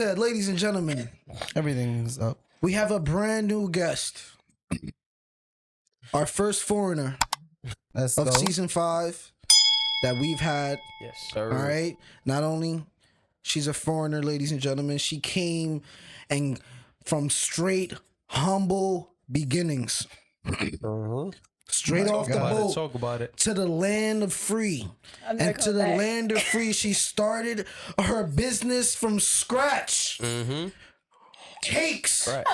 Ladies and gentlemen, Everything's up. we have a brand new guest. Our first foreigner Let's of go. season 5 that we've had. Yes, sir. All right. Not only she's a foreigner, ladies and gentlemen, she came and from straight humble beginnings. Straight off the boat Talk about it. to the land of free. And to the land of free, she started her business from scratch. Cakes, Right.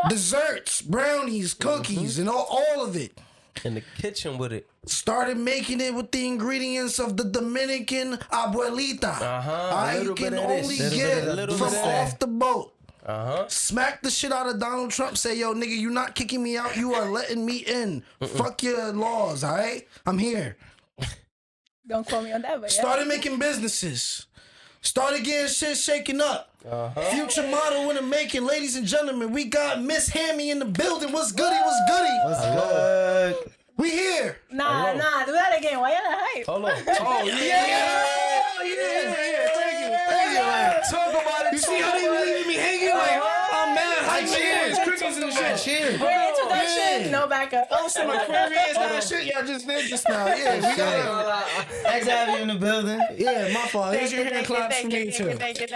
desserts, brownies, cookies, and all of it. In the kitchen with it. Started making it with the ingredients of the Dominican abuelita. A You little can bit of only this, get a little from bit of that. off the boat. Uh-huh. Smack the shit out of Donald Trump. Say, yo, nigga, you not kicking me out. You are letting me in. Fuck your laws, all right? I'm here. Don't quote me on that, but yeah. Started making businesses. Started getting shit shaken up. Future model in the making. Ladies and gentlemen, we got Miss Hammy in the building. What's goody? What's goody? What's good? We here. Nah, do that again. Why you not hype? Hold on. Oh, yeah. Thank you. Talk about it. You see how they leaving me hanging? Like, I'm mad. Hype cheers. Crickets and shit. Cheers. Great introduction. No backup. Oh, some Aquarius and that shit y'all just did just now. Yeah, we got Thanks to have you in the building. Yeah, my fault. Here's your hand claps for me, too. Thank you.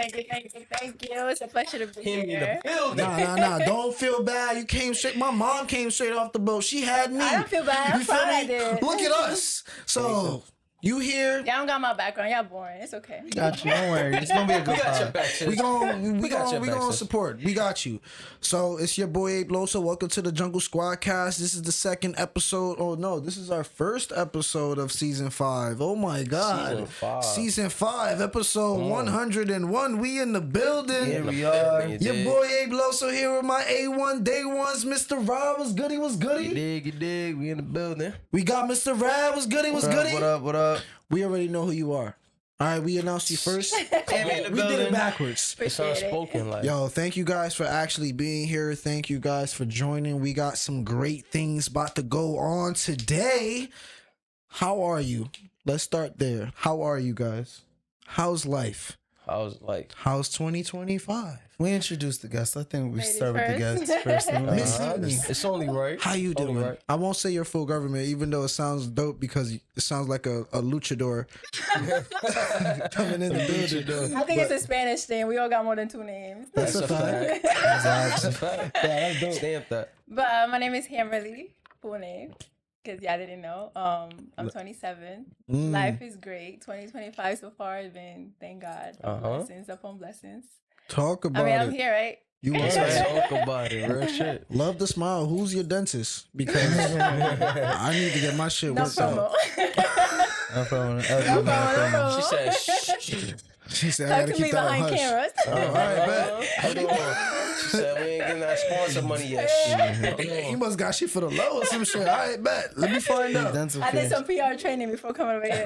It's a pleasure to be here. Nah. Don't feel bad. You came straight. My mom came straight off the boat. She had me. I don't feel bad. I'm You feel proud I me? did. Look at us. So, you here? Y'all don't got my background. Y'all boring. It's okay. Got you. Don't worry. It's gonna be a good We got your time. back, sis. We got your back, gonna sis. support. We got you. So it's your boy Abe Loso. Welcome to the Jungle Squad cast. This is the second episode. Oh no, this is our first episode of season 5. Oh my god. Season 5, episode 101. We in the building. Here we are. Your boy Abe Loso here with my A1 day ones. Mr. Rahh was goody, was goody. You dig. We in the building. We got Mr. Rahh was goody, was goody. What up? We already know who you are. All right, we announced you first. Hammy in the We did it building. backwards. It's Appreciate it. unspoken. Like, Yo, thank you guys for actually being here. Thank you guys for joining. We got some great things about to go on today. How are you? Let's start there. How are you guys? How's life? I was like, How's 2025? We introduced the guests. I think we Ladies start with the first. guests first. Miss uh-huh. Hammy. It's only right. How you Only doing? right. I won't say your full government, even though it sounds dope because it sounds like a luchador coming in the building. I think it's a Spanish thing. We all got more than 2 names. That's a fact. That's a fact. Yeah, that's dope. Stamp that. But my name is Hamerly, full name, because y'all didn't know. I'm 27. Life is great. 2025 so far has been, thank God, blessings upon blessings. Talk about I'm it. here, right? You are. Talk about it. Real shit. Love the smile. Who's your dentist? Because I need to get my shit No worked out. promo. No problem. No promo. She said, shh. She said, I Talk gotta to me keep that on behind hush. cameras. All right, bet. Hold on. She said, we ain't getting that sponsor money yet. Shit. You must got shit for the low or some shit. All right, bet. Let me find out. That's I did okay. some PR training before coming over here.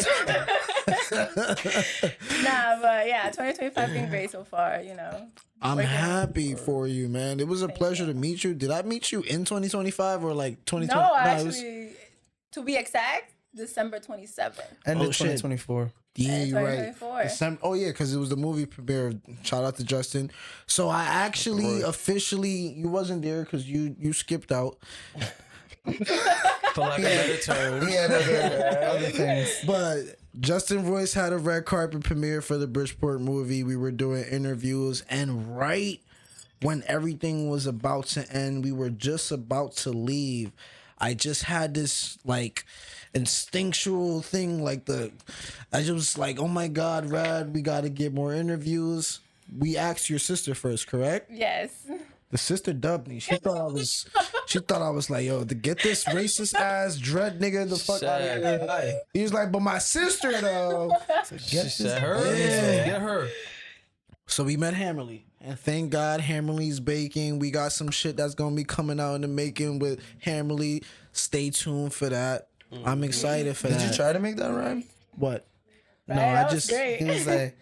Nah, but yeah, 2025 been great so far, you know. I'm Working. happy for you, man. It was a pleasure to meet you. Did I meet you in 2025 or like 2020? No, it was- actually, to be exact, December 27th. End Oh, of shit. 2024. Yeah, you're right. 2024. Oh yeah, because it was the movie premiere. Shout out to Justin. So I actually officially, you wasn't there because you skipped out. For like a better term. Yeah, other things. But Justin Royce had a red carpet premiere for the Bridgeport movie. We were doing interviews, and right when everything was about to end, we were just about to leave. I just had this like instinctual thing, I just was like, oh my God, Rad, we got to get more interviews. We asked your sister first, correct? Yes. The sister dubbed me. She thought I was like, yo, to get this racist ass dread nigga the fuck out of here. He was like, but my sister though. She said her. Yeah. Get her. So we met Hamerly, and thank God Hamerly's baking. We got some shit that's gonna be coming out in the making with Hamerly. Stay tuned for that. I'm excited for that. Did you try to make that rhyme? What? Right, No, that I was just great. He was like,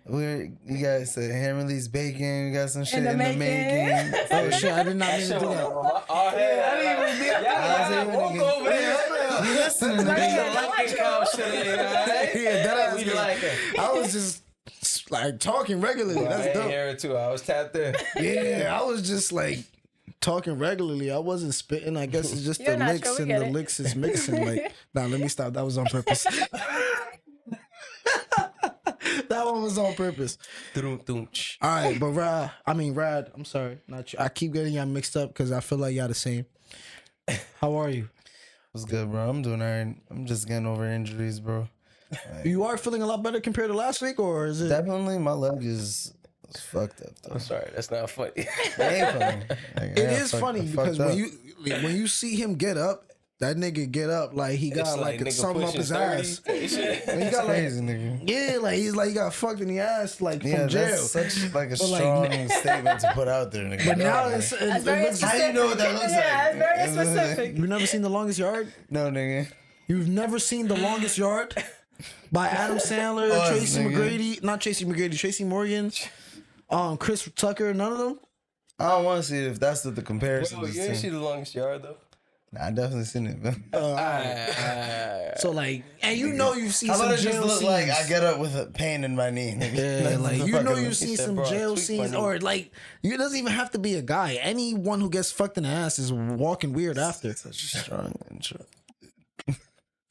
you guys said Hamerly's baking. We got some shit the in the making. making. oh shit, I did not mean to do that. Oh, yeah. Walk over there. You listening to Right, me? yeah, Like it, cow shit, right? Yeah, that We like it. I was just like talking regularly. I That's ain't dope. hear it too. I was tapped in. Yeah, I was just like talking regularly. I wasn't spitting. I guess it's just You're the not licks sure, we and get the it. licks is mixing. Like, nah, let me stop. That was on purpose. That one was on purpose. Doom-doom-ch. All right, but Rad, I'm sorry. Not you. I keep getting y'all mixed up because I feel like y'all the same. How are you? What's good, bro? I'm doing all right. I'm just getting over injuries, bro. You are feeling a lot better compared to last week, or is it? Definitely, my leg is fucked up, though. I'm sorry, that's not funny. It ain't funny. Like, It is funny I because fucked when you see him get up, that nigga get up like he got It's like nigga something up pushing his 30. ass. Shit. He got like crazy, nigga. yeah, like he's like he got fucked in the ass like Yeah, from jail. that's such like a But, like, strong statement to put out there, nigga. But now No, it's, That's it very looks, specific. How you know what that looks Yeah, like? it's very specific. you've never seen The Longest Yard? No, nigga. You've never seen The Longest Yard by Adam Sandler, Oh, Tracy nigga. McGrady, not Tracy McGrady, Tracy Morgan, Chris Tucker, none of them. I don't want to see it if that's what the comparison Bro, is. you ain't to. see The Longest Yard, though? Nah, I definitely seen it, man. So like, and you know you've seen How some about it jail just look scenes. like I get up with a pain in my knee? Nigga? Yeah, That's like the you know fucking- you've seen said, some bro, I jail tweaked my scenes, knee. or like it doesn't even have to be a guy. Anyone who gets fucked in the ass is walking weird after. Such a strong intro.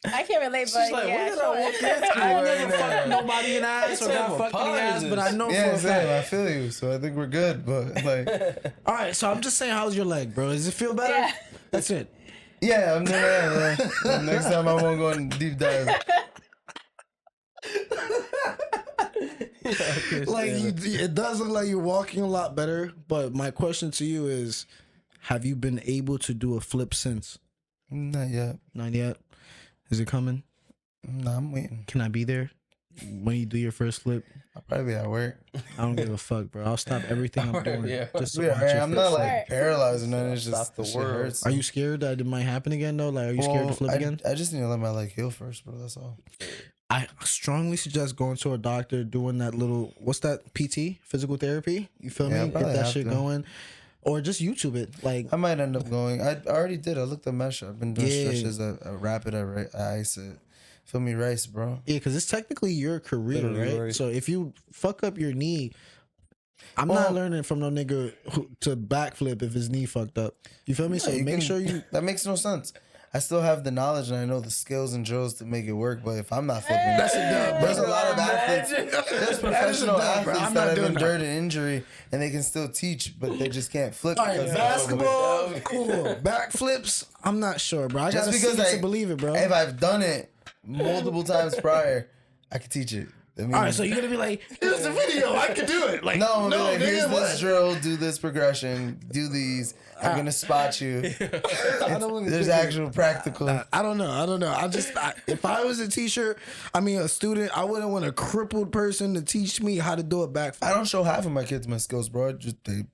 I can't relate, but She's like, yeah, what did I walk sure. into I right never now? fucked nobody in the ass or What got type of fucked in the ass, pod but is I know Yeah, for a Sam, I fact. feel you. So I think we're good, but like, All right, so I'm just saying, how's your leg, bro? Does it feel better? Yeah. That's it. yeah, I'm never. Next time I won't go in deep dive. Like it does look like you're walking a lot better. But my question to you is, have you been able to do a flip since? Not yet. Not yet. Is it coming? Nah, I'm waiting. Can I be there when you do your first flip? I'll probably be at work. I don't give a fuck, bro. I'll stop everything I'm doing Yeah. just to Yeah, watch your I'm flip. not flip. like paralyzed or nothing. It's just Stop the the shit world. hurts. Are you scared that it might happen again though? Like, are you scared to flip again? I just need to let my leg heal first, bro. That's all. I strongly suggest going to a doctor, doing that little what's that PT, physical therapy. You feel Yeah, I me? Get probably that have shit to. going, or just YouTube it. Like, I might end up going. I already did. I looked at mesh. I've been doing Yeah. stretches at Rapid at Ice. Feel me, Rice, bro. yeah, because it's technically your career, Literally, right? right. So if you fuck up your knee, I'm Well- not learning from no nigga to backflip if his knee fucked up. You feel me? So You make can- sure you. That makes no sense. I still have the knowledge and I know the skills and drills to make it work. But if I'm not flipping, That's a dub, bro. there's a lot of athletes. There's professional dub, bro. athletes I'm that not have doing endured an injury and they can still teach, but they just can't flip. All right, because basketball, cool. Backflips, I'm not sure, bro. I Just gotta because see it to believe it, bro. If I've done it multiple times prior, I could teach it. I mean, All right, so you're gonna be like, "Here's the video, I can do it." Like, no, I'm gonna be like, here's nigga, this what? drill, do this progression, do these. I'm gonna spot you. I don't wanna There's do it. actual practical. I don't know. If I was a teacher, a student, I wouldn't want a crippled person to teach me how to do a backflip. I don't show half of my kids my skills, bro. Just they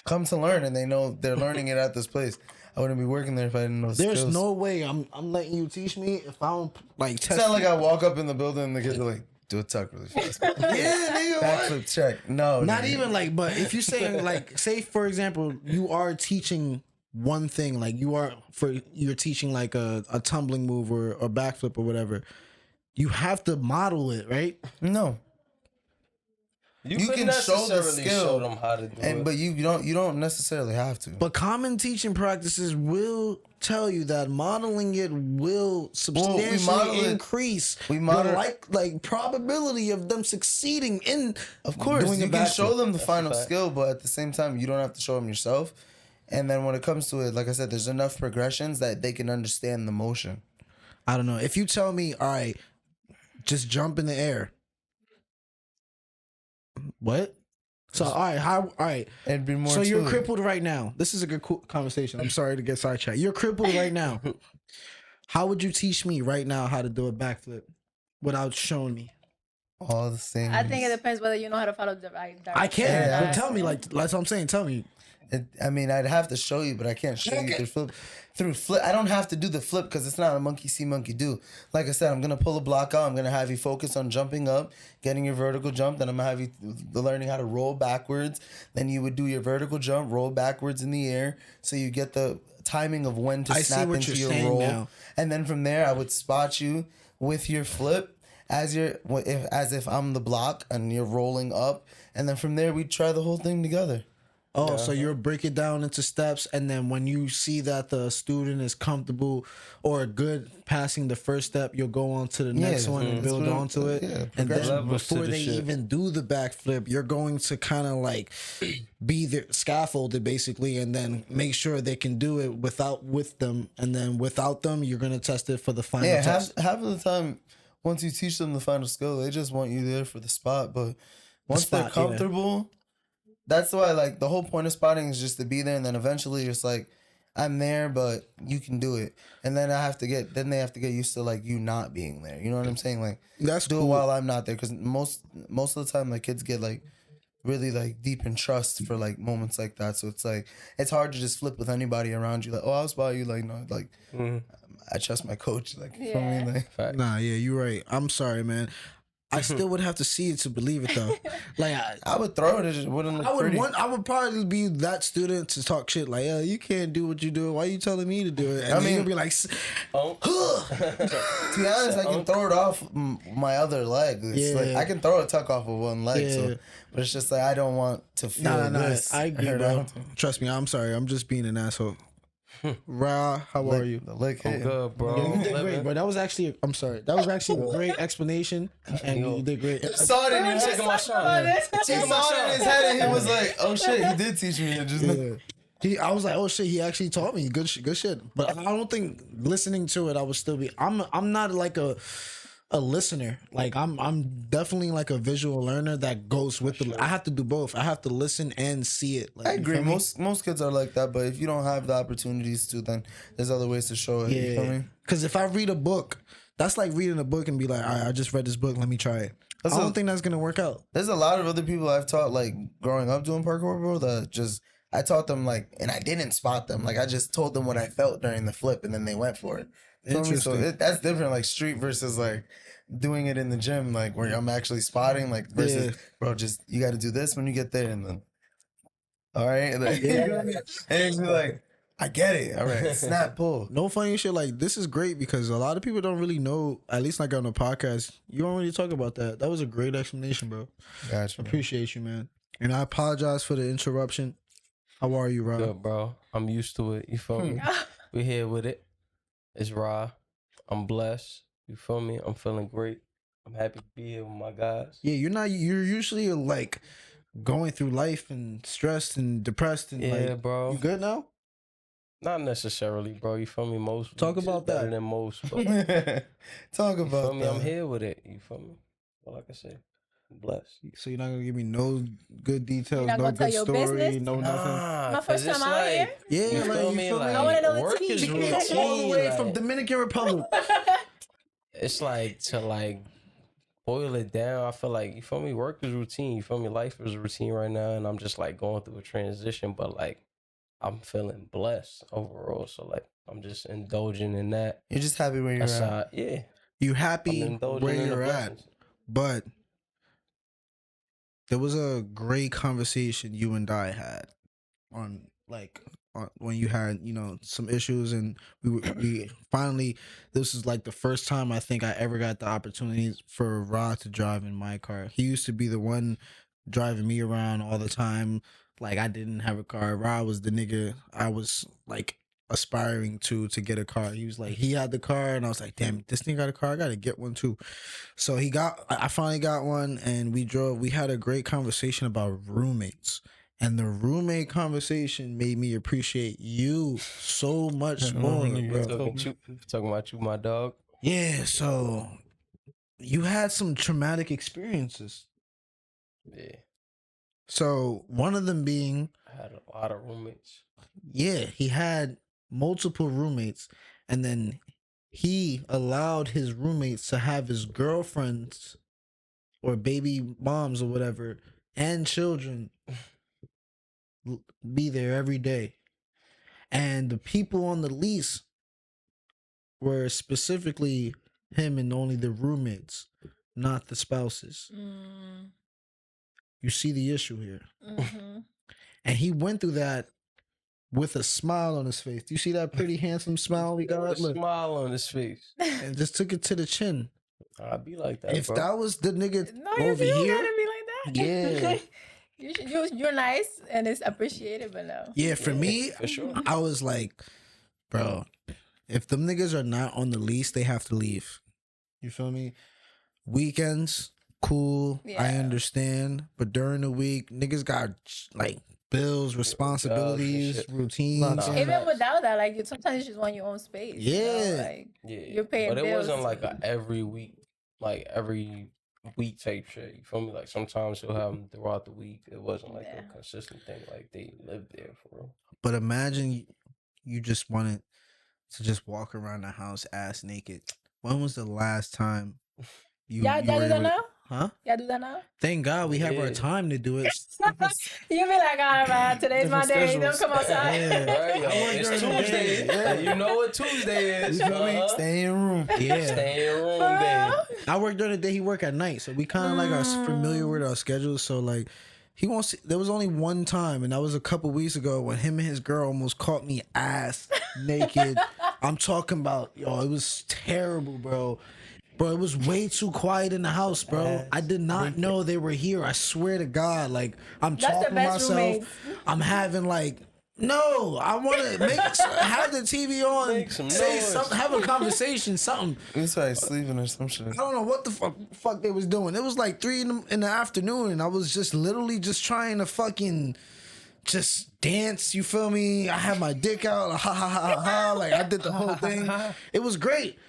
come to learn and they know they're learning it at this place. I wouldn't be working there if I didn't know the There's skills. no way I'm letting you teach me if I don't like It's test. not like I walk up in the building and the kids are like, do a tuck really fast. yeah, nigga. What? Backflip check. No. Not nigga. even like, but if you say like, say for example, you are teaching one thing, like you're teaching like a tumbling move or a backflip or whatever. You have to model it, right? No. You can can show the necessarily skill, show them how to do it. But you don't necessarily have to. But common teaching practices will tell you that modeling it will substantially model it- increase we model- the like probability of them succeeding in Of course, doing you a can backflip. show them the final fact. skill, but at the same time, you don't have to show them yourself. And then when it comes to it, like I said, there's enough progressions that they can understand the motion. I don't know. If you tell me, all right, just jump in the air. What? So all right. It'd be more. So you're to it. crippled right now. This is a good conversation. I'm sorry to get sidetracked. You're crippled right now. How would you teach me right now how to do a backflip without showing me? All the same. I think it depends whether you know how to follow the right direction. I can, Yeah. but tell me, like that's what I'm saying. Tell me. I mean, I'd have to show you, but I can't show you through flip. I don't have to do the flip because it's not a monkey see, monkey do. Like I said, I'm gonna pull a block out. I'm gonna have you focus on jumping up, getting your vertical jump. Then I'm gonna have you learning how to roll backwards. Then you would do your vertical jump, roll backwards in the air, so you get the timing of when to I see snap what into you're your saying roll. now. And then from there, I would spot you with your flip. as if I'm the block and you're rolling up, and then from there we try the whole thing together. Oh, so you'll break it down into steps, and then when you see that the student is comfortable or good passing the first step, you'll go on to the next one and build onto it. Yeah, and then levels to before the they shit. even do the backflip, you're going to kind of like be the scaffolded basically, and then make sure they can do it with them, and then without them, you're gonna test it for the final Yeah, test. half of the time, once you teach them the final skill, they just want you there for the spot. But once spot, they're comfortable, that's why like the whole point of spotting is just to be there, and then eventually it's like, I'm there, but you can do it. And then they have to get used to like you not being there. You know what I'm saying? Like That's do cool. it while I'm not there, because most of the time the kids get like really like deep in trust for like moments like that. So it's like it's hard to just flip with anybody around you. Like, oh, I'll spot you. Like, no, like I trust my coach. Like, you know what I mean? Like, Nah, yeah, you're right. I'm sorry, man. I still would have to see it to believe it though. Like I would throw it. It just wouldn't look pretty. I would probably be that student to talk shit like, "Yeah, you can't do what you do. Why you telling me to do it?" And I then mean- you'll be like, To be honest, I can throw it off my other leg. It's like I can throw a tuck off of one leg. Yeah. So, but it's just like I don't want to feel "Nah, this. I agree, Or bro. that. Trust me, I'm sorry. I'm just being an asshole." Rahh, how are you? The leg I'm hit. good, bro. You did great, Living. bro. That was actually, I'm sorry. That was actually a great explanation, and you did great. Saw it in your Taking my shot. He saw it in his head and he was like, "Oh shit, he did teach me." Just Yeah. I was like, oh shit, he actually taught me good shit. But I don't think listening to it, I would still be. I'm not like a listener. Like I'm definitely like a visual learner that goes with the. I have to do both. I have to listen and see it. Like, I you agree. feel me? Most kids are like that, but if you don't have the opportunities to, then there's other ways to show it. You feel Yeah. me? Because if I read a book, that's like reading a book and be like, all right, I just read this book. Let me try it. I don't think that's gonna work out. There's a lot of other people I've taught, like growing up doing parkour, bro, that just I taught them like, and I didn't spot them. Like I just told them what I felt during the flip, and then they went for it. Feel me? So Interesting. that's different, like street versus like doing it in the gym, like where I'm actually spotting, like versus bro, just you got to do this when you get there, and then all right, like, and it's like I get it, all right, snap, pull. No funny shit. Like this is great because a lot of people don't really know. At least like on the podcast, you don't really talk about that. That was a great explanation, bro. Gotcha. Appreciate you, man. And I apologize for the interruption. How are you, Rob? Good, bro. I'm used to it. You feel me? We here with it. It's Rahh. I'm blessed. You feel me? I'm feeling great. I'm happy to be here with my guys. Yeah, you're usually like going through life and stressed and depressed and Yeah, like, bro. you good now? Not necessarily, bro. You feel me? Most Talk weeks about is better that. than most. But Talk you about feel me? that. I'm here with it. You feel me? But like I said, I'm blessed. So you're not gonna give me no good details, You're not no gonna tell good your story, business? no nothing. Nah, My first 'cause it's time out here? Yeah, You like, feel you me? feel me? Like, I wanna know the work tea. is All routine. All the way like, from Dominican Republic. it's like to like boil it down. I feel like, you feel me? Work is routine. You feel me? Life is a routine right now, and I'm just like going through a transition. But like, I'm feeling blessed overall. So like, I'm just indulging in that. You're just happy where you're That's at. how, yeah. You I'm happy indulging where in the you're at, blessings. but there was a great conversation you and I had on when you had some issues, and we finally, this is like the first time I think I ever got the opportunity for Rahh to drive in my car. He used to be the one driving me around all the time. Like I didn't have a car. Rahh was the nigga I was like aspiring to get a car. He was like, he had the car, and I was like, damn, this thing got a car, I gotta get one too. So I finally got one, and we had a great conversation about roommates. And the roommate conversation made me appreciate you so much more, bro. Talking about you, my dog. Yeah, so you had some traumatic experiences. Yeah, So one of them being, I had a lot of roommates. yeah, he had multiple roommates, and then he allowed his roommates to have his girlfriends or baby moms or whatever and children be there every day. And the people on the lease were specifically him and only the roommates, not the spouses. You see the issue here. Mm-hmm. And he went through that with a smile on his face. Do you see that pretty handsome smile he got? With a Look, smile on his face. and just took it to the chin. I'd be like that, If bro. that was the nigga No, you over don't here, gotta be like that. yeah. You're nice and it's appreciated, but no. Yeah, for me, for sure. I was like, bro, if them niggas are not on the lease, they have to leave. You feel me? Weekends, cool. I Yeah. understand. But during the week, niggas got like bills, responsibilities, shit. routines. Nah. and- Even without that, like sometimes you just want your own space. You know? Yeah. Like Yeah, you're paying but it bills. wasn't like a every week type shit. You feel me? Like sometimes you'll have them throughout the week. It wasn't like Yeah. a consistent thing. Like they lived there for real. But imagine you just wanted to just walk around the house ass naked. When was the last time you Y'all do were that able- now? Huh? Y'all do that now? Thank God we have our Yeah. time to do it. You be like, all right, man, today's my Different day. Don't schedules. come outside. Yeah. Right? I work It's during the Tuesday. day. Yeah. You know what Tuesday is. You feel me? Stay in your room. Yeah. Stay in your room For day. real? I work during the day, he work at night. So we kind of like are familiar with our schedules. So like he wants there was only one time, and that was a couple weeks ago when him and his girl almost caught me ass naked. I'm talking about, yo, it was terrible, bro. Bro, it was way too quiet in the house, bro. I did not know they were here. I swear to God. Like, I'm That's the talking to best myself. roommates. I'm having like, no, I want to have the TV on, Make some say noise. something, have a conversation, something. That's why he's sleeping or some shit. I don't know what the fuck they was doing. It was like 3 in the afternoon, and I was just literally just trying to fucking just dance. You feel me? I had my dick out, ha ha ha ha ha. Like I did the whole thing. It was great.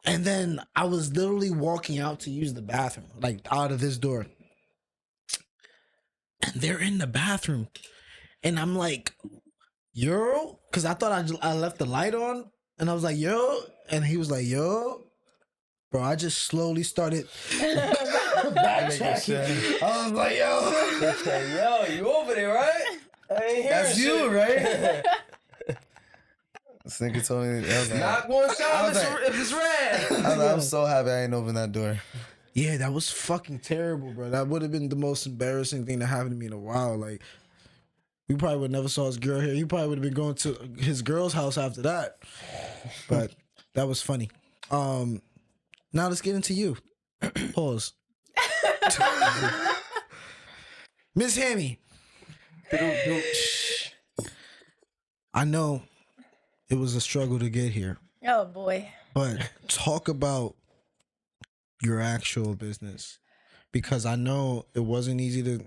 And then I was literally walking out to use the bathroom, like out of this door, and they're in the bathroom, and I'm like, yo, because I thought I left the light on, and I was like, yo, and he was like, yo. Bro, I just slowly started backtracking. I was like, yo. They say, yo, you over there, right? I ain't hearing That's shit. you, right? This nigga told me. I was like, Knock one I time was like- if it's red. I was like, I'm so happy I ain't open that door. Yeah, that was fucking terrible, bro. That would have been the most embarrassing thing that happened to me in a while. Like, we probably would never saw his girl here. He probably would have been going to his girl's house after that. But that was funny. Now let's get into you. Pause. Miss Hammy. I know it was a struggle to get here, Oh boy. but talk about your actual business, because I know it wasn't easy to,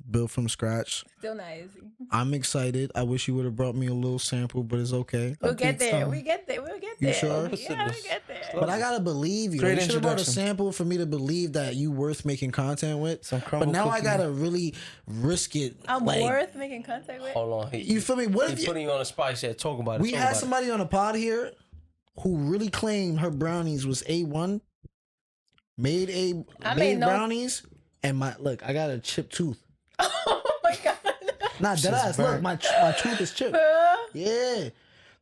build from scratch. Still not easy. I'm excited. I wish you would have brought me a little sample, but it's okay. We'll Okay, get there. so- We get there. We'll get You there. sure? Yeah, we'll get there. But I gotta believe you. Great You should have brought a introduction. sample for me to believe that you worth making content with. Some But crumble now I cookie. gotta really risk it. I'm like, worth making contact with. Hold on. you feel me? What He if you, putting you on the spot. He said, talk about it. we talk had about somebody on a pod here who really claimed her brownies was A1, made made no- brownies, and I got a chipped tooth. Oh my god. Not dead ass. Look, burnt. my tooth is chipped. Yeah,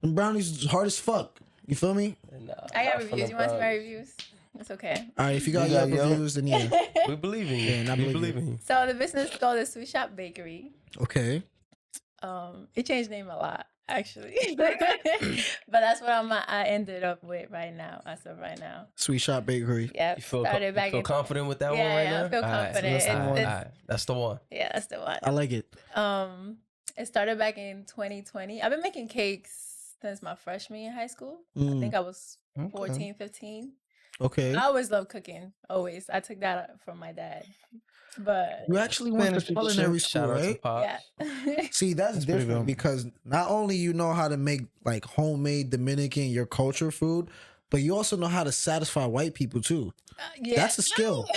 them brownies is hard as fuck. You feel me? it. Nah, I got not from reviews. the You want to see my brownies. reviews? It's okay. All right, if you got You your got Yelp? reviews, then yeah. We believe in you. Yeah, and I we believe believe you. in you. So the business is called the Sweet Shop Bakery. Okay. It changed name a lot, actually. But that's what I ended up with right now. As of right now. Sweet Shop Bakery. Yeah. You feel, Started back feel in. confident with that one Yeah, right yeah, now? I feel All right, confident. all right, It's- all right. That's the one. Yeah, that's the one. I like it. It started back in 2020. I've been making cakes since my freshman year in high school. I Mm, think I was Okay. 14, 15. okay. I always loved cooking. Always. I took that from my dad. But You actually went to Spanish culinary Shout school, out to right? Pops. yeah. See, that's pretty different dope. because not only you know how to make like homemade Dominican, your culture food, but you also know how to satisfy white people too. Yeah. That's a skill.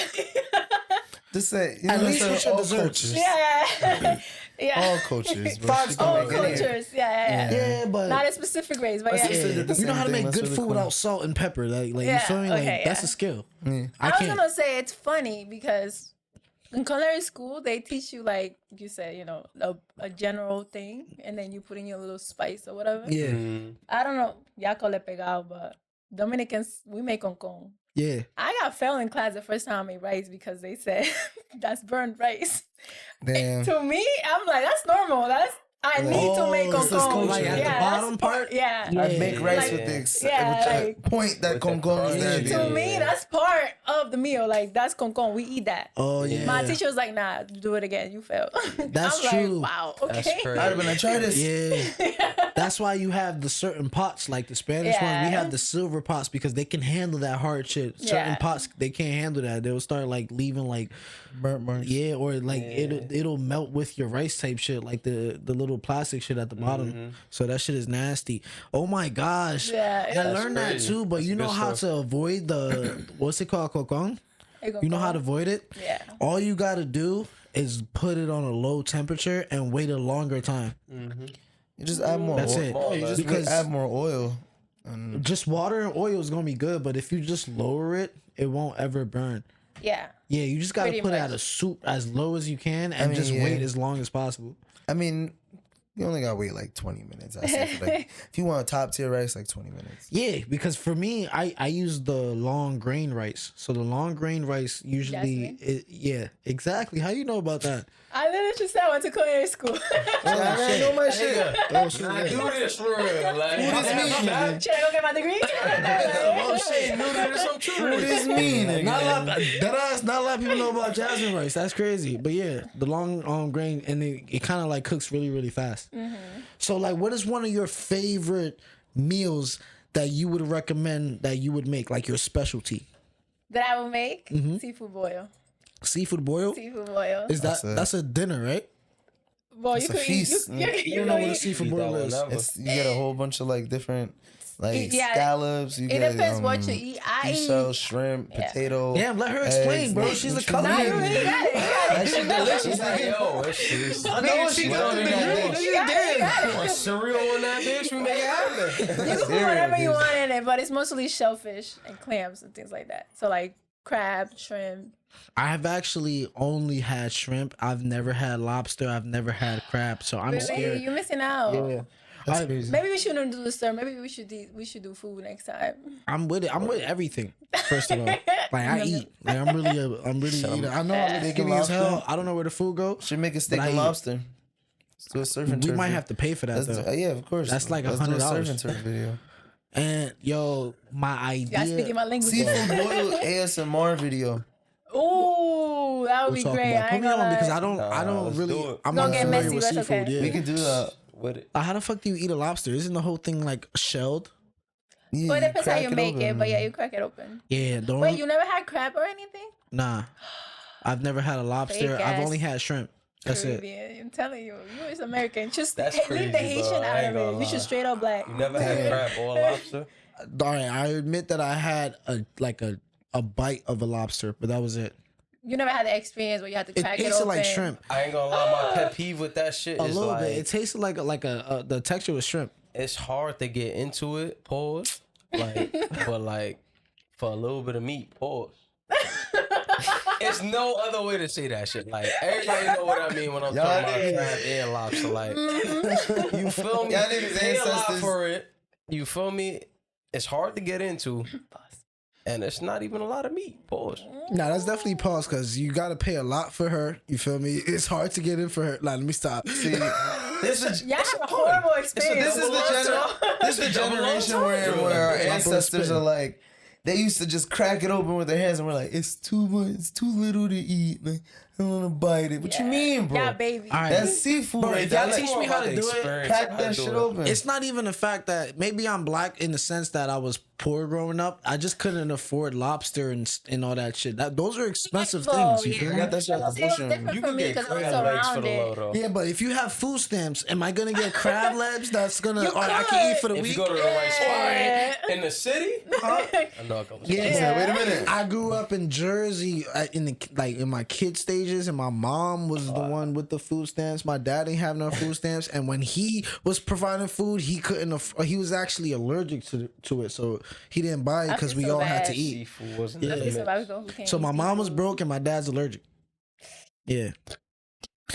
Just say, you At know, least so with your all desserts. cultures. Yeah. Yeah. All cultures. Bro. Five She star. can All make it. cultures. Yeah. Yeah, but Not in specific ways, but My yeah. sister did the you know how to same thing. make That's good really food cool. without salt and pepper. Like you Yeah, feel me? Like okay, that's yeah. a skill. Yeah. I I was can't. gonna say it's funny because in culinary school they teach you like you said, a general thing, and then you put in your little spice or whatever. Yeah, Mm. I don't know, ya call it pegado, but Dominicans we make con. yeah. I got failed in class the first time I made rice because they said that's burnt rice. Damn. To me, I'm like, that's normal. I need to make this is concon. like at the bottom part. Yeah. I make rice Like, with the like, point that with the concon is crunch. there. to me, that's part of the meal. Like, that's concon. We eat that. Oh yeah. My teacher was like, "Nah, do it again. You failed." That's I'm true. Like, wow. That's Okay. crazy. I'd have been like, try this. Yeah. That's why you have the certain pots, like the Spanish ones. We Yeah. have the silver pots because they can handle that hard shit. Certain Yeah. pots they can't handle that. They'll start like leaving like Burnt marks. yeah, or like it'll melt with your rice type shit, like the little plastic shit at the bottom. So that shit is nasty. Oh my gosh. Yeah, I that's learned that crazy. too, but That's you know good how stuff. to avoid the what's it called, kokong? You know how to avoid it? Yeah. All you gotta do is put it on a low temperature and wait a longer time. You just add more. That's oil. it. You just Because- add more oil. Just water and oil is gonna be good, but if you just lower it, it won't ever burn. Yeah. Yeah, you just gotta Pretty put it much. at a soup as low as you can and mean, just yeah. wait as long as possible. I mean, you only gotta wait like 20 minutes. I say for like, if you want a top tier rice, like 20 minutes. Yeah, because for me, I use the long grain rice. So the long grain rice usually, yeah, exactly. How you know about that? I literally just said I went to culinary school. I know my shit. Oh shit! I do this for real. Like, What does mean? Should I go get my degree? oh shit, knew this. I'm true. What does mean? Not a lot, not a lot of people know about jasmine rice. That's crazy. But yeah, the long grain and it kind of like cooks really really fast. So like, what is one of your favorite meals that you would recommend that you would make, like your specialty? That I would make seafood boil. Seafood boil? Seafood boil. Is that's a dinner, right? Well, It's you a could eat. feast. You don't know what a seafood boil is. You get a whole bunch of like different like Yeah. scallops. You It get depends what you eat. I seashell, eat. shrimp, Yeah. potato. Damn, let her explain, eggs, bro. like, She's a what you culinary. mean? You really got it. You got That it. shit delicious. Like, nigga. yo, it's just. I know what she got in that bitch. You got it. You got it. Want cereal in that bitch? We make it happen. You can put whatever you want in it, but it's mostly shellfish and clams and things like that. So like crab, shrimp. I've actually only had shrimp. I've never had lobster. I've never had crab. So I'm Really, scared. you're missing out. Yeah. That's crazy. Maybe we shouldn't do this, sir. Maybe we should do food next time. I'm with it. I'm with everything. First of all, like I eat. Like I'm really a eater. I know I'm Steak skinny and as hell. lobster. I don't know where the food go. Should make a steak But I and eat. lobster. Let's do a surf and We turf might video. have to pay for that Let's though. yeah, of course. That's like Let's do a $100. surf and turf video. And yo, my Y'all speaking idea. my language. Seafood boil ASMR video. Ooh, that would We'll be talk great. about. I Put ain't me gonna on because lie. I don't let's really. do it. I'm Don't not get familiar messy, with that's seafood. okay. Yeah. We could do that. With it. How the fuck do you eat a lobster? Isn't the whole thing like shelled? Yeah, Well, it depends how crack you it make it, open. but yeah, you crack it open. Yeah. Don't. Wait, you never had crab or anything? Nah. I've never had a lobster. Fake I've ass. only had shrimp. That's it. Caribbean. I'm telling you, you is American. Just That's leave the crazy, bro. Haitian I out ain't of gonna it. You lie. should straight up black. You never had crab or lobster? All right, I admit that I had a bite of a lobster, but that was it. You never had the experience where you had to It crack it tasted open. like shrimp I ain't gonna lie, my pet peeve with that shit a is little like bit. It tasted like a the texture was shrimp. it's hard to get into it. Pause. Like, but like for a little bit of meat. Pause. It's no other way to say that shit. Like everybody know what I mean when I'm talking about crab and lobster. Like you feel me? Y'all niggas Pay a lot ancestors. for it. You feel me? It's hard to get into, and it's not even a lot of meat. Pause. Nah, that's definitely pause because you got to pay a lot for her. You feel me? It's hard to get in for her. Like, let me stop. See, this is Y'all have a horrible experience. this is the generation where our ancestors are like, they used to just crack it open with their hands and we're like, it's too much, it's too little to eat. Like, I don't want to bite it. What you mean, bro? Yeah, baby. All right. That's seafood. Bro, right if there. y'all teach me how to do it, Crack that shit open. It's not even the fact that maybe I'm black in the sense that I was poor growing up. I just couldn't afford lobster and all that shit. Those are expensive things. You feel I me? got that shit It on was bullshit. different You for can me get because I was crab legs for around the low it. though. Yeah, but if you have food stamps, am I gonna get crab legs? That's gonna. You Or I can eat for the If week. you go to the right Yeah. spot in the city, I know a couple. Yeah, Wait a minute. I grew up in Jersey, in my kid stages, and my mom was the one with the food stamps. My dad ain't have no food stamps, and when he was providing food, he couldn't. He was actually allergic to it, so he didn't buy it I because feel we so all had bad. to eat. Seafood wasn't Yeah. in the So mix. I was going, who can't So my eat mom was seafood? broke, and my dad's allergic. Yeah.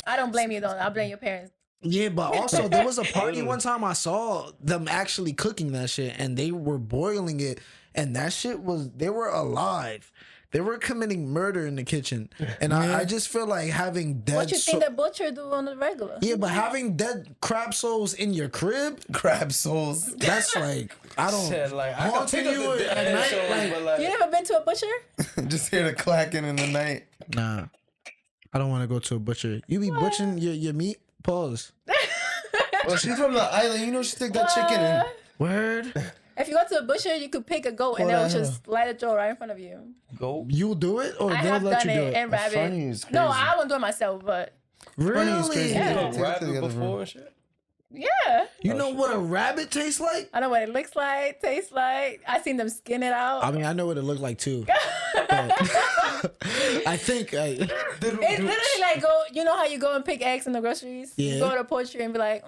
I don't blame you though. I blame your parents. Yeah, but also there was a party one time I saw them actually cooking that shit and they were boiling it and that shit was they were alive. They were committing murder in the kitchen, and I just feel like having dead. What you think the butcher do on the regular? Yeah, but having dead crab souls in your crib, Crab souls. that's like I don't. Shit, like, I can haunting pick up you the at dead night, souls, like- but like, You never been to a butcher? Just hear the clacking in the night. Nah, I don't want to go to a butcher. You be butchering your meat. Pause. Well, she's from the island. You know she take that chicken and Word. If you go to a butcher, you could pick a goat and they'll just let it throw right in front of you. go. You'll do it, or I they'll have let done you do it it. and rabbit. funny is No, crazy. I won't do it myself, but Funny is Really? crazy. Yeah. Take it Rabbit together, before bro. and shit. yeah. You know what a rabbit tastes like? I know what it looks like, tastes like. I seen them skin it out. I mean, I know what it looked like too. But I think It's literally like you know how you go and pick eggs in the groceries? Yeah. You go to poultry and be like,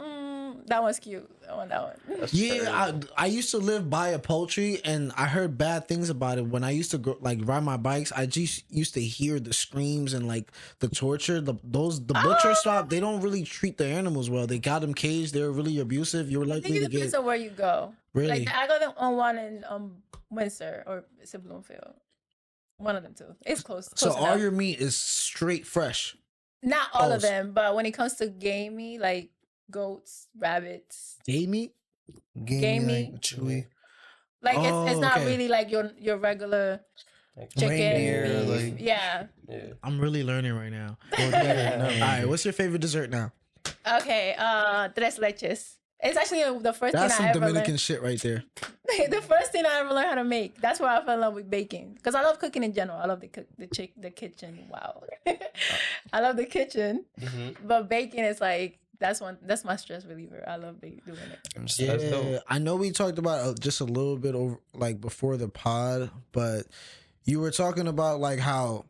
that one's cute. I want that one. That's yeah, crazy. I used to live by a poultry, and I heard bad things about it. When I used to go like ride my bikes, I just used to hear the screams and like the torture. The butcher shop, they don't really treat the animals well. They got them caged. They're really abusive. You're I think likely it to depends get on where you go. really. Like I got them on one in Windsor or it's in Bloomfield. One of them too. It's close. So close all enough. your meat is straight fresh. Not all Oh, of them, but when it comes to gamey, like goats, rabbits, Day meat. Gamey, Gamey. like chewy. like Oh, it's not okay. really like your regular Like, chicken. Reindeer, beef. like- Yeah. yeah. I'm really learning right now. Well, All yeah, right, what's your favorite dessert now? Okay. Tres leches. It's actually the first That's thing some I ever Dominican learned. shit right there. The first thing I ever learned how to make. That's where I fell in love with baking. Because I love cooking in general. I love the kitchen. Wow. I love the kitchen. Mm-hmm. But baking is like that's my stress reliever. I love doing it. That's Yeah, dope. I know we talked about just a little bit over like before the pod, but you were talking about like how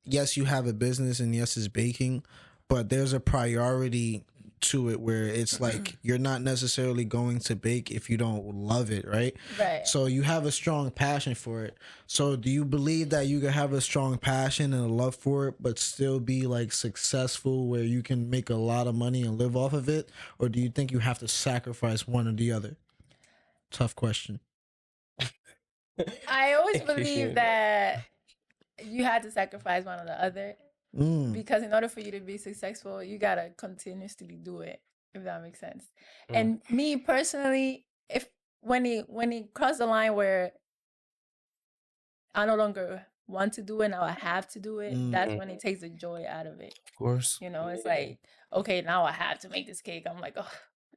yes, you have a business and yes, it's baking, but there's a priority to it where it's like you're not necessarily going to bake if you don't love it, right? Right. So you have a strong passion for it. So do you believe that you can have a strong passion and a love for it, but still be like successful where you can make a lot of money and live off of it? Or do you think you have to sacrifice one or the other? Tough question. I always believe that you had to sacrifice one or the other. Because in order for you to be successful, you gotta continuously do it, if that makes sense. And me personally, if when it crossed the line where I no longer want to do it, now I have to do it, that's when it takes the joy out of it. Of course. You know, it's like, okay, now I have to make this cake. I'm like, oh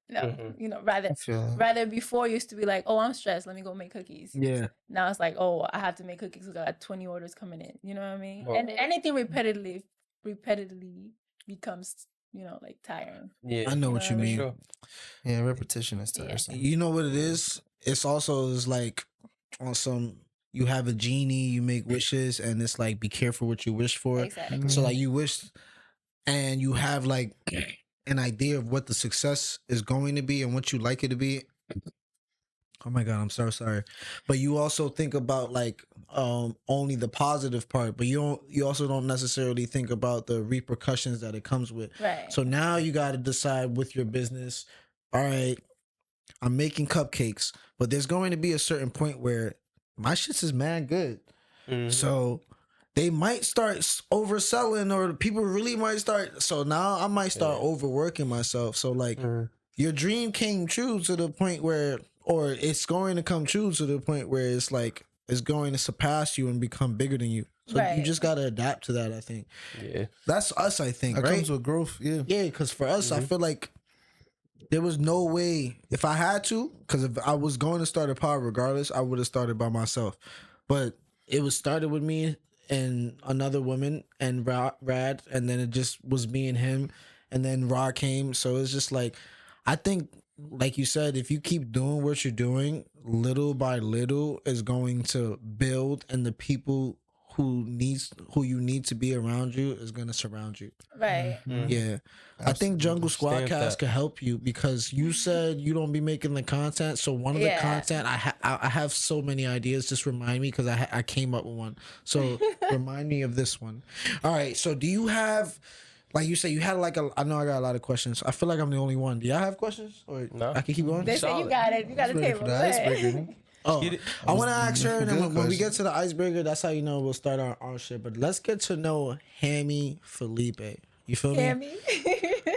no, you know, rather before used to be like, oh, I'm stressed, let me go make cookies. Yeah. Now it's like, oh, I have to make cookies. We got 20 orders coming in. You know what I mean? Well- And anything repetitively becomes, you know, like tiring. Yeah. I know what you For mean. Sure. Yeah, repetition is tiresome. You know what it is? It's also is like on some you have a genie, you make wishes, and it's like be careful what you wish for. Exactly. So like you wish and you have like an idea of what the success is going to be and what you like it to be. Oh my God, I'm so sorry. But you also think about like only the positive part, but you also don't necessarily think about the repercussions that it comes with. Right. So now you got to decide with your business, all right, I'm making cupcakes, but there's going to be a certain point where my shits is mad good. So they might start overselling or people really might start. So now I might start overworking myself. So like your dream came true to the point where, or it's going to come true to the point where it's like, it's going to surpass you and become bigger than you. So you just got to adapt to that, I think. Yeah. That's us, I think, That right? comes with growth. Yeah. Yeah, because for us, I feel like there was no way if I had to, because if I was going to start a pod regardless, I would have started by myself. But it was started with me and another woman and Rad, and then it just was me and him, and then Rahh came. So it's just like, I think, like you said, if you keep doing what you're doing, little by little is going to build, and the people who you need to be around you is going to surround you. Right. Yeah. I think Jungle Stand Squadcast that. could help you because you said you don't be making the content. So one of the Yeah. content, I have so many ideas. Just remind me because I came up with one. So remind me of this one. All right. So do you have, like you said, you had like I know I got a lot of questions. I feel like I'm the only one. Do y'all have questions? Or No. I can keep going? They say you Solid. got it. You got a Ready table. for the Go ahead. icebreaker. Oh, Get it? I want to ask her, and then Good when we get question. to the icebreaker, that's how you know we'll start our shit. But let's get to know Hamerly Felipe. You feel me? Hammy.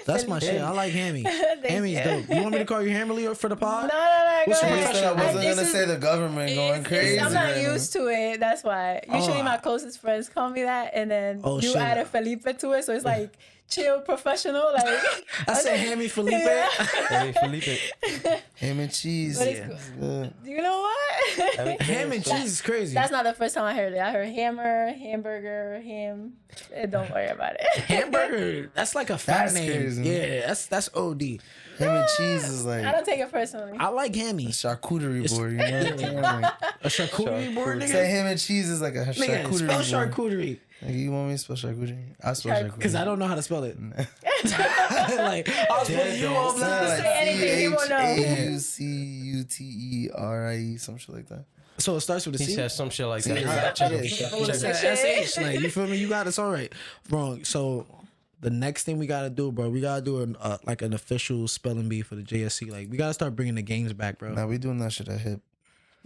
That's my shit. I like Hammy. Thank Hammy's you. dope. You want me to call you Hamerly or for the No, pod? no, no. What's Go your I ahead. said I wasn't This gonna is- say the government going crazy. I'm not right now. used to it. That's why. Usually Oh, my closest friends call me that, and then Oh, you shit. add a Felipe to it, so it's like chill, professional. Like I said Hammy Felipe. Yeah. Hey, Felipe. Ham and cheese. But it's It's good. You know what? Ham and cheese is crazy. That's not the first time I heard it. I heard hammer, hamburger, ham. Don't worry about it. Hamburger. That's like a fat That's name. crazy. Yeah, that's OD. Ham and cheese is I like don't take it personally. I like Hammy. charcuterie board. You know what I'm saying? Like, A charcuterie board, say nigga. ham and cheese is like a Nigga, charcuterie spell board. charcuterie. Like, you want me to spell charcuterie? I spell charcuterie. Because I don't know how to spell it. Like, I was putting you on It's blast. like Say anything, he won't know. CHAUCUTERIE, some shit like that. So it starts with a He C. said some shit like Yeah, that. check Check it. it. Oh, it's Check a it. SH. Like, you feel me? You got it. It's all right. Wrong. So the next thing we gotta do, bro, we gotta do an official spelling bee for the JSC. Like, we gotta start bringing the games back, bro. Now we doing that shit at Hip.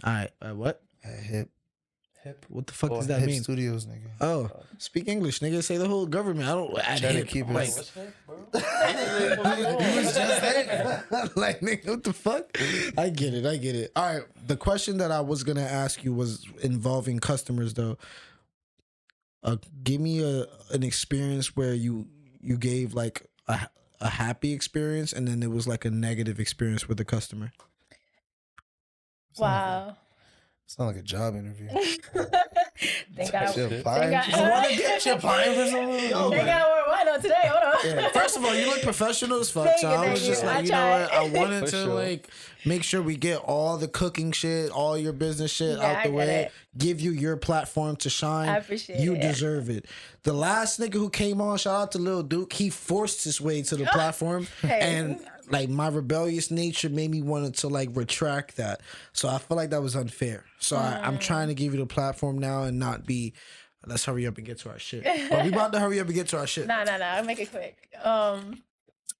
All right. What? At Hip. What the fuck Oh, does that Hip mean? Studios, nigga. Oh, speak English, nigga. Say the whole government. I don't. Trying to keep it. Wait, what's that, bro? Like, nigga, what the fuck? I get it. All right. The question that I was gonna ask you was involving customers, though. Give me an experience where you gave like a happy experience, and then it was like a negative experience with the customer. Wow. Sound like a job interview. Thank God. Shit, applying Thank for God. something? Shit, applying for something? Yo, Thank God we're wine on today. Hold on. First of all, you look professional as fuck. Thank So you, I was thank just you. like, I you know what? tried. I wanted For to sure. like make sure we get all the cooking shit, all your business shit Yeah, out I the get way. it. Give you your platform to shine. I appreciate you it. deserve it. The last nigga who came on, shout out to Lil Duke. He forced his way to the platform, Hey. and like my rebellious nature made me wanted to like retract that. So I feel like that was unfair. So I'm trying to give you the platform now and not be. Let's hurry up and get to our shit. But we about to hurry up and get to our shit. Nah. I'll make it quick. I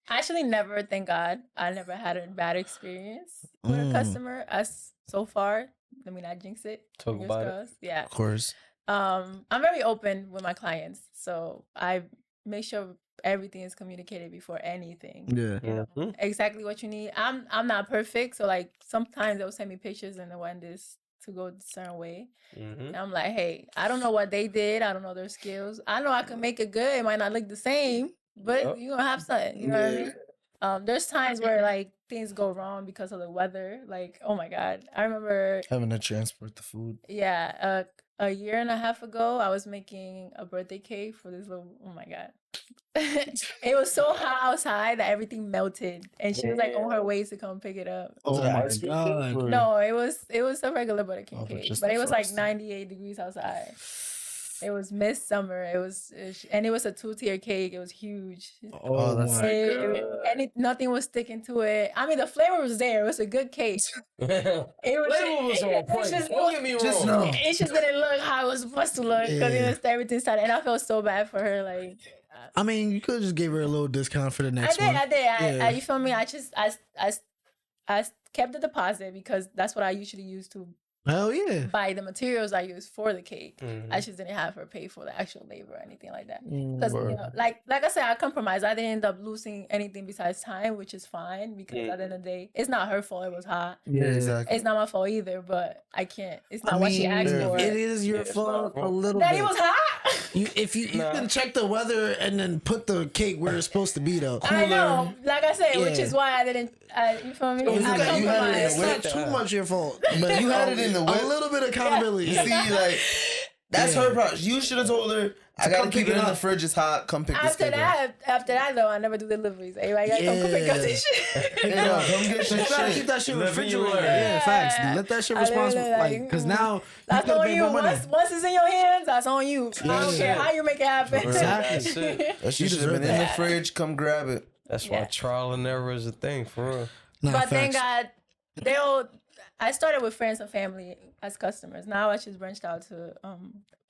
actually never, thank God, I never had a bad experience with a customer as so far. Let me not jinx it. Talk Fingers about it. crossed. Yeah. Of course. I'm very open with my clients, so I make sure everything is communicated before anything. Yeah. You know, exactly what you need. I'm not perfect, so like sometimes they'll send me pictures and they want this to go a certain way. And I'm like, hey, I don't know what they did. I don't know their skills. I know I can make it good. It might not look the same, but you're gonna have something. You know what I mean? There's times where like things go wrong because of the weather. Like, oh my God. I remember Having to transport the food. a year and a half ago, I was making a birthday cake for this little. Oh my God, it was so hot outside that everything melted, and she was like on her way to come pick it up. Oh my god. No, it was a regular buttercake Oh, but cake, just but the it was like frosting. 98 degrees outside. It was midsummer. It was a 2-tier cake. It was huge. Oh, that's Nothing was sticking to it. I mean, the flavor was there. It was a good cake. It was, Flavor was on point. Don't get me wrong. Just know. it just didn't look how it was supposed to look because Yeah. everything started, and I felt so bad for her. Like, I mean, you could just give her a little discount for the next one. I did. Yeah. You feel me? I kept the deposit because that's what I usually use to Hell yeah. buy the materials I use for the cake. Mhm. I just didn't have her pay for the actual labor or anything like that. Because you know, like I said, I compromised. I didn't end up losing anything besides time, which is fine because at the end of the day, it's not her fault. It was hot. Yeah, exactly. It's not my fault either, but I can't. It's not what she asked for. It is your fault a little Daddy bit. was hot. If you can check the weather and then put the cake where it's supposed to be though. I know, like I said, which Yeah. is why I didn't. You feel me? you I had it in compromised. the It's way. not too much your fault, but You had it in the a whip. little bit of accountability. See, like, that's Yeah. her problem. You should have told her, I gotta come keep pick it it in the up. fridge. It's hot. Come pick this After cake up. that though, I never do deliveries. Everybody gotta come pick up this shit. Yeah, come get You your gotta shit. keep that shit Live in refrigerated. your Yeah, life. facts. Let that shit I responsible. literally, Like, like, cause now That's you on could make you. more money. Once it's in your hands, that's on you. I don't care how you make it happen. Exactly. That's it. That shit should have been in the fridge. Come grab it. That's why Yeah. trial and error is a thing, for real. Nah, But thank facts. God, I started with friends and family as customers. Now I just branched out to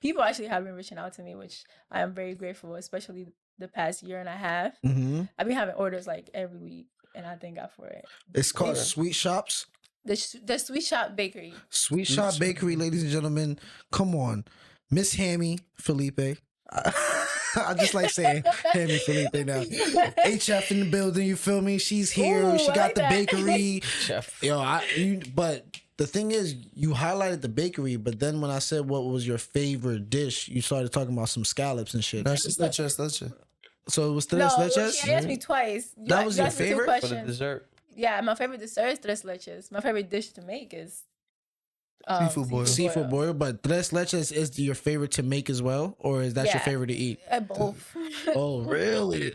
people. Actually, have been reaching out to me, which I am very grateful, especially the past year and a half. Mhm. I've been having orders like every week, and I thank God for it. It's called Sweet Shops. The Sweet Shop Bakery. Sweet Shop Bakery, ladies and gentlemen. Come on. Miss Hammy Felipe. I just like saying Hammy Felipe now. HF in the building, you feel me? She's here. Ooh, she I got like the that. bakery. Chef. But the thing is, you highlighted the bakery, but then when I said what was your favorite dish, you started talking about some scallops and shit. That's just leches. So it was tres No, well, leches? she asked me twice. That was your asked me two favorite? For the questions. dessert. Yeah, my favorite dessert is tres leches. My favorite dish to make is Seafood boil. Seafood boil, but tres leches is your favorite to make as well, or is that your Yeah. favorite to eat? Both. Oh, really?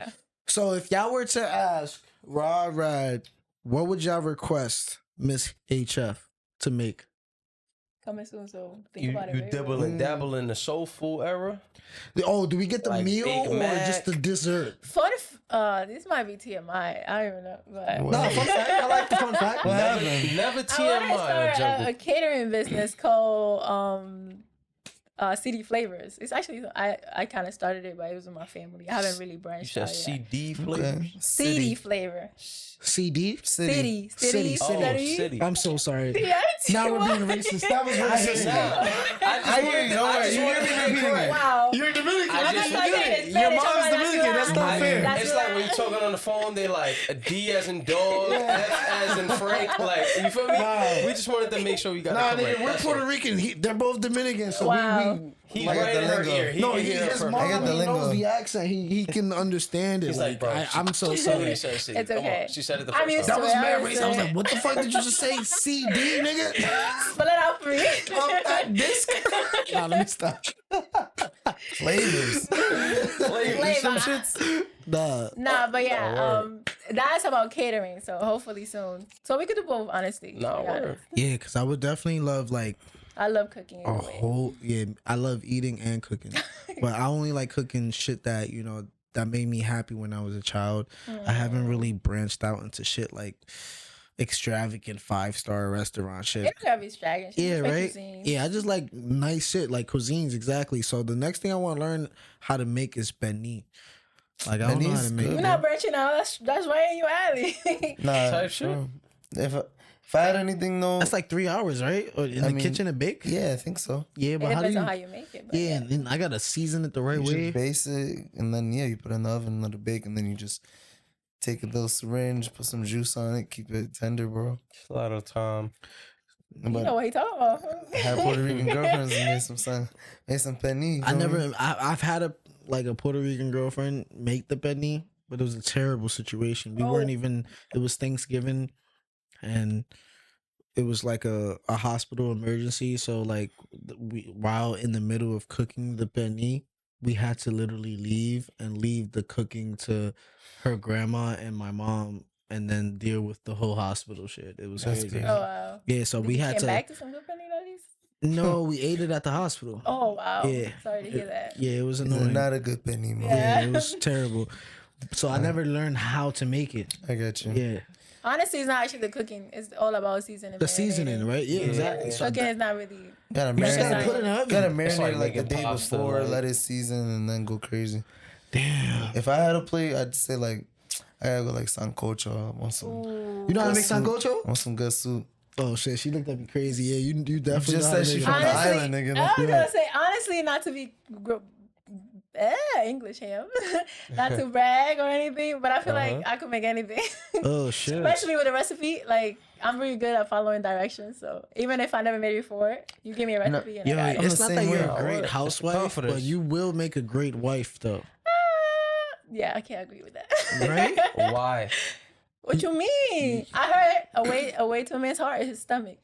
So if y'all were to ask Rahh Rad, what would y'all request Miss HF to make? Coming soon, so think You about it. very dibble well. and dabble in the soul food era. Oh, do we get the Like meal Big or Mac. just the dessert? This might be TMI. I don't even know, but What? No, fun fact. I like the fun fact. What happened? Never I want to TMI. start Jungle. a catering business called CD Flavors. It's actually I kind of started it, but it was with my family. I haven't really You branched said out yet. CD flavors. Okay. CD flavor. CD? City. City. Oh, city. I'm so sorry. Yeah, Now we're being racist. That was racist. I hear you. Don't worry. You hear me repeating it. Wow. You're Dominican. I I just- just you get it. Your mom's Dominican. That's not fair. It's like when you're talking on the phone, they like a D as in dog, F as in Frank. Like, you feel me? Nah. We just wanted to make sure we got Nah, it correct. nigga, we're That's Puerto all. Rican. They're both Dominican, so Wow. we He's I got right the in her lingo. ear. He no, can he, hear her his perfect. I mom got the he knows lingo. the accent. He can understand it. He's like, bro, I'm so She sorry. said city. It's Come okay. on. She said it the I'm first used time. That was I mad was racist. I was like, what the fuck did you just say? CD, nigga? Spell it out for me. At disc? Nah, let me stop. Flavors. Flavor. Nah. Nah, but yeah, Oh, that's about catering. So hopefully soon. So we could do both, honestly. No, to be honest. word. Yeah, because I would definitely love like I love cooking. a Anyway. whole I love eating and cooking. But I only like cooking shit that, that made me happy when I was a child. I haven't really branched out into shit like extravagant 5-star restaurant shit. It gotta be extravagant. She Yeah, just make right. cuisine. Yeah, I just like nice shit, like cuisines exactly. So the next thing I want to learn how to make is beni. Like I don't know how to Beni's make. good. We're not branching out. That's right in your alley. Nah, Type shit. bro. If I had anything though, That's like 3 hours, right? Or in I the mean, kitchen to bake. yeah, I think so. Yeah, It but how do depends you? on how you make it. But Yeah, and then I gotta season it the right You way. just base it, and then you put it in the oven and let it bake, and then you just take a little syringe, put some juice on it, keep it tender, bro. It's a lot of time. You know But what he talking about. I had Puerto Rican girlfriends and made some penne. I never. I've had a Puerto Rican girlfriend make the penne, but it was a terrible situation. We weren't Oh. even. It was Thanksgiving, and it was like a hospital emergency. So like, while in the middle of cooking the penne, we had to literally leave the cooking to her grandma and my mom, and then deal with the whole hospital shit. It was That's crazy. crazy. Oh wow. Yeah, so Did we you had came to. back to some good penny ladies? No, we ate it at the hospital. Oh wow. Yeah. Sorry to hear that. Yeah, it was It's annoying. not a good penny, bro. Yeah, it was terrible. So I never learned how to make it. I got you. Yeah, Honestly, it's not actually the cooking. It's all about seasoning. the marinating. season, right? Yeah, exactly. So Cooking is not really. Gotta you just gotta marinate. put it in the oven. Gotta It's marinate like like the making day pasta, before, like- let it season, and then go crazy. Damn. If I had a plate, I'd say like I gotta go like sancocho. I want some, Ooh. You know how to make Soup. sancocho? want some good soup. Oh shit, she looked at me crazy. Yeah, you definitely just know how to said she make from it. the Honestly, island, nigga. I was Yeah. gonna say honestly, not to be English ham, not to brag or anything, but I feel like I could make anything, Oh shit. especially with a recipe. Like I'm really good at following directions, so even if I never made it before, you give me a recipe and Yo, I got it. it's the not that same you're way. a great It's housewife, confidence. but you will make a great wife, though. Yeah, I can't agree with that. Right? Why? What you mean? I heard a way to a man's heart is his stomach.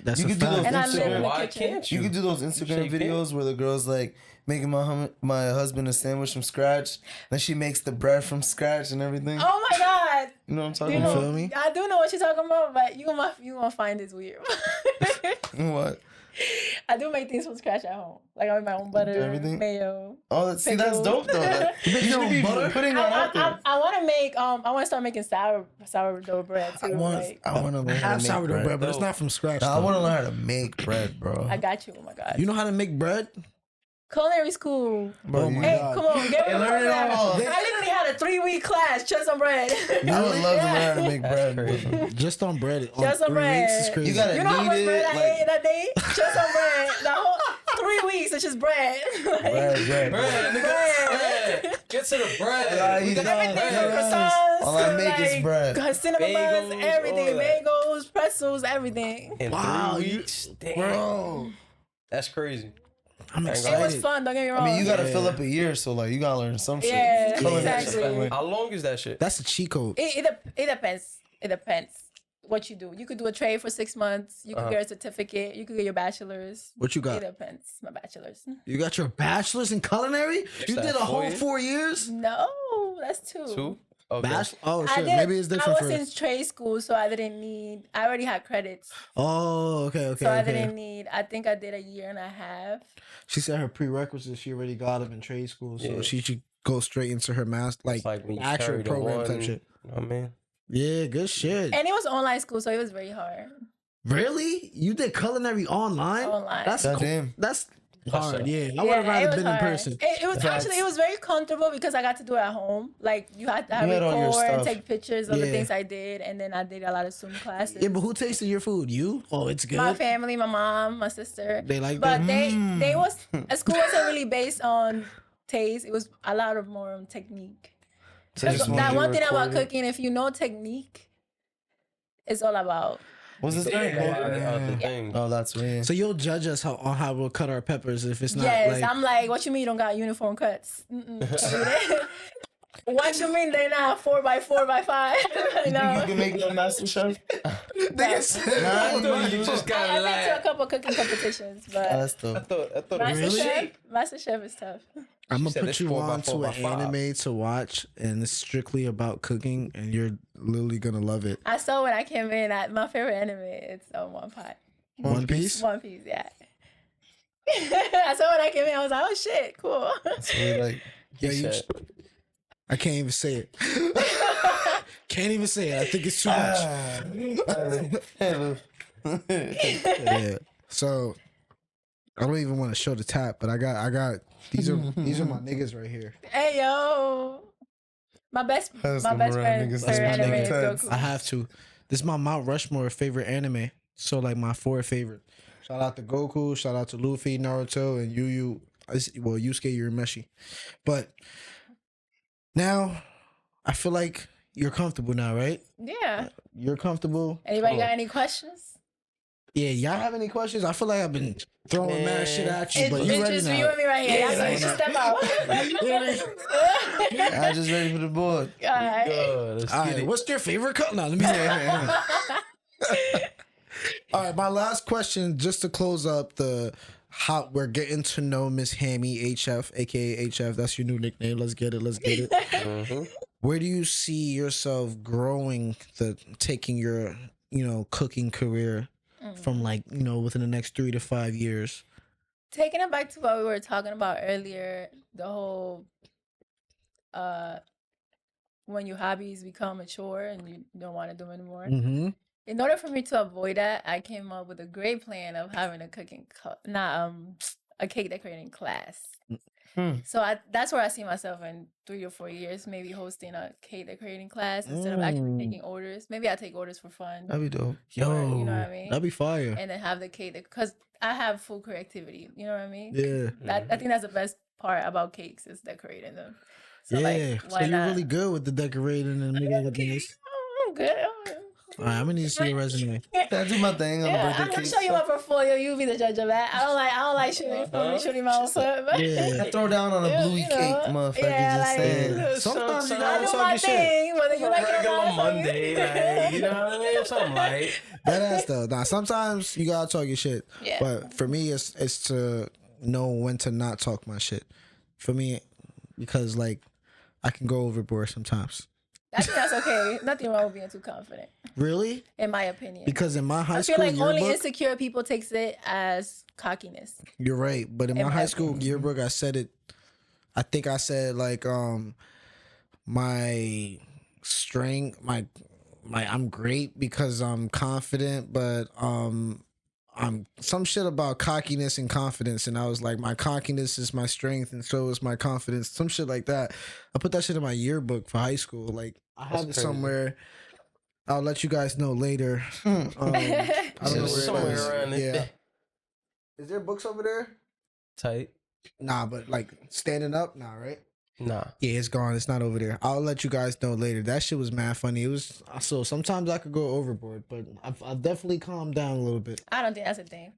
That's You a could do fact. those And I live in the Why kitchen. can't You you? could do those Instagram you can. videos where the girl's like making my husband a sandwich from scratch, then she makes the bread from scratch and everything. Oh my god! You know what I'm Do talking you about? know, feel me? I do know what you're talking about, but you gonna find this weird. What? I do make things from scratch at home. Like I make my own butter, Everything? mayo. Oh, see, that's dope though. Like, you should be putting that out there. I want to make. I want to start making sourdough bread too. I want to learn I how have to make sourdough bread, but it's though. not from scratch. Nah, I though. want to learn how to make bread, bro. I got you. Oh my god. You know how to make bread? Culinary school. Bro, Oh you- my Hey, God. come on, get me learn it all. I literally had a a 3-week class. Just on bread. I would love to learn how to make bread. crazy. Just on bread. Just on 3 weeks is bread. crazy. You gotta You know how knead much bread it. I ate that day? Just on bread. The whole 3 weeks, it's just bread. bread. Bread. Get to the bread. We got Everything, yes. croissants, All I make is bread. cinnamon buns, Bagels, everything, all that. bagels, pretzels, everything. In Wow, 3 you- weeks? Damn. Bro, That's crazy. I'm It was excited. fun. Don't get me wrong. I mean, you gotta Yeah. fill up a year, so like you gotta learn some shit. Yeah, Culinary exactly. shit. How long is that shit? That's a cheat code. It depends. It depends what you do. You could do a trade for 6 months. You could get a certificate. You could get your bachelor's. What you It got? depends. My bachelor's. You got your bachelor's in culinary? You that did a 4 whole years? 4 years? No, that's 2. 2? Okay. Bachelor? Oh I shit, did. maybe it's different I was for. in trade school, so I didn't need. I already had credits, Oh, okay. so I Okay. didn't need. I think I did a year and a half. She said her prerequisites. She already got them in trade school, so Yeah. she should go straight into her master, It's like when you actual carry the program one, type shit. You know what I mean? Yeah, good shit. And it was online school, so it was very hard. Really? You did culinary online? Online. That's Goddamn. That's That's hard. it. Yeah, I would have it rather was been in hard. person. It was Facts. actually, it was very comfortable because I got to do it at home. Like you had to You had all your record and stuff. take pictures of the Yeah. things I did, and then I did a lot of Zoom classes. Yeah, but who tasted your food? You? Oh, it's good. My family, my mom, my sister. They like But that? they was a school wasn't really based on taste. It was a lot of more on technique. So just That wanted one to thing about record it. cooking, if you know technique, it's all about. What's this Yeah, thing? other things. Oh, that's weird. So you'll judge us on how we'll cut our peppers if it's not Yes, like I'm like, what you mean you don't got uniform cuts? What you mean they're not 4x4x5? You think you No. can make it a master chef? You just gotta I've been to a laugh. couple cooking competitions, but That's dope. I thought it Master was Chef, Master Chef is tough. I'm gonna said put it's you 4 by on 4 to by an 5. anime to watch, and it's strictly about cooking, and you're literally gonna love it. I saw when I came in, my favorite anime, it's One Pot. One Piece. One Piece, yeah. I saw when I came in, I was like, oh shit, cool. So we like, Yeah, He you. said, I can't even say it. Can't even say it. I think it's too much. Yeah. So I don't even want to show the tap, but I got these are my niggas right here. Hey yo. My best That's my them best around friend niggas. favorite That's my anime nigga is Teds. Goku. I have to. This is my Mount Rushmore favorite anime. So like my 4 favorite. Shout out to Goku, shout out to Luffy, Naruto, and well, Yusuke Urameshi. But now I feel like you're comfortable now, right? Yeah. You're comfortable. Anybody got any questions? Yeah, y'all have any questions? I feel like I've been throwing mad shit at you, It's, but you it's ready just now. you and me right here. Y'all Yeah, should step out. I just ready for the board. Alright. let's All get right, it. what's your favorite color? No, let me All right, my last question, just to close up the how we're getting to know Miss Hammy HF, aka HF. That's your new nickname. Let's get it. Let's get it. Mhm. Where do you see yourself growing, taking your cooking career from within the next 3 to 5 years? Taking it back to what we were talking about earlier, the whole when your hobbies become mature and you don't want to do them anymore. Mm-hmm. In order for me to avoid that, I came up with a great plan of having a a cake decorating class. So that's where I see myself in 3 or 4 years, maybe hosting a cake decorating class instead of actually taking orders. Maybe I take orders for fun. That'd be dope. Yo, Or, you know what I mean? that'd be fire. And then have the cake because I have full creativity. You know what I mean? Yeah. I think that's the best part about cakes is decorating them. So Yeah. like, So why you're not? really good with the decorating and making the things. I'm good. All right, I'm gonna need to see your resume. I do my thing on the Yeah, I'm birthday gonna cake. show you my portfolio. You be the judge of that. I don't like shooting my own foot. But Yeah. I throw down on a You bluey know, cake, motherfucker. yeah, Just like- saying. Sometimes you I gotta do talk my your shit. thing, whether you like it or Regular not. Monday, like, you know what I mean? Something like. That ass though. Now sometimes you gotta talk your shit. Yeah. But for me, it's to know when to not talk my shit. For me, because like I can go overboard sometimes. I think that's okay. Nothing wrong with being too confident, Really? in my opinion. Because in my high I feel school like only yearbook, insecure people takes it as cockiness. you're right. But in in my my high school yearbook, I said it. I think I said like my strength, my I'm great because I'm confident, but some shit about cockiness and confidence, and I was like, my cockiness is my strength, and so is my confidence. Some shit like that. I put that shit in my yearbook for high school. Like I have it somewhere. I'll let you guys know later. I don't know where somewhere around it. Yeah. Is there books over there? Tight. Nah, but like standing up, nah, right? Nah. Yeah, it's gone. It's not over there. I'll let you guys know later. That shit was mad funny. It was so sometimes I could go overboard, but I've definitely calmed down a little bit. I don't think that's a thing.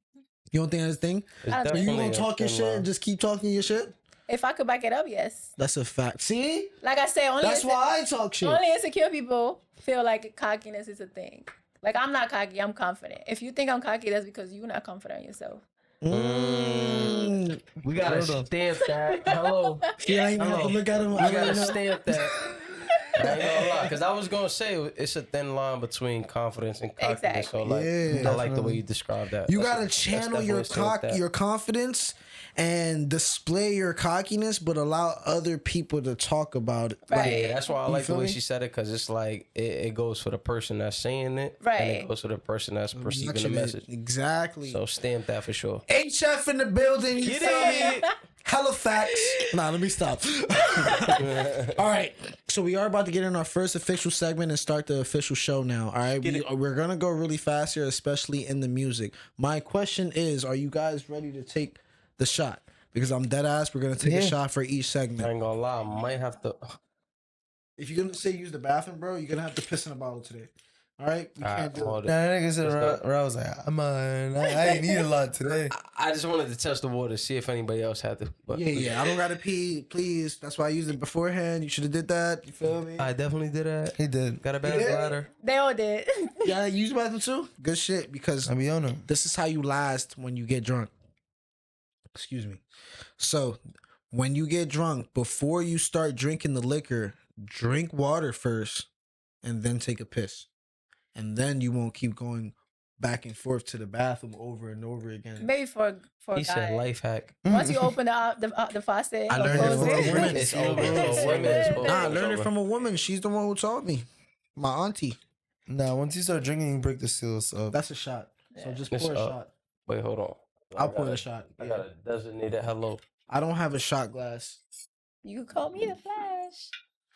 You don't think that's a thing? So you gonna talk your shit and just keep talking your shit? If I could back it up, yes. That's a fact. See? Like I said, that's why I talk shit. Only insecure people feel like cockiness is a thing. Like I'm not cocky, I'm confident. If you think I'm cocky, that's because you're not confident in yourself. We gotta stamp that. Hello. Yeah, I ain't have to look at him. I gotta stamp that. I ain't gonna lie, because I was gonna say it's a thin line between confidence and cockiness. Exactly. So like, Yeah, I like the way you described that. You gotta channel your confidence and display your cockiness, but allow other people to talk about it. Right. Like, Yeah, that's why I like the way me? she said it, because it's like it goes for the person that's saying it, Right. and it goes for the person that's perceiving the message. Exactly. So stamp that for sure. HF in the building. You Get feel me? it? Halifax. Nah, let me stop. All right. So we are about to get in our first official segment and start the official show now. All right. We're going to go really fast here, especially in the music. My question is, are you guys ready to take the shot? Because I'm dead ass. We're going to take a shot for each segment. I ain't gonna lie, I might have to. If you're going to say use the bathroom, bro, you're going to have to piss in a bottle today. All right? We can't do it. That nigga said, I was like, I ain't eat a lot today. I just wanted to test the water, see if anybody else had to. But Yeah. I don't got to pee. Please. That's why I used it beforehand. You should have did that. You feel me? I definitely did that. He did. Got a bad bladder. They all did. Yeah, use the bathroom too? Good shit. Because I be on him. this is how you last when you get drunk. Excuse me. So, when you get drunk, before you start drinking the liquor, drink water first and then take a piss. And then you won't keep going back and forth to the bathroom over and over again. Maybe for He a said guy. life hack. Once you open the faucet, I or learned it close from a woman. It's over. For women, it's over. Nah, I learned it from a woman. She's the one who taught me. My auntie. Nah, once you start drinking, you break the seals up. That's a shot. So just It's pour a up. shot. Wait, hold on. I'll pour a shot. I got a designated hello. I don't have a shot glass. You could call me the Flash.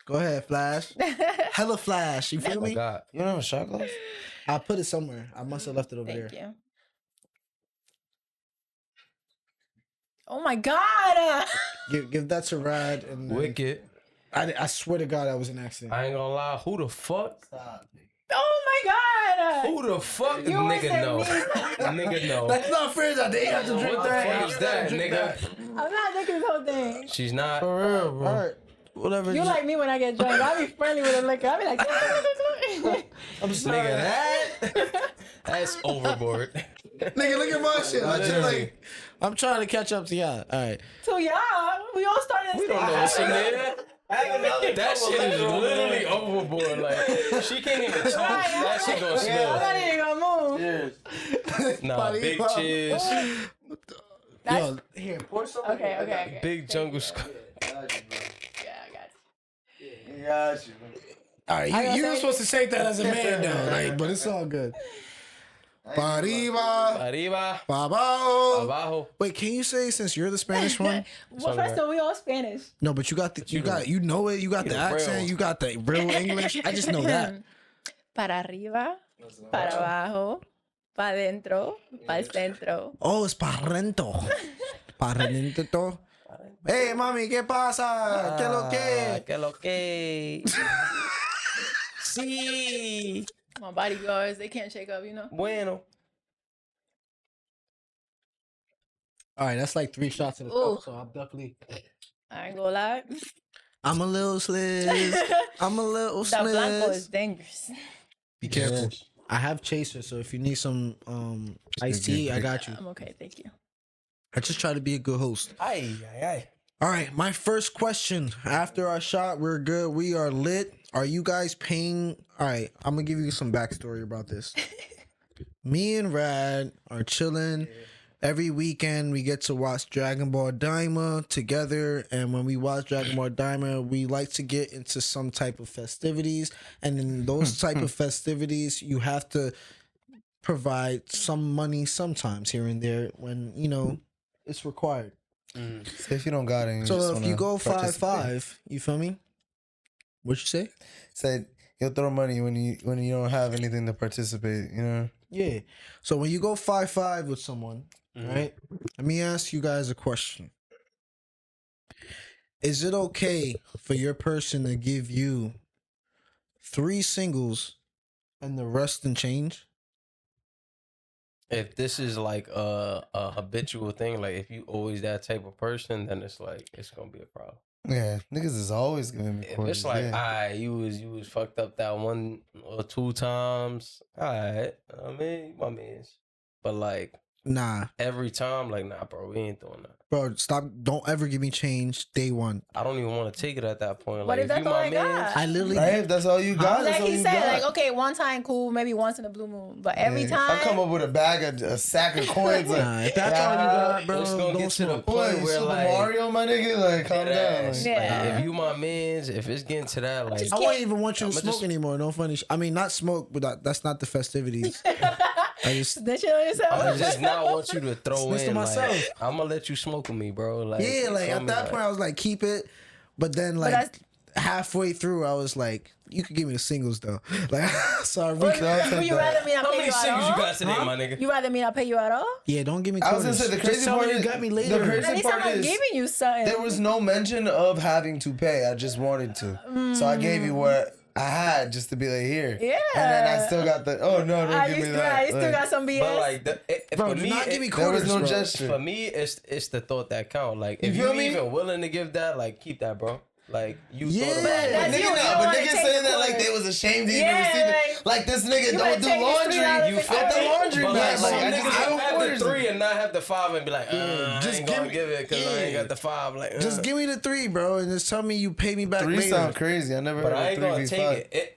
Go ahead, Flash. Hella Flash. You feel Oh my me? God. You don't have a shot glass? I put it somewhere. I must have left it over Thank there. you. Oh my God! Give that to Rad. And then- Wicked. I swear to God, that was an accident. I ain't gonna lie. Who the fuck? Oh my God! Who the fuck? You Nigga said know. me. Nigga know. That's not fair that they have to drink What the that. fuck is that, nigga? I'm not drinking this whole thing. She's not. For real, bro. All right. Whatever. You like me when I get drunk. I'll be friendly with a liquor. I'll be like, I'm sorry. Nigga, that's overboard. Nigga, look at my shit. I just Literally. like, I'm trying to catch up to y'all. All right. so yeah, we all started. We don't know what's in there. That shit is literally overboard. Like she can't even talk. That shit gonna I'm spill. not even gonna move. Nah, Buddy, big pop. cheers. Yo, here, pour some. Okay. Big jungle. Yeah, I got you. Got you. All right, I you were say- supposed to say that as a man, though. Like, but it's all good. Arriba, Arriba, babao. abajo. Wait, can you say since you're the Spanish one? Well, first of all, we all Spanish. No, but you got the you know it. You got the accent. real. You got the real English. I just know that. Para arriba, para abajo, para adentro, para el centro. Oh, es parrento. Parrento. Hey, mami, ¿qué pasa? ¿Qué lo que? Que lo que. Sí. My bodyguards, they can't shake up, you know. Bueno. All right, that's like 3 shots in the Ooh. cup, so I'm definitely. I ain't gonna lie. I'm a little sliz. I'm a little That blanco is sliz. dangerous. Be careful. I have chaser, so if you need some iced tea, I got you. I'm okay, thank you. I just try to be a good host. Ay. All right, my first question. After our shot, we're good. We are lit. Are you guys paying? All right, I'm gonna give you some backstory about this. Me and Rad are chilling. Every weekend, we get to watch Dragon Ball Daima together. And when we watch Dragon Ball Daima, we like to get into some type of festivities. And in those type of festivities, you have to provide some money sometimes here and there when it's required. So if you don't got it, you So just if wanna you go participate. 5-5, you feel me? What you say? Said he'll throw money when you don't have anything to participate. You know. Yeah. So when you go 5-5 with someone, right? Let me ask you guys a question. Is it okay for your person to give you 3 singles and the rest in change? If this is like a habitual thing, like if you always that type of person, then it's like it's gonna be a problem. Yeah, niggas is always gonna be If quarters. it's like, Yeah. alright, you was fucked up that 1 or 2 times, alright, I mean, my man's. But like Nah, every time, like nah, bro, we ain't doing that. bro, stop. Don't ever give me change day one. I don't even want to take it at that point. What Like if if that's you all my I man, got? I literally. Right? If that's all you got, that's Like all he you said, got. like, okay, one time cool, maybe once in a blue moon, but every Yeah. time If I come up with a sack of coins, like, Nah, if that's all you got, bro, it's gonna don't get to the smoke. point Boy, where Super like Mario, my nigga, like calm down. ass. Like, Yeah. Like, if you my man's, if it's getting to that, like I won't even want you to I'ma smoke just- anymore. No funny. I mean, not smoke, but that's not the festivities. I just snitching on yourself. I'ma just not want you to throw Snitch to in. myself. Like, I'm gonna let you smoke with me, bro. Like yeah, like feel at me? that Like, point, I was like, keep it. But then, like that's- halfway through, I was like, you could give me the singles though. Like, so I Would recap. you rather me not how pay many you at singles you all? got today, my nigga? You rather me not pay you at all? Yeah, don't give me. I was Quarters. gonna say the Just crazy tell part me is you got me the later. crazy At least I'm part not is giving you something. there was no mention of having to pay. I just wanted to, so I gave you what I had just to be like here. Yeah. And then I still got the don't give me that. You still got some BS. But like, Bro, for do me, not give me there was quarters, no bro. gesture. For me, it's the thought that count. Like, if You feel you me? even willing to give that, like, keep that, bro. Like, you Yeah. thought But about it. that's Nigga, you. You nah, don't but wanna niggas take saying the that like quarters. they was ashamed to even Yeah, receive it. Like this nigga You don't better do take this laundry. $3 You for fit the free. laundry But bag. like, some Like I niggas just will have orders the it. 3 and not have the 5 and be like, just I ain't give gonna me- give it because I ain't yeah. got the 5. Like, Just give me the 3, bro, and just tell me you pay me back Three later. sound crazy. I never But heard I of ain't 3 gonna v take 5. it.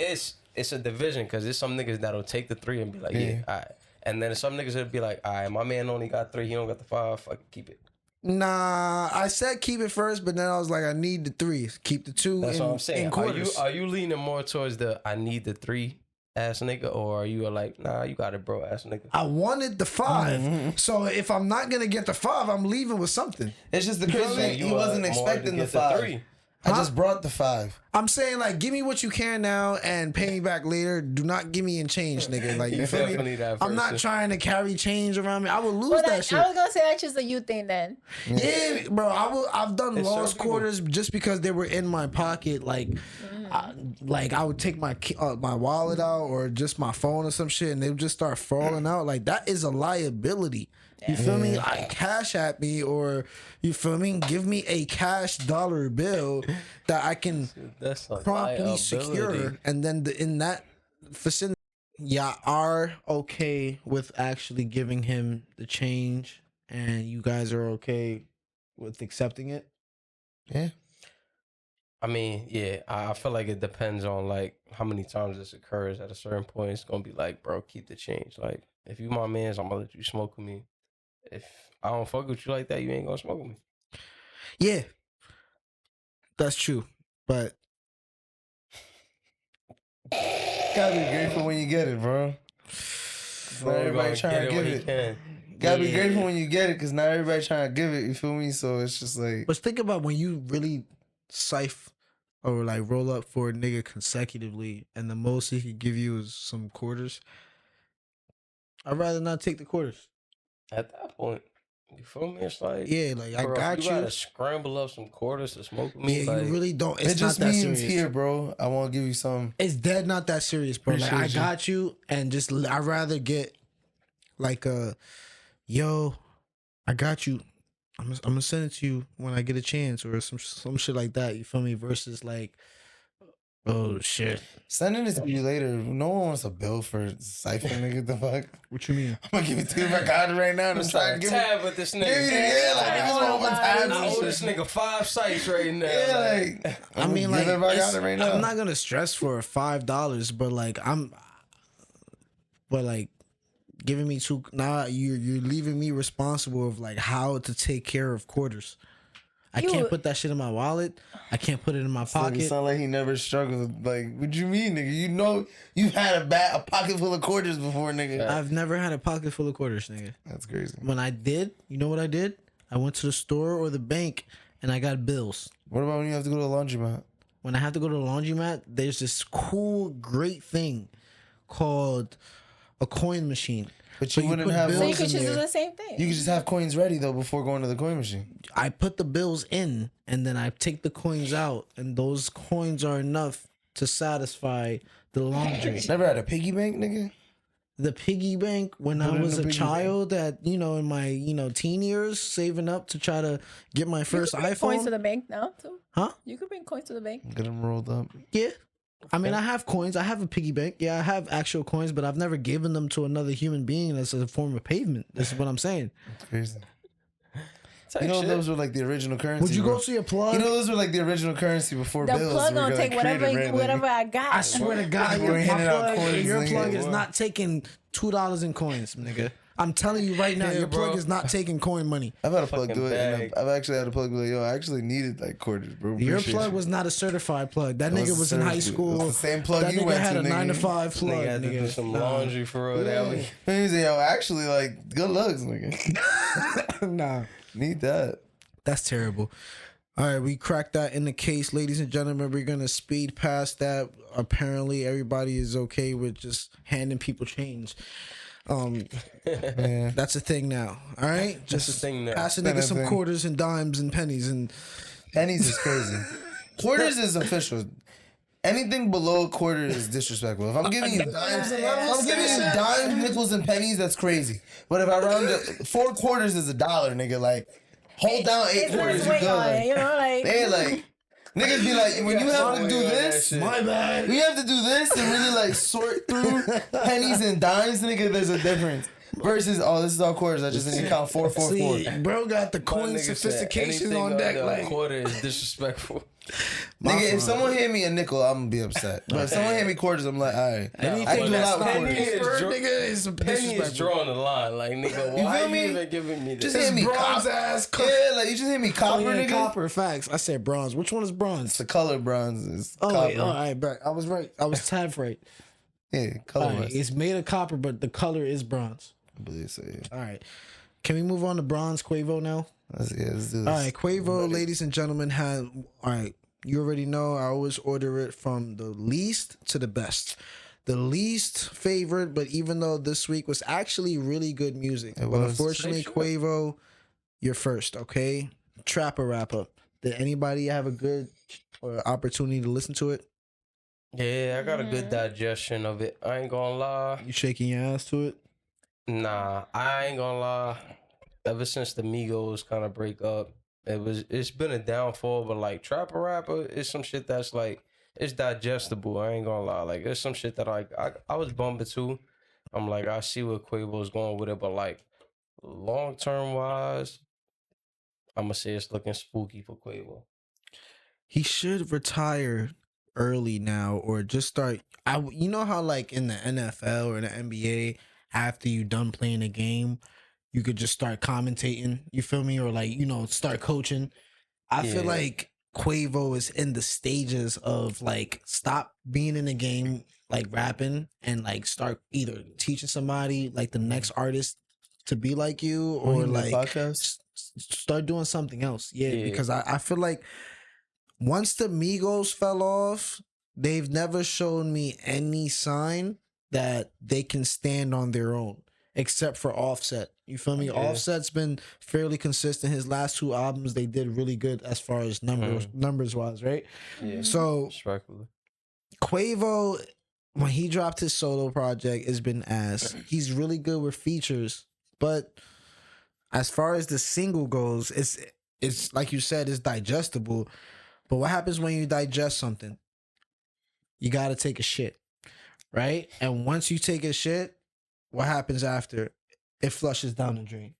It's a division because there's some niggas that'll take the 3 and be like, yeah, Yeah. all right. And then some niggas that'll be like, all right, my man only got 3, he don't got the 5. Fuck it, keep it. Nah, I said keep it first, but then I was like, I need the 3. Keep the 2 That's in, what I'm saying. in quarters. Are you leaning more towards the I need the 3 ass nigga, or are you like, nah, you got it, bro, ass nigga? I wanted the 5. So if I'm not gonna get the 5, I'm leaving with something. It's just the crazy thing. He wasn't more expecting to the get 5. 3. I just brought the 5. I'm saying like, give me what you can now and pay me back later. Do not give me in change, nigga. Like you You feel me? definitely that I'm not person. trying to carry change around me. I would lose But that I shit. was gonna say that's just a you thing then. Yeah, bro. I've done It's lost some people- quarters just because they were in my pocket. Like, I would take my wallet out or just my phone or some shit, and they would just start falling out. Like that is a liability. You feel me? Like cash at me, or you feel me? Give me a cash dollar bill that I can That's a promptly liability. secure, and then in that vicinity, y'all are okay with actually giving him the change, and you guys are okay with accepting it. Yeah. I mean, yeah, I feel like it depends on like how many times this occurs. At a certain point, it's gonna be like, bro, keep the change. Like, if you my man's, I'm gonna let you smoke with me. If I don't fuck with you like that, you ain't gonna smoke with me. Yeah, that's true, but Gotta be grateful when you get it, bro. Not everybody trying to give it. Gotta be grateful when you get it, cause not everybody trying to give it. You feel me? So it's just like, but think about when you really siph or like roll up for a nigga consecutively, and the most he could give you is some quarters. I'd rather not take the quarters. At that point, you feel me? It's like, Yeah, like I bro, got if you. you gotta scramble up some quarters to smoke with me. Yeah, like, you really don't. It's it just not that means serious. here, bro. I want to give you some. It's dead not that serious, bro. Like I Appreciate you. got you, and just I'd rather get like yo, I got you. I'm gonna send it to you when I get a chance, or some shit like that. You feel me? Versus like, oh shit, Sending it to you later. No one wants a bill for siphon, nigga. The fuck? what you mean? I'm gonna give it to you if I got it right now. And I'm trying to give it. tab with this nigga. Yeah, like niggas want my tabs I and owe shit. this nigga 5 sites right now. Yeah, like I mean, like, if I got it's- it right now. I'm not gonna stress for $5, but like giving me two. Nah, you're leaving me responsible of like how to take care of quarters. I can't put that shit in my wallet. I can't put it in my pocket. It sound like he never struggled. Like, what you mean, nigga? You know, you've had a pocket full of quarters before, nigga. I've never had a pocket full of quarters, nigga. That's crazy. When I did, you know what I did? I went to the store or the bank and I got bills. What about when you have to go to the laundromat? When I have to go to the laundromat, there's this cool, great thing called a coin machine. But you wouldn't have. So you could just do the same thing. You could just have coins ready though before going to the coin machine. I put the bills in and then I take the coins out, and those coins are enough to satisfy the laundry. Never had a piggy bank, nigga? The piggy bank when I was a child at, you know, in my, you know, teen years, saving up to try to get my first you can bring iPhone. coins to the bank now too. Huh? You could bring coins to the bank. Get them rolled up. Yeah. I mean, I have coins. I have a piggy bank. Yeah, I have actual coins, but I've never given them to another human being as a form of payment. This is what I'm saying. That's crazy. You know, those were like the original currency. Would you go see a plug? You know, those were like the original currency before The bills. plug gonna take whatever I got. I swear to God, We're handing out plug, coins, your nigga. plug is not taking $2 in coins, nigga. I'm telling you right now, Yeah, your plug bro. is not taking coin money. I've had a plug Fucking do it. And bag. I've actually had a plug be like, yo, I actually needed like quarters, bro. Your Appreciate plug you. was not a certified plug. That It nigga was in high certified. school. It's the same plug that you nigga went had to, a nigga. 9 to 5 plug. Nigga had to do Nigga. some laundry for real. That was And he's like, yo, actually, like, good looks, nigga. Nah, Need that. that's terrible. All right, we cracked that in the case, ladies and gentlemen. We're gonna speed past that. Apparently, everybody is okay with just handing people change. That's a thing now. All right, just a thing now. pass a Been nigga a some thing. quarters and dimes and pennies and Pennies is crazy. Quarters is official. Anything below a quarter is disrespectful. If I'm giving you dimes, nickels, and pennies, that's crazy. But if I round it, 4 quarters is $1, nigga. Like, hold down 8 quarters, you Weight good. on it, Like, you know, like they like niggas be like, when you have to do this, my bad. we have to do this and really like sort through pennies and dimes, nigga. There's a difference. Versus, oh, this is all quarters. I just need to count 4, 4, 4. See, bro got the My coin nigga said sophistication anything on deck. under a Like, quarter is disrespectful. Nigga, if someone hand me a nickel, I'm gonna be upset. But if someone hand me quarters, I'm like, all right. anything I can do a lot with that's not quarters. paper, nigga, is Penny is disrespectful. drawing the line. Like, nigga, why feel you me? even giving me this? Just hand me bronze copper. ass. Yeah, like you just hand me copper, Oh, yeah, nigga. copper. Facts. I said bronze. Which one is bronze? The color bronze is Oh, copper. wait, all right, but I was right. I was half right. Yeah, color All right, wise. it's made of copper, but the color is bronze. I believe so, yeah. All right. Can we move on to bronze Quavo now? Let's do this. All right, Quavo, ladies and gentlemen, had all right. You already know I always order it from the least to the best. The least favorite, but even though this week was actually really good music, but was. unfortunately, Quavo, you're first. Okay, Trappa Rappa. Did anybody have a good opportunity to listen to it? Yeah, I got a good digestion of it. I ain't gonna lie. You shaking your ass to it? Nah, I ain't gonna lie. Ever since the Migos kind of break up, it's been a downfall. But like Trappa Rappa is some shit that's like it's digestible. I ain't gonna lie. Like there's some shit that I was bumping to. I'm like I see where Quavo's going with it, but like long term wise, I'm gonna say it's looking spooky for Quavo. He should retire early now, or just start. You know how like in the NFL or the NBA, after you done playing a game, you could just start commentating. You feel me? Or like, you know, start coaching. I feel Yeah. like Quavo is in the stages of like stop being in the game, like rapping, and like start either teaching somebody like the next artist to be like you, or like podcast. start doing something else. Yeah, Yeah. because I feel like once the Migos fell off, they've never shown me any sign that they can stand on their own, except for Offset. You feel me? Yeah. Offset's been fairly consistent. His last 2 albums, they did really good as far as numbers wise, right? Yeah, So respectfully. Quavo, when he dropped his solo project, it's been ass. He's really good with features, but as far as the single goes, it's like you said, it's digestible. But what happens when you digest something? You got to take a shit, right? And once you take a shit, what happens after? It flushes down the drain.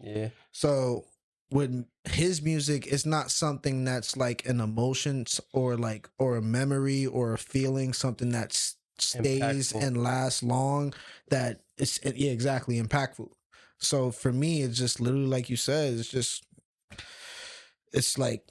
Yeah, So with his music, it's not something that's like an emotion or a memory or a feeling, something that stays Impactful. and lasts long. That it's exactly impactful. So for me, it's just literally like you said. It's just it's like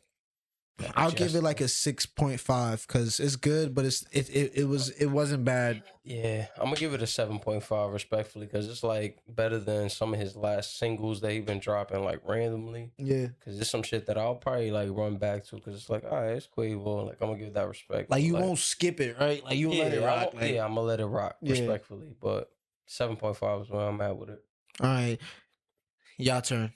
I'll give it like a 6.5 because it's good, but it wasn't bad. Yeah, I'm gonna give it a 7.5 respectfully because it's like better than some of his last singles that he been dropping like randomly. Yeah, Because there's some shit that I'll probably like run back to because it's like, all right, it's Quavo. Like I'm gonna give that respect. like you Like, won't skip it, right? Like you let it rock. Like, yeah, I'm gonna let it rock Yeah. respectfully. But 7.5 is where I'm at with it. all right, y'all turn.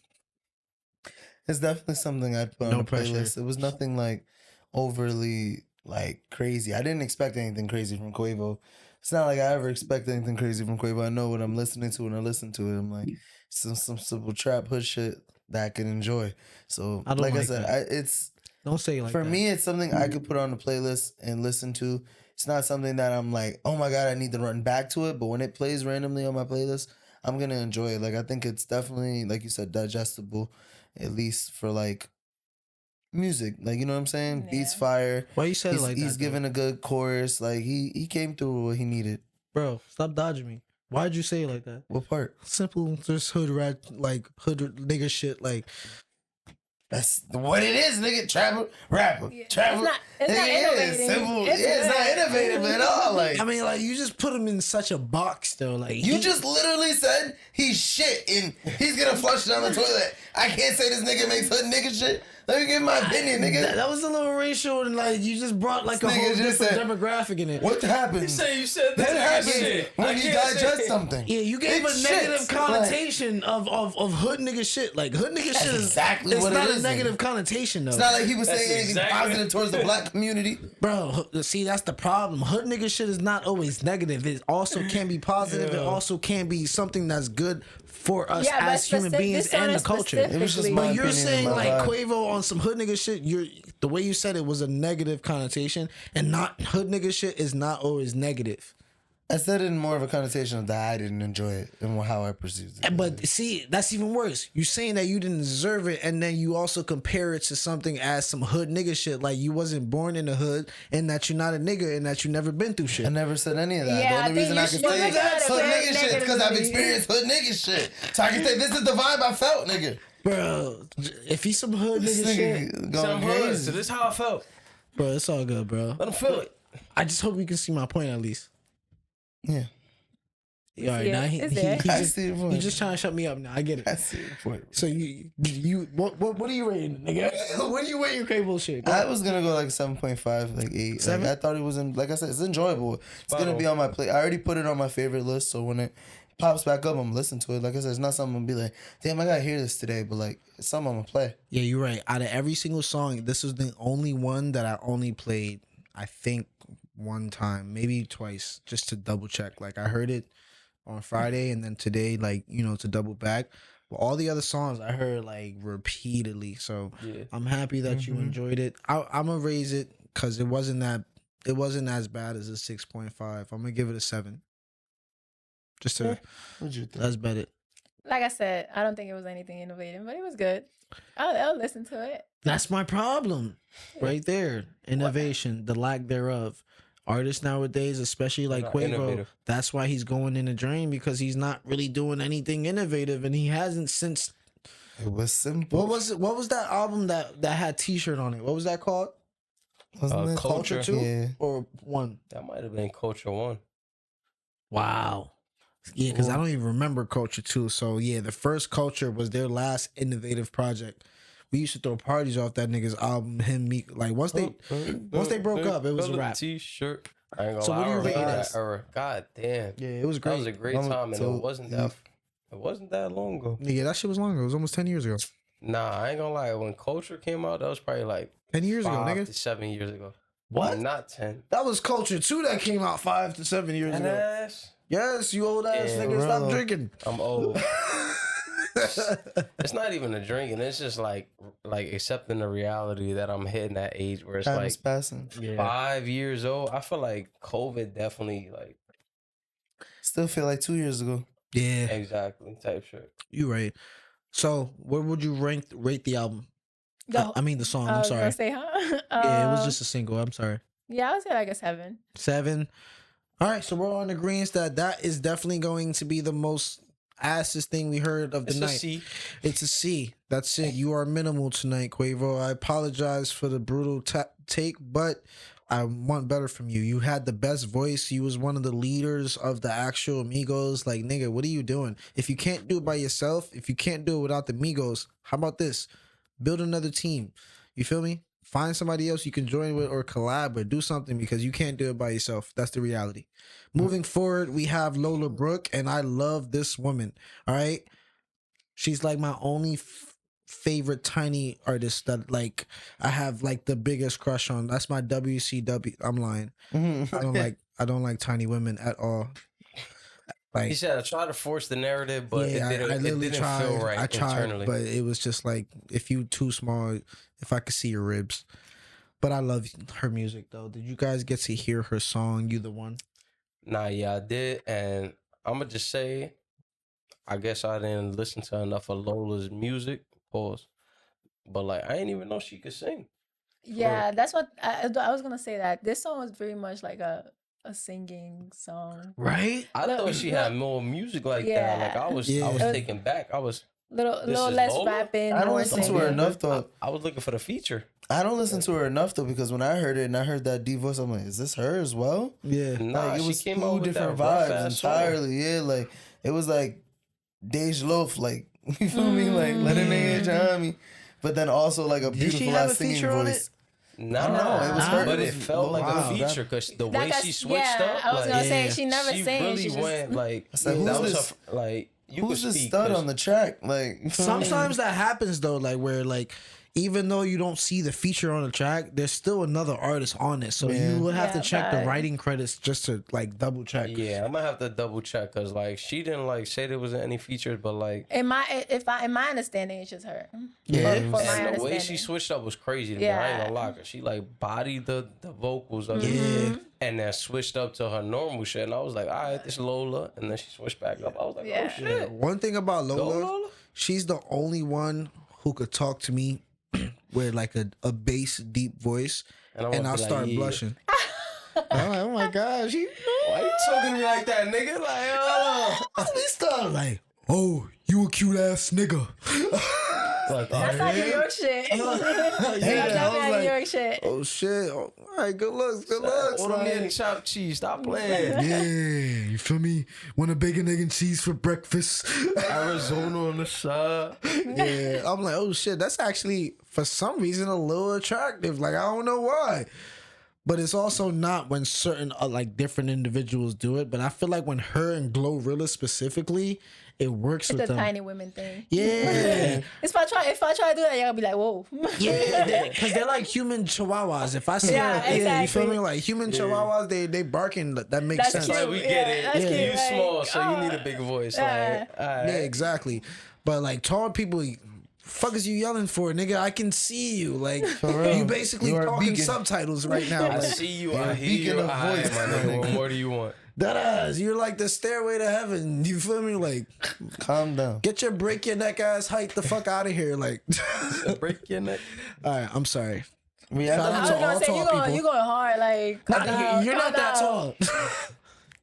It's definitely something I'd put No on the pressure. playlist. It was nothing like overly like crazy. I didn't expect anything crazy from Quavo. It's not like I ever expect anything crazy from Quavo. I know what I'm listening to when I listen to it. I'm like some simple trap hood shit that I can enjoy. So I don't like I like said, that. it's Don't say it like for that. me. It's something I could put on the playlist and listen to. It's not something that I'm like, oh my god, I need to run back to it. But when it plays randomly on my playlist, I'm gonna enjoy it. Like I think it's definitely, like you said, digestible, at least for like music. Like you know what I'm saying? Beats Yeah. fire. Why you said it like that? He's though? giving a good chorus. Like he came through with what he needed. Bro, stop dodging me. Why'd you say it like that? What part? Simple, just hood rat, like hood nigga shit. Like That's what it is, nigga. Trappa Rappa. Yeah. Trappa. It's not innovating. Simple. It's It's not good. innovative at all. Like I mean, like you just put him in such a box though. Like you just literally said he's shit and he's gonna flush down the toilet. I can't say this nigga makes hood nigga shit. Let me give my opinion, nigga. that was a little racial and like you just brought like This a nigga whole just different said- demographic in it. What happened? You said That happens shit. when I you can't say digest it. something. Yeah, you gave It's a negative shit. connotation of hood nigga shit. Like hood nigga shit is exactly it's what not it a is, negative nigga. connotation though. It's not like he was That's saying anything exactly- positive towards the black community. Bro, see, that's the problem. Hood nigga shit is not always negative. It also can be positive. It also can be something that's good for us Yeah, but as human beings this song and the is culture. It was just specifically- my But you're opinion saying and my like vibe. Quavo on some hood nigga shit. The way you said it was a negative connotation, and not hood nigga shit is not always negative. I said it in more of a connotation of that I didn't enjoy it and how I perceived it. But see, that's even worse. You saying that you didn't deserve it, and then you also compare it to something as some hood nigga shit, like you wasn't born in the hood, and that you're not a nigga, and that you never been through shit. I never said any of that. Yeah, The I only think reason you I can should say look at it hood very nigga shit is because I've negatively. experienced hood nigga shit. So I can say this is the vibe I felt, nigga. Bro, if he's some hood This nigga shit, nigga So going I'm hood, so crazy. this is how I felt. bro, it's all good, bro. Let him feel it. I just hope you can see my point at least. Yeah, All right, Yeah, now it's there. I see your point. you just trying to shut me up now. I get I it. see your point. So what are you rating, nigga? What are you rating Quavo shit? Go I ahead. was gonna go like 7.5, like 8. Like, Seven? I thought it was like I said, it's enjoyable. It's gonna be on my play. I already put it on my favorite list, so when it pops back up, I'm listening to it. Like I said, it's not something I'm gonna be like, damn, I gotta hear this today, but like it's something I'm gonna play. Yeah, you're right. Out of every single song, this was the only one that I only played, I think, one time, maybe twice, just to double check. Like I heard it on Friday and then today, like, you know, to double back. But all the other songs I heard like repeatedly. So Yeah. I'm happy that you enjoyed it. I'm gonna raise it because it wasn't as bad as a 6.5. I'm gonna give it a 7. Just to What'd you think? that's better. Like I said, I don't think it was anything innovative, but it was good. I'll listen to it. That's my problem right there. Innovation, the lack thereof. Artists nowadays, especially like not Quavo, innovative. that's why he's going in the drain because he's not really doing anything innovative, and he hasn't since. It was simple. What was that album that had T-shirt on it? What was that called? Wasn't it? Culture. Culture 2 Yeah. or 1? That might have been Culture 1. Wow. Yeah, because I don't even remember Culture 2. So yeah, the first Culture was their last innovative project. We used to throw parties off that nigga's album. Him, me, like once they broke up, it was a wrap. T-shirt. I ain't gonna So lie. what do you I rate remember it that era. God damn. Yeah, it was That was a great. great time, and so- it wasn't that. It wasn't that long ago. Yeah, that shit was long ago. It was almost 10 years ago. Nah, I ain't gonna lie. When Culture came out, that was probably like 10 years ago, 5 nigga. to 7 years ago. What? Not 10. That was Culture 2 that came out 5 to 7 years And ago. ass. Yes, you old ass Yeah, nigga. Stop bro. drinking. I'm old. It's not even a drinking. It's just like accepting the reality that I'm hitting that age where it's Time like is passing. 5 years old. I feel like COVID definitely like Still feel like 2 years ago. Yeah, exactly type shit. you right. So, where would you rate the album? The- I mean the song. I I'm was sorry. gonna say, huh? Yeah, it was just a single. I'm sorry. Yeah, I would say like a 7. 7. All right, so we're on agreement that is definitely going to be the most assest thing we heard of the It's a night. C. It's a C. That's it. You are minimal tonight, Quavo. I apologize for the brutal take, but I want better from you. You had the best voice. You was one of the leaders of the actual Migos. Like, nigga, what are you doing? If you can't do it by yourself, if you can't do it without the Migos, how about this? Build another team. You feel me? Find somebody else you can join with or collab or do something because you can't do it by yourself. That's the reality. Moving forward, we have Lola Brooke, and I love this woman. All right. She's like my only favorite tiny artist that like I have like the biggest crush on. That's my WCW. I'm lying. I don't like tiny women at all. Like He said, I tried to force the narrative, but yeah, it didn't feel right I tried, internally. but it was just like if you too small, if I could see your ribs. But I love her music though. Did you guys get to hear her song? You the one? Nah, yeah, I did, and I'm gonna just say, I guess I didn't listen to enough of Lola's music. Pause. But like, I didn't even know she could sing. Yeah, that's what I was gonna say. That this song was very much like a singing song. Right? I thought she had more music like that. Like I was taken back. I was little This is less Lola? rapping. I don't more listen to singing. her enough though. I was looking for the feature. I don't listen to her enough though because when I heard it and I heard that deep voice, I'm like, is this her as well? Yeah. Nah, Like it she was came two out with different that rough vibes ass song. entirely. Yeah, like it was like Dej Loaf, like you feel me? Like let a nigga jam me. But then also like a Did she beautiful have ass a singing feature on voice. Nah, No, it was her. but It it was felt like Lola. a feature because the way Like she switched up, I was gonna like, say she never she sings. really She just, went like I said, that who's was this? her, like you Who's could this speak stud 'cause- on the track? Like you feel me? Sometimes that happens though, like where like even though you don't see the feature on the track, there's still another artist on it. So Yeah. you would have to Yeah, check the but- writing credits just to like double check. Yeah, I'm gonna have to double check because like she didn't like say there wasn't any features, but like in my understanding, it's just her. Yeah. For my and the way understanding. she switched up was crazy to me. I ain't Yeah. gonna lie, 'cause she like bodied the vocals of Yeah. it and then switched up to her normal shit. And I was like, all right, this Lola, and then she switched back up. I was like, Yeah. oh shit, One thing about Go, Lola, Lola. she's the only one who could talk to me with like a bass deep voice, And, and I'll start blushing. I'm like, oh my gosh, Why you talking to me like that, nigga? Like, we start like, oh, you a cute ass nigga. That's not New York shit. Yeah, That's I was not New like, York shit. oh shit, all right, good looks, good looks. order me like- any chopped cheese. Stop playing. Yeah, you feel me? Want a bacon, egg, and cheese for breakfast? Arizona on the side. Yeah, I'm like, oh shit, that's actually for some reason a little attractive. Like I don't know why, but it's also not when certain like different individuals do it. But I feel like when her and Glorilla specifically, it works It's with a them. tiny women thing. Yeah, If I try to do that, y'all be like, whoa. yeah, because they're like human chihuahuas. If I see, Yeah, you feel exactly. me? Like human chihuahuas, they barking. That makes That's sense. cute. Like we get it. Yeah, that's cute, You like, small, so you need a oh. big voice. Yeah. Like, all right. Yeah, exactly. But like tall people, fuck is you yelling for, nigga? I can see you. Like real. you basically You are a talking beacon. subtitles right now. I Like, see you. You're I a hear beacon you. of I voice, my my nigga. What nigga. more do you want? that ass, you're like the stairway to heaven. You feel me? Like Calm down. get your break your neck ass height the fuck out of here. Like, Break your neck. all right, I'm sorry. We Shout have out I was to gonna all say tall people. you going hard, like calm down, You're calm not that down. tall.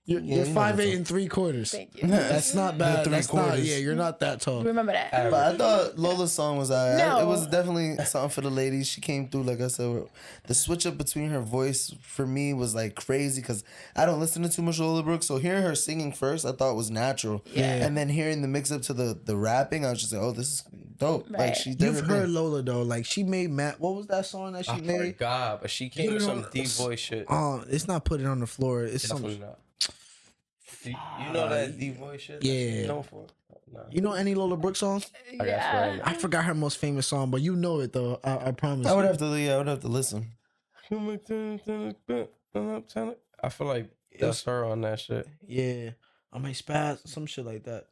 You're you know 5'8" and 3/4. Thank you. That's not bad. Three That's not. quarters. Yeah, you're not that tall. Remember that. But I thought Lola's song was alright. No. It was definitely something for the ladies. She came through, like I said. The switch up between her voice for me was like crazy because I don't listen to too much Lola Brooke. So hearing her singing first, I thought was natural. Yeah. And then hearing the mix up to the rapping, I was just like, oh, this is dope. Like Right. she You've definitely. heard Lola though. Like she made Matt. What was that song that she I made? forgot, but she came with some deep voice shit. It's not put it on the floor. It's Definitely some. not. You know that deep voice shit? Yeah. That she's known for? Nah. You know any Lola Brooke songs? I got you Yeah. right I forgot her most famous song, but you know it though. I promise. I would have to listen. I feel like that's her on that shit. Yeah, I might spaz some shit like that.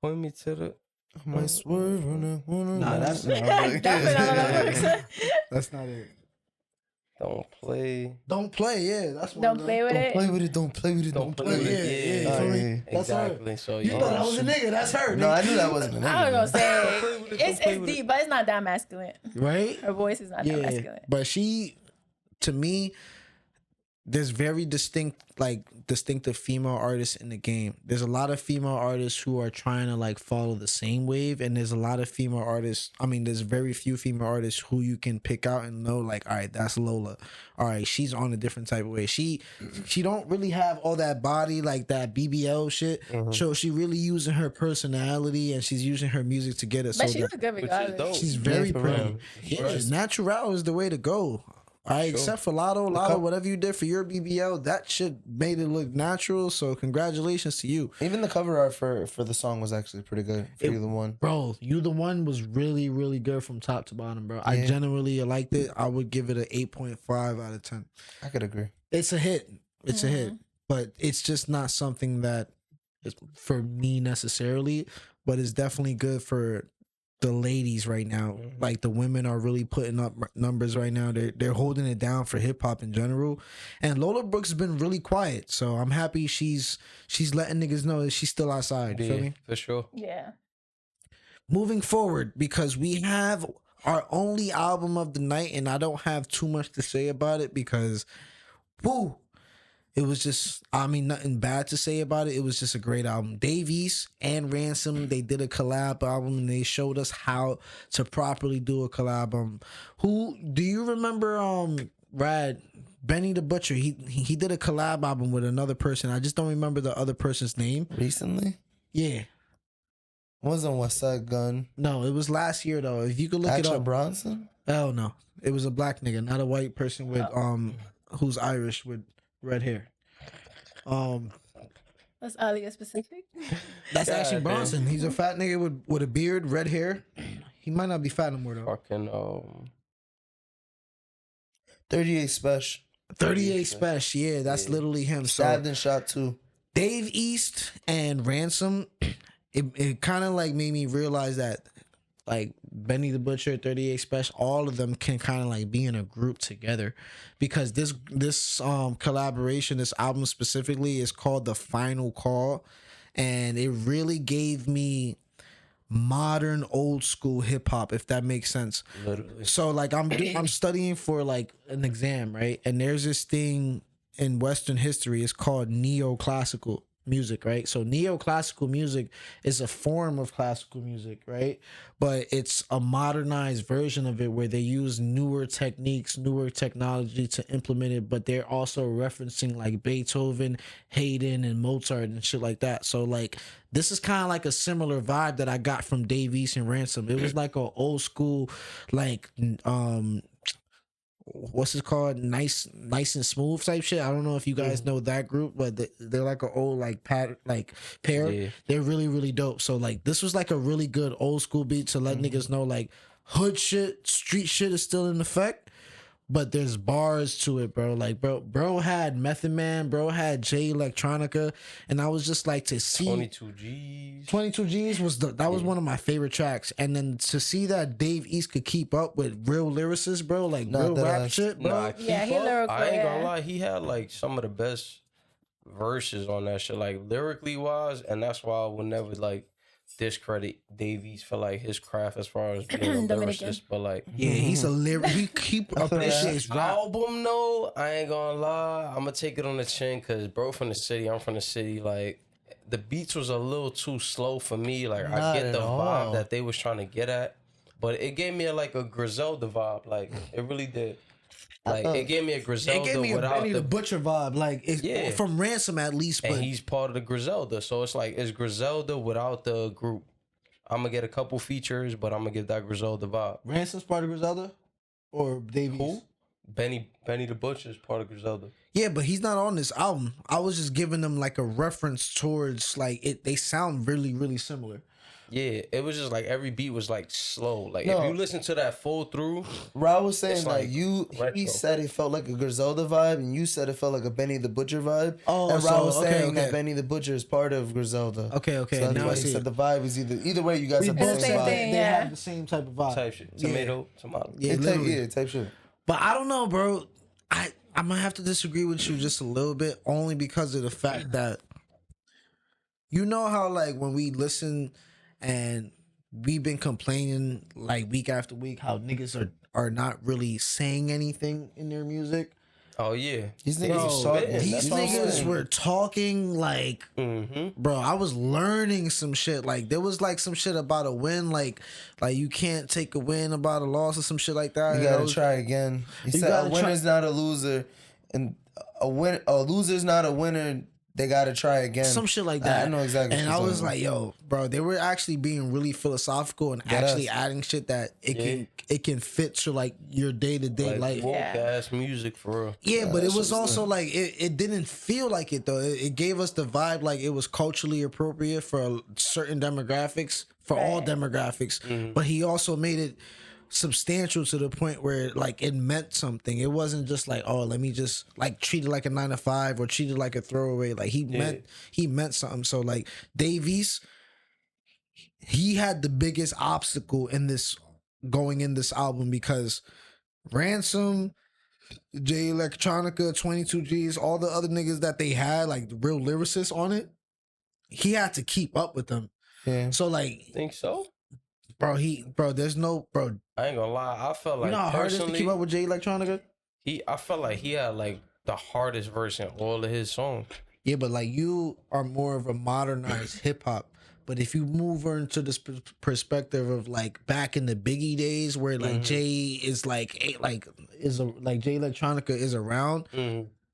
Point me to the. I might swerve on that one. Nah, that's not. Definitely not Lola Brooke. That's not it. Don't play. Don't play. Yeah, that's one Don't of play with Don't it. play with it. Don't play with it. Don't play with Yeah, it. yeah, you Oh, feel me? yeah. That's her. Exactly. So You thought I was a nigga? That's her. No, nigga. I knew that wasn't a nigga. I was gonna say play with it, don't it's play with deep, but it's not that masculine. Right? Her voice is not that Yeah, masculine. but she, to me, there's very distinctive female artists in the game. There's a lot of female artists who are trying to like follow the same wave, and there's a lot of female artists. I mean, there's very few female artists who you can pick out and know like, all right, that's Lola. All right, she's on a different type of way. She don't really have all that body like that BBL shit. So she really using her personality and she's using her music to get it. But so she that, looks good regardless. she's very for pretty. real. Yeah, natural is the way to go. All right, except for Lotto, whatever you did for your BBL, that shit made it look natural. So congratulations to you. Even the cover art for the song was actually pretty good. For You the One. Bro, You the One was really, really good from top to bottom, bro. I genuinely liked it. I would give it an 8.5 out of 10. I could agree. It's a hit. It's a hit. But it's just not something that is for me necessarily. But it's definitely good for the ladies right now. Like the women are really putting up numbers right now. They're holding it down for hip hop in general. And Lola Brooke's has been really quiet, so I'm happy she's letting niggas know that she's still outside. You feel me? For sure. Yeah. Moving forward, because we have our only album of the night, and I don't have too much to say about it because, woo. It was just, I mean, nothing bad to say about it. It was just a great album. East and Ransom, they did a collab album and they showed us how to properly do a collab. Who do you remember? Rad Benny the Butcher. He did a collab album with another person. I just don't remember the other person's name. Recently? Yeah. Wasn't Westside Gun? No, it was last year though. If you could look Action it up. Bronson? Hell no. It was a black nigga, not a white person with who's Irish with red hair. That's oddly specific. That's actually Bronson. He's a fat nigga with a beard, red hair. He might not be fat no more though. Fucking 38 Special. 38 Special, yeah, that's literally him. Stabbed So and shot too. East and Ransom, it kind of like made me realize that like Benny the Butcher, 38 Special, all of them can kind of like be in a group together because this collaboration, this album specifically is called The Final Call, and it really gave me modern old school hip hop, if that makes sense. literally. So like I'm studying for like an exam, right? And there's this thing in Western history, it's called neoclassical music, right? So neoclassical music is a form of classical music, right? But it's a modernized version of it where they use newer techniques, newer technology to implement it, but they're also referencing like Beethoven, Haydn, and Mozart and shit like that. So like this is kind of like a similar vibe that I got from East and Ransom. It was like an old school, like what's it called, nice and smooth type shit. I don't know if you guys know that group, but they're like an old like pair. Yeah. They're really, really dope. So like this was like a really good old school beat to let niggas know like hood shit, street shit is still in effect, but there's bars to it, bro. Like bro had Method Man, bro had J Electronica, and I was just like to see 22 G's was was one of my favorite tracks, and then to see that East could keep up with real lyricists, bro, like real rap shit, bro. Nah, Yeah, he lyrical. I ain't gonna Yeah. lie, he had like some of the best verses on that shit, like lyrically wise, and that's why I would never like discredit East for like his craft as far as being a Dominican. lyricist, but like Yeah, he's a lyric. He keep appreciates rap. album though, I ain't gonna lie, I'm gonna take it on the chin because bro from the city, I'm from the city. Like the beats was a little too slow for me. Like I Not get at the all. vibe that they was trying to get at, but it gave me like a Griselda vibe. Like it really did. Like it gave me a Griselda It gave me a without Benny the Butcher vibe, like Yeah. from Ransom at least. But and he's part of the Griselda, so it's like it's Griselda without the group. I'm gonna get a couple features, but I'm gonna get that Griselda vibe. Ransom's part of Griselda, or Davies? Who? Benny the Butcher is part of Griselda. Yeah, but he's not on this album. I was just giving them like a reference towards like it. They sound really, really similar. Yeah, it was just like every beat was like slow. Like No. if you listen to that full through, Ra was saying It's like like he retro. said it felt like a Griselda vibe, and you said it felt like a Benny the Butcher vibe. Oh, and Ra so, was okay, saying okay. that Benny the Butcher is part of Griselda. Okay, So that's now why I he see said it. the vibe is either way. You guys have It's the the same same vibe. thing. They Yeah. have the same type of vibe. type shit, Yeah. tomato. Yeah, It literally. type shit. But I don't know, bro. I'm gonna have to disagree with you just a little bit, only because of the fact that you know how like when we listen and we've been complaining like week after week how niggas are not really saying anything in their music. Oh yeah, These They niggas was are spitting, talking. These that's what I'm niggas saying. were talking like, bro. I was learning some shit. Like there was like some shit about a win, like you can't take a win about a loss or some shit like that. You And gotta try again. He said a gotta try- winner's not a loser, and a loser's not a winner. They gotta try again. some shit like that. I know exactly. And what I you're was talking like, yo, bro, they were actually being really philosophical and actually adding shit that it can fit to like your day to day life. Woke ass music for real. Yeah, but it was also like it didn't feel like it though. It gave us the vibe like it was culturally appropriate for certain demographics, for all demographics. But he also made it substantial to the point where like it meant something. It wasn't just like, oh, let me just like treat it like a 9 to 5 or treat it like a throwaway. Like he meant something. So like Dave East, he had the biggest obstacle in this going in this album because Ransom, J Electronica, 22 G's, all the other niggas that they had, like the real lyricists on it, he had to keep up with them. Yeah. So like, Think so? Bro, there's no, bro. I ain't gonna lie. I felt like You know how hard it is to personally, keep up with J Electronica? I felt like he had like the hardest verse in all of his songs. Yeah, but like you are more of a modernized hip hop. But if you move her into this perspective of like back in the Biggie days, where like Jay is like Jay Electronica is around,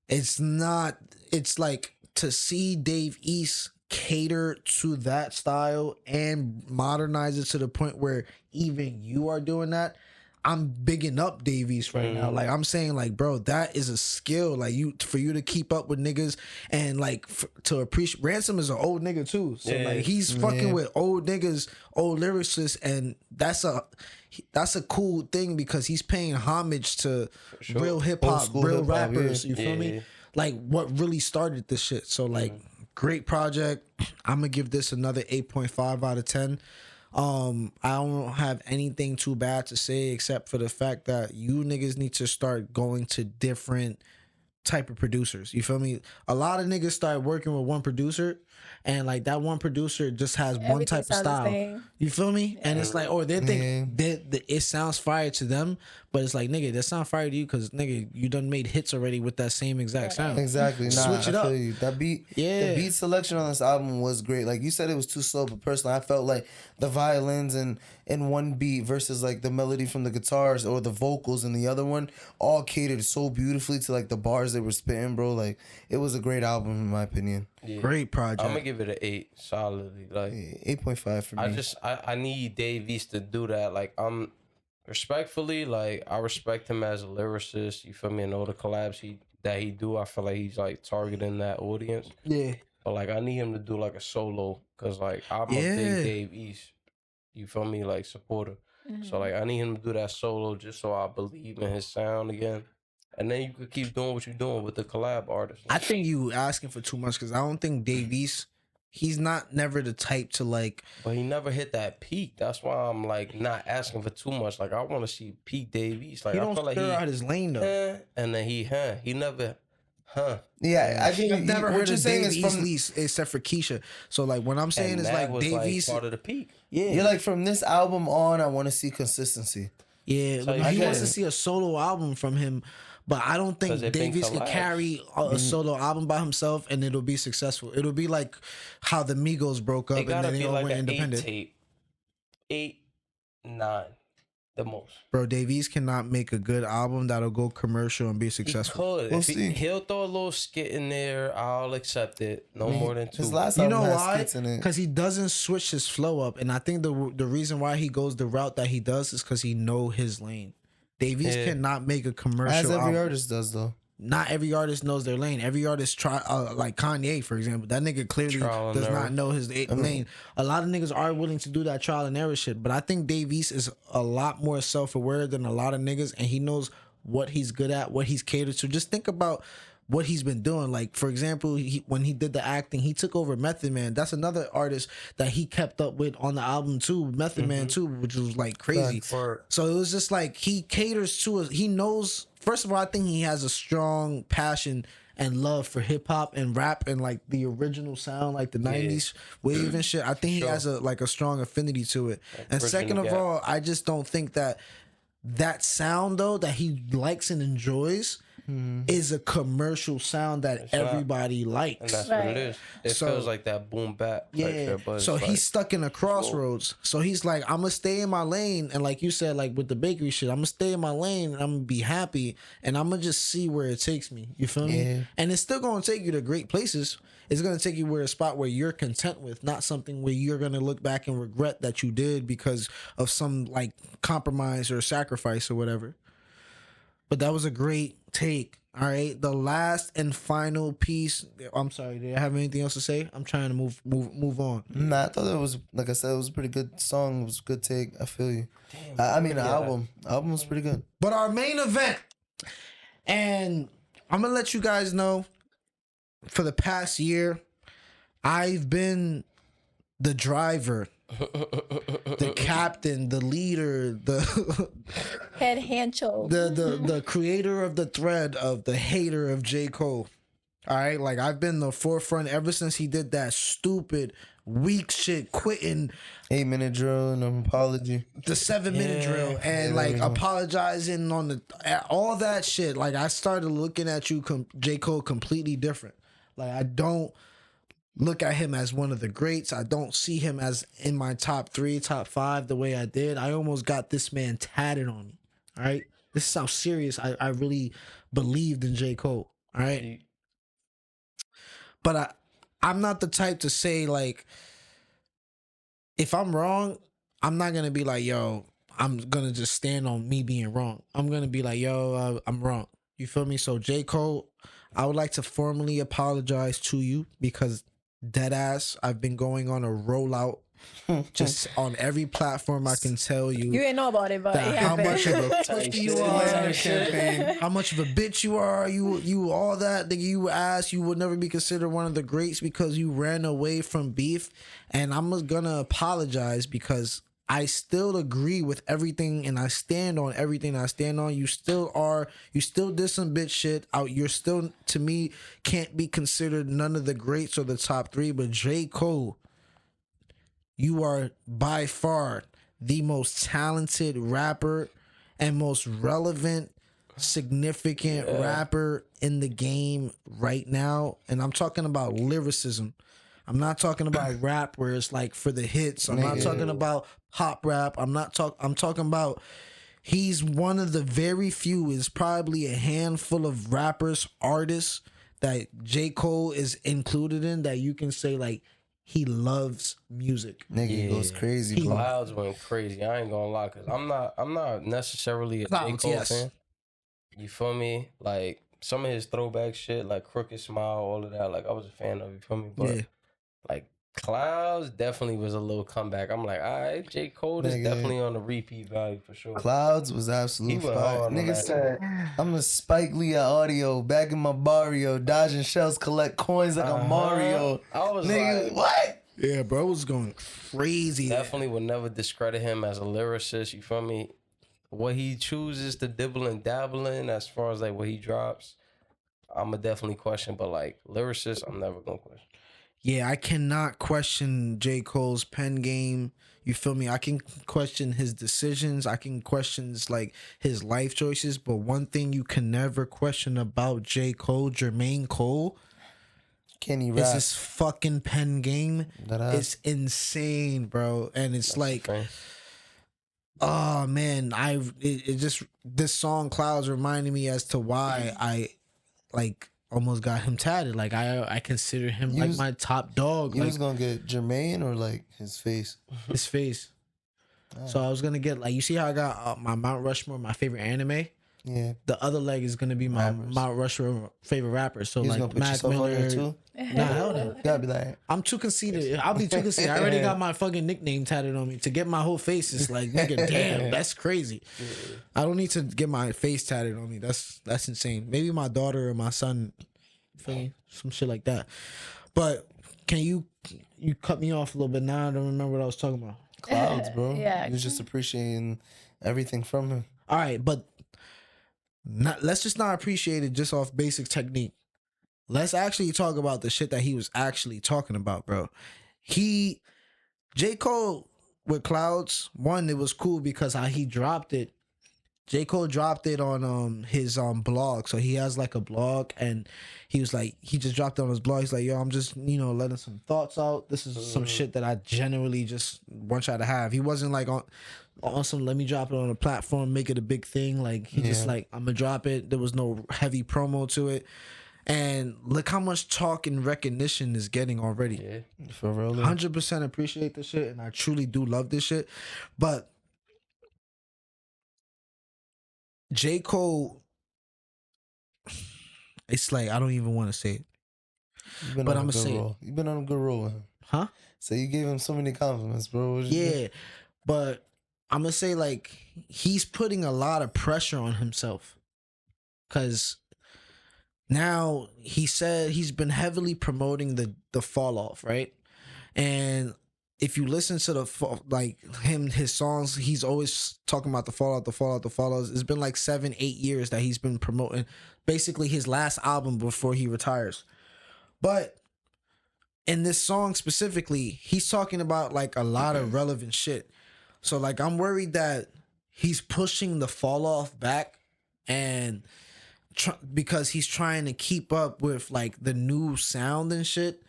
it's not. It's like to see Dave East cater to that style and modernize it to the point where even you are doing that. I'm bigging up Dave East right now. Like I'm saying, like, bro, that is a skill. Like for you to keep up with niggas and like to appreciate. Ransom is an old nigga too, so like he's fucking with old niggas, old lyricists, and that's a cool thing because he's paying homage to real hip hop, real rappers. You feel me? Like what really started this shit. So like, great project. I'm gonna give this another 8.5 out of 10. I don't have anything too bad to say except for the fact that you niggas need to start going to different type of producers. You feel me? A lot of niggas start working with one producer and like that one producer just has one type of style. You feel me? And it's like, or they think that it sounds fire to them, but it's like, nigga, that sound fire to you because nigga, you done made hits already with that same exact sound. Exactly. Switch it up. You. That beat, the beat selection on this album was great. Like you said, it was too slow, but personally, I felt like the violins in one beat versus like the melody from the guitars or the vocals in the other one all catered so beautifully to like the bars they were spitting, bro. Like it was a great album in my opinion. Yeah. Great project. I'm gonna give it an 8 solidly. Like 8.5 for me. I need Dave East to do that. Like respectfully, like I respect him as a lyricist. You feel me? And all the collabs that he do, I feel like he's like targeting that audience. Yeah. But like I need him to do like a solo because like I'm a big Dave East. You feel me? Like supporter. So like I need him to do that solo just so I believe in his sound again. And then you could keep doing what you're doing with the collab artists. I think you asking for too much because I don't think Dave East, he's never the type to like. But he never hit that peak. That's why I'm like not asking for too much. Like I want to see peak Dave East. Like He I don't feel like figure out his lane though. and then he never. Yeah, I think I've never heard of saying Dave is East from least except for Keisha. So like what I'm saying and is that like was Dave East part of the peak. Yeah. you're like from this album on, I want to see consistency. Yeah, So he you wants to get- see a solo album from him, but I don't think 'Cause it been Dave East can collabs. carry a solo album by himself and it'll be successful. It'll be like how the Migos broke up It and gotta then they be all like went an 8 independent. tape, 8, 9, the most. Bro, Dave East cannot make a good album that'll go commercial and be successful. He could. We'll If see. he'll throw a little skit in there, I'll accept it. No more than 2. His last You album know has why? skits in it. Because he doesn't switch his flow up, and I think the reason why he goes the route that he does is because he know his lane. Dave East cannot make a commercial As every album. artist does, though. Not every artist knows their lane. Every artist try like Kanye, for example. That nigga clearly Trial and does error. not know his lane. A lot of niggas are willing to do that trial and error shit, but I think Dave East is a lot more self-aware than a lot of niggas, and he knows what he's good at, what he's catered to. Just think about what he's been doing. Like, for example, when he did the acting, he took over Method Man. That's another artist that he kept up with on the album too, Method Man too, which was like crazy. Or- So it was just like he caters to us. He knows. First of all, I think he has a strong passion and love for hip hop and rap and like the original sound, like the '90s wave and shit. I think he has a strong affinity to it. And bridging second the of gap. all, I just don't think that sound though that he likes and enjoys is a commercial sound that everybody likes. And that's what it is. It feels like that boom bap type shit. But so he's stuck in a crossroads. So he's like, I'm gonna stay in my lane, and like you said, like with the bakery shit, I'm gonna stay in my lane and I'm gonna be happy, and I'm gonna just see where it takes me. You feel me? And it's still gonna take you to great places. It's gonna take you where a spot where you're content with, not something where you're gonna look back and regret that you did because of some like compromise or sacrifice or whatever. But that was a great take. All right, the last and final piece. I'm sorry. Did I have anything else to say? I'm trying to move on. Nah, I thought it was, like I said, it was a pretty good song. It was a good take. I feel you. I mean, the album was pretty good. But our main event, and I'm gonna let you guys know, for the past year, I've been the driver, the captain, the leader, the head honcho, the creator of the thread of the hater of J. Cole. All right, like I've been the forefront ever since he did that stupid weak shit, quitting 8-minute drill and an apology, the 7-minute drill, and like apologizing on the all that shit. Like I started looking at you, J. Cole, completely different. Like I don't look at him as one of the greats. I don't see him as in my top 3, top 5 the way I did. I almost got this man tatted on me. All right. This is how serious I really believed in J. Cole. All right. But I'm not the type to say, like, if I'm wrong, I'm not going to be like, yo, I'm going to just stand on me being wrong. I'm going to be like, yo, I'm wrong. You feel me? So J. Cole, I would like to formally apologize to you because dead ass, I've been going on a rollout just on every platform I can tell you. You ain't know about it, but how much of a pussy you are, how much of a bitch you are, you all that you ass, you would never be considered one of the greats because you ran away from beef. And I'm gonna apologize because I still agree with everything and I stand on everything I stand on. You still did some bitch shit out. You're still, to me, can't be considered none of the greats or the top 3, but J. Cole, you are by far the most talented rapper and most relevant, significant rapper in the game right now. And I'm talking about lyricism. I'm not talking about rap where it's like for the hits. I'm not talking about pop rap. I'm talking about, he's one of the very few, is probably a handful of rappers, artists that J. Cole is included in that you can say like he loves music. Nigga goes crazy. Clouds went crazy. I ain't gonna lie, cause I'm not necessarily a J. Cole fan. You feel me? Like some of his throwback shit, like Crooked Smile, all of that. Like I was a fan of. You feel me? But like Clouds definitely was a little comeback. I'm like, all right, J. Cole is definitely on the repeat value for sure. Clouds was absolute fire. Nigga said, I'm a Spike Lee at audio, back in my barrio, dodging shells, collect coins like a Mario. I was nigga, like, what? Yeah, bro was going crazy. Definitely would never discredit him as a lyricist. You feel me? What he chooses to dibble and dabble in as far as like what he drops, I'ma definitely question. But like lyricist, I'm never gonna question. Yeah, I cannot question J. Cole's pen game. You feel me? I can question his decisions. I can question like his life choices. But one thing you can never question about J. Cole, Jermaine Cole, can he rap? Is his fucking pen game. It's insane, bro. And it's like, oh man, it just, this song Clouds reminded me as to why I like almost got him tatted. Like I consider him like my top dog. You like, was gonna get Jermaine or like his face? His face. So I was gonna get like, you see how I got my Mount Rushmore, my favorite anime. Yeah. The other leg is gonna be my Mount Rushmore favorite rapper. So He's like gonna put Mac yourself Miller. on there too? Nah, hell no. Gotta be like, I'm too conceited. I'll be too conceited. I already got my fucking nickname tatted on me. To get my whole face is like, nigga, damn, that's crazy. I don't need to get my face tatted on me. That's insane. Maybe my daughter or my son, feel me? Some shit like that. But can you cut me off a little bit now? I don't remember what I was talking about. Clouds, bro. Yeah. You was just appreciating everything from him. All right, but let's just not appreciate it just off basic technique. Let's actually talk about the shit that he was actually talking about, bro. J. Cole with Clouds, one, it was cool because how he dropped it. J. Cole dropped it on his blog. So he has like a blog, and he was like, he just dropped it on his blog. He's like, yo, I'm just, letting some thoughts out. This is some shit that I generally just want y'all to have. He wasn't like on some, let me drop it on a platform, make it a big thing. Like he just like, I'm gonna drop it. There was no heavy promo to it. And look how much talk and recognition is getting already. Yeah, for real. 100% appreciate this shit, and I truly do love this shit. But J. Cole, it's like, I don't even want to say it. But I'm gonna say it. You've been on a good roll with him. Huh? So you gave him so many compliments, bro. Yeah, but I'm gonna say, like, he's putting a lot of pressure on himself, because now he said he's been heavily promoting the fall off, right? And if you listen to his songs, he's always talking about the fallout. It's been like 7-8 years that he's been promoting basically his last album before he retires. But in this song specifically, he's talking about like a lot of relevant shit. So like, I'm worried that he's pushing the fall off back, and because he's trying to keep up with like the new sound and shit.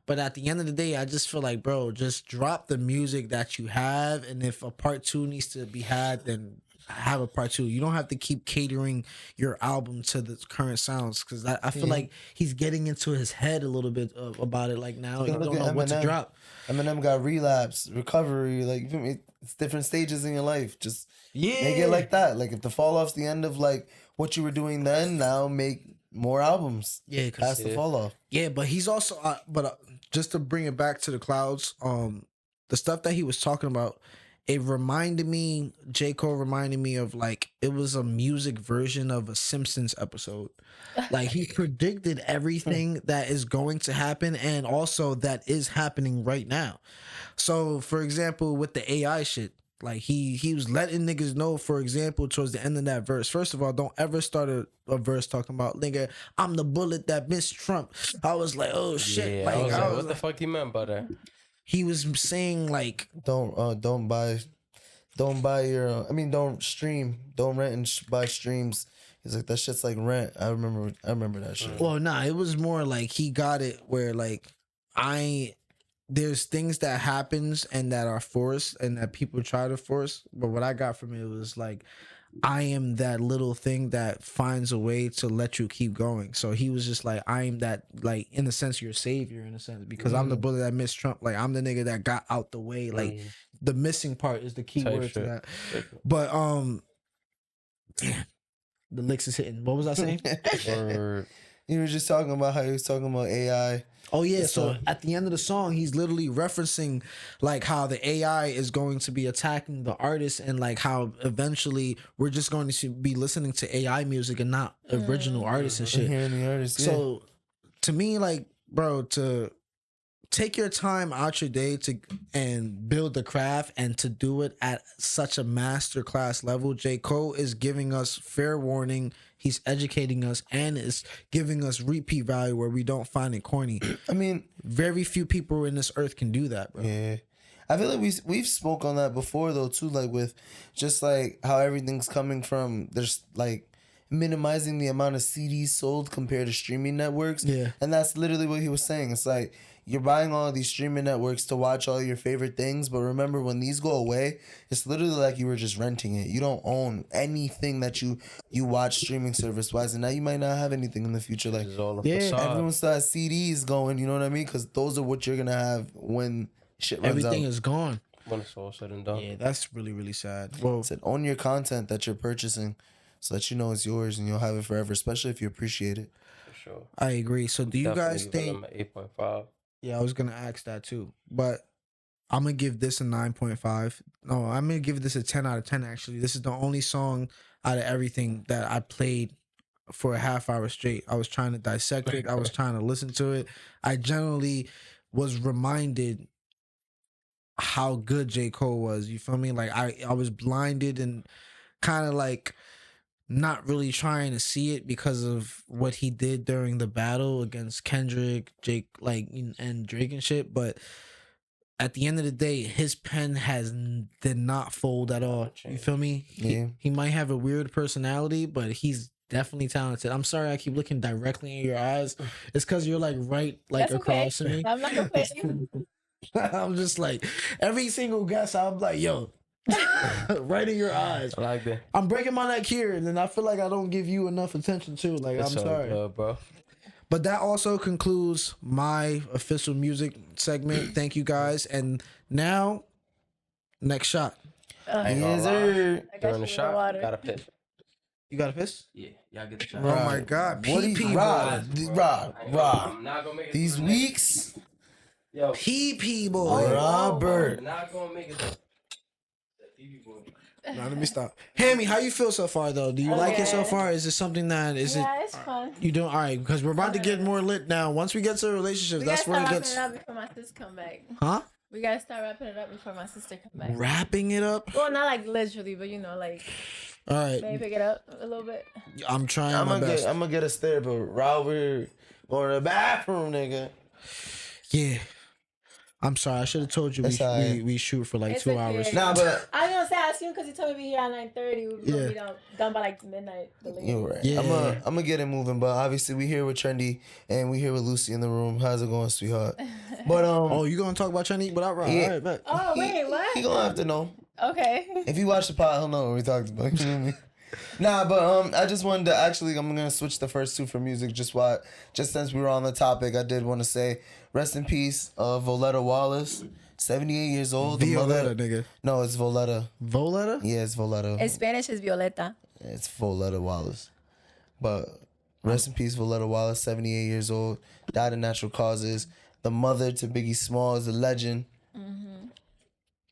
But at the end of the day, I just feel like, bro, just drop the music that you have, and if a part 2 needs to be had, then have a part 2. You don't have to keep catering your album to the current sounds, because I feel like he's getting into his head a little bit about it. Like, now you don't know what to drop. Eminem got relapse, recovery, like, you feel me? It's different stages in your life. Just make it like that. Like, if the fall off's the end of like what you were doing then, now make more albums. Yeah, past the fall off. Yeah, but he's also just to bring it back to the clouds, the stuff that he was talking about, it reminded me, J. Cole reminded me of like, it was a music version of a Simpsons episode. Like, he predicted everything that is going to happen, and also that is happening right now. So for example, with the AI shit, like he was letting niggas know, for example, towards the end of that verse. First of all, don't ever start a verse talking about, nigga, I'm the bullet that missed Trump. I was like, oh shit. Yeah, like, I was like, what the fuck you meant by that? He was saying like, don't stream, don't rent and buy streams. He's like, that shit's like rent. I remember that shit. Well, nah, it was more like he got it where like, there's things that happens and that are forced and that people try to force. But what I got from it was like, I am that little thing that finds a way to let you keep going. So he was just like, I am that, like, in a sense, your savior, in a sense, because I'm the bullet that missed Trump. Like, I'm the nigga that got out the way. Like, the missing part is the key word to that. But damn, the licks is hitting. What was I saying? You were just talking about how he was talking about AI. Oh yeah, so at the end of the song, he's literally referencing like how the AI is going to be attacking the artist, and like how eventually we're just going to be listening to AI music and not original artists and shit. Hearing the artists, so to me, like, bro, to take your time out your day and build the craft and to do it at such a masterclass level, J. Cole is giving us fair warning. He's educating us and is giving us repeat value where we don't find it corny. I mean, very few people in this earth can do that, bro. Yeah. I feel like we've spoke on that before though too, like with just like how everything's coming from, there's like minimizing the amount of CDs sold compared to streaming networks. Yeah. And that's literally what he was saying. It's like, you're buying all these streaming networks to watch all your favorite things, but remember, when these go away, it's literally like you were just renting it. You don't own anything that you watch streaming service wise, and now you might not have anything in the future. Like, everyone still has CDs going. You know what I mean? Because those are what you're gonna have when shit runs Everything out. is gone. When it's all said and done. Yeah, that's really, really sad. Well, said own your content that you're purchasing, so that you know it's yours and you'll have it forever, especially if you appreciate it. For sure. I agree. So do you guys think? 8.5. Yeah, I was gonna ask that too, but I'm gonna give this a 9.5. No, I'm gonna give this a 10 out of 10. Actually, this is the only song out of everything that I played for a half hour straight. I was trying to dissect it. I was trying to listen to it. I generally was reminded how good J. Cole was. You feel me? Like I was blinded and kind of like not really trying to see it because of what he did during the battle against Kendrick, Jake, like, and Drake and shit. But at the end of the day, his pen did not fold at all. You feel me? Yeah. He might have a weird personality, but he's definitely talented. I'm sorry I keep looking directly in your eyes. It's because you're like right like That's across okay. from me. I'm not complaining. I'm just like every single guess. I'm like, yo, right in your eyes. I like that. I'm breaking my neck here, and then I feel like I don't give you enough attention too. Like It's I'm all sorry, good, bro. but that also concludes my official music segment. Thank you guys, and now next shot. I ain't gonna Yes, lie. sir. I got During you the with shot, water. gotta piss. You got a piss? Yeah, y'all get the shot. Oh my God, What do you, PP Rahh, boy, Rahh. I'm not gonna make it. These to the next- weeks, Yo, PP boy. Robert. I'm not gonna make it. Now let me stop. Hammy, how you feel so far though? Do you like it so Okay. far? Is it something that Yeah, it's fun. you doing all right? Because we're about to get more lit now. Once we get to relationships, We that's gotta where it start gets. wrapping it up before my sister come back. Huh? We gotta start wrapping it up before my sister come back. Wrapping it up. Well, not like literally, but you know, like All right, maybe pick it up a little bit. I'm trying I'm my best. gonna get a stare, but Robert going to the bathroom, nigga. Yeah. I'm sorry. I should have told you That's all right. we shoot for like It's 2 okay. hours. Nah, but I was gonna say I assume because you told me to be here at 9:30, we were Yeah. gonna be done by like midnight. The latest. you're right. Yeah. I'm gonna get it moving, but obviously we here with Trendy and we here with Lucy in the room. How's it going, sweetheart? But Oh, you gonna talk about Chinese without Rahh? Yeah. All right, bet. Oh wait, what? he gonna have to know. Okay. If he watched the pod, he'll know what we talked about. You know what I mean? Nah, but I just wanted to actually, I'm gonna switch the first two for music. Just since we were on the topic, I did want to say rest in peace, Voletta Wallace, 78 years old. The Violetta, mother, nigga. no, it's Voletta. Voletta? Yeah, it's Voletta. In Spanish is Violeta. It's Voletta Wallace. But rest in peace, Voletta Wallace, 78 years old, died of natural causes. The mother to Biggie Smalls, a legend.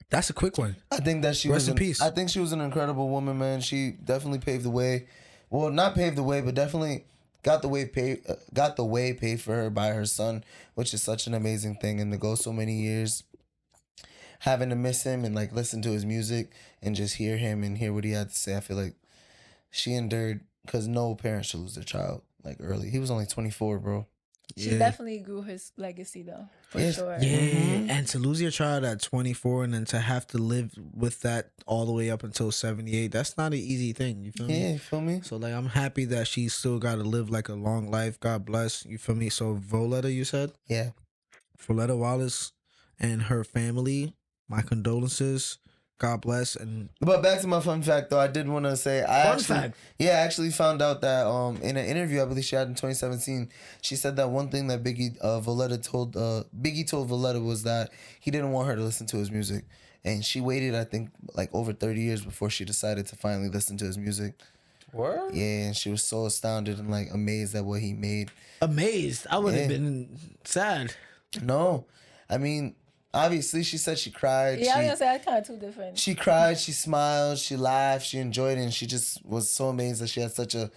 That's a quick one. I think that she Rest was in peace. I think she was an incredible woman, man. She definitely paved the way. Well, not paved the way, but definitely got the way paid for her by her son, which is such an amazing thing. And to go so many years having to miss him and like listen to his music and just hear him and hear what he had to say, I feel like she endured, because no parent should lose their child like early. He was only 24, bro. She definitely grew his legacy though, for Yes. sure. Yeah, and to lose your child at 24 and then to have to live with that all the way up until 78, that's not an easy thing. You feel Yeah, me? you feel me? So like, I'm happy that she still got to live like a long life. God bless. You feel me? So Voletta, you said Yeah. Voletta Wallace and her family. My condolences. God bless. And But back to my fun fact, though, I did want to say I actually found out that in an interview I believe she had in 2017, she said that one thing that Biggie told Voletta was that he didn't want her to listen to his music, and she waited, I think, like over 30 years before she decided to finally listen to his music. Word? Yeah, and she was so astounded and like amazed at what he made. amazed. I would have Yeah. been sad. No, I mean, obviously she said she cried. Yeah, I was gonna say that's kind of two different. She cried, she smiled, she laughed, she enjoyed it, and she just was so amazed that she had such a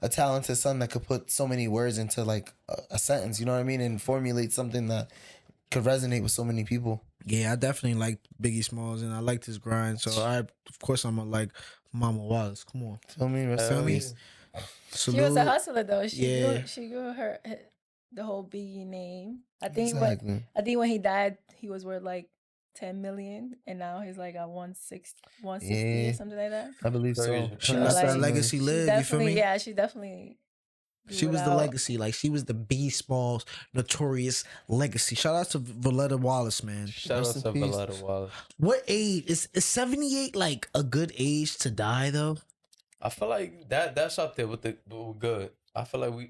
talented son that could put so many words into like a sentence, you know what I mean, and formulate something that could resonate with so many people. Yeah, I definitely liked Biggie Smalls and I liked his grind. So of course, I'm gonna like Mama Wallace. Come on, Feel me? Rest feel in me. peace. She was a hustler though. Yeah. She grew her the whole Biggie name. I think Exactly. when he died, he was worth like 10 million, and now he's like at 160 Yeah. or something like that. I believe so. Crazy. She So, let like, that legacy live. You feel me? Yeah, she definitely. She was the legacy. Like, she was the Biggie Smalls notorious legacy. Shout out to Voletta Wallace, man. Shout out Rest to in peace. Voletta Wallace. What age is 78 like a good age to die though? I feel like that's up there with the good. I feel like life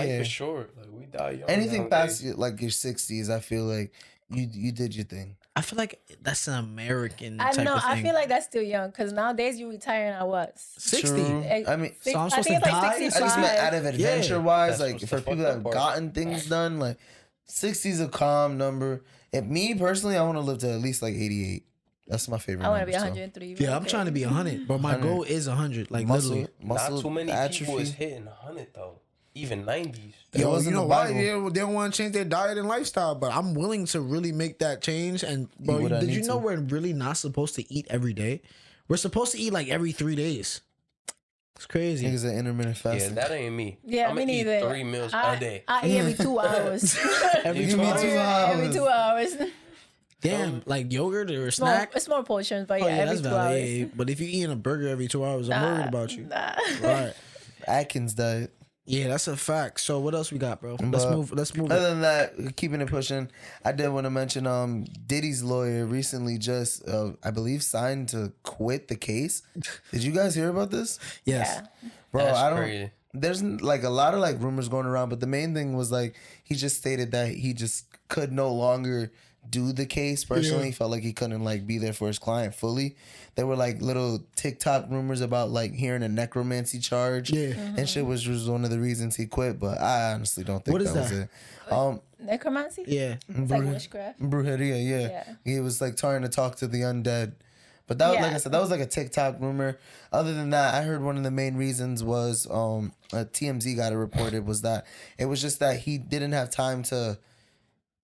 Yeah. is short. Like we die young. Anything nowadays. past like your 60s, I feel like you did your thing. I feel like that's an American I type know. of thing. I feel like that's still young because nowadays you retiring at what? 60. True. I mean, So I'm I supposed think to it's like die? I I just 65. meant out of adventure wise, That's like what's for the people fucked that up have part. gotten things done, like 60 is a calm number. If me personally, I want to live to at least like 88. That's my favorite. I want to be number, 103. Yeah, I'm trying to be 100, but my 100. goal is 100. Like, Muscle, literally. muscle Not too many atrophy. people is hitting 100 though. Even 90s. It Yo, was you in know the why? Bible. They don't want to change their diet and lifestyle, but I'm willing to really make that change. And bro, would I did you need know to? we're really not supposed to eat every day? We're supposed to eat like every 3 days. It's crazy. Niggas are intermittent Yeah, fasting. that ain't me. Yeah, I'm me gonna eat neither. 3 meals I a day. I eat every 2 hours. Every You Give me try? 2 hours. Every 2 hours. Damn, like yogurt or a Small, snack. it's more portions, but Oh yeah, yeah, every that's 2 valid. hours. Yeah, yeah. But if you eating a burger every 2 hours, I'm worried about you. Nah. Right. Atkins diet. Yeah, that's a fact. So what else we got, bro? Let's But move. Let's move. Other than that, keeping it pushing, I did want to mention Diddy's lawyer recently just I believe signed to quit the case. Did you guys hear about this? Yes. Yeah. Bro, That's I don't crazy. there's like a lot of like rumors going around, but the main thing was like he just stated that he just could no longer do the case personally. He felt like he couldn't like be there for his client fully. There were like little TikTok rumors about like hearing a necromancy charge. Yeah. And shit was one of the reasons he quit, but I honestly don't think What is that was it. Necromancy? Yeah. It's like witchcraft. Brujeria, yeah. Yeah. He was like trying to talk to the undead. But that, Yeah. like I said, that was like a TikTok rumor. Other than that, I heard one of the main reasons was TMZ got it reported was that it was just that he didn't have time to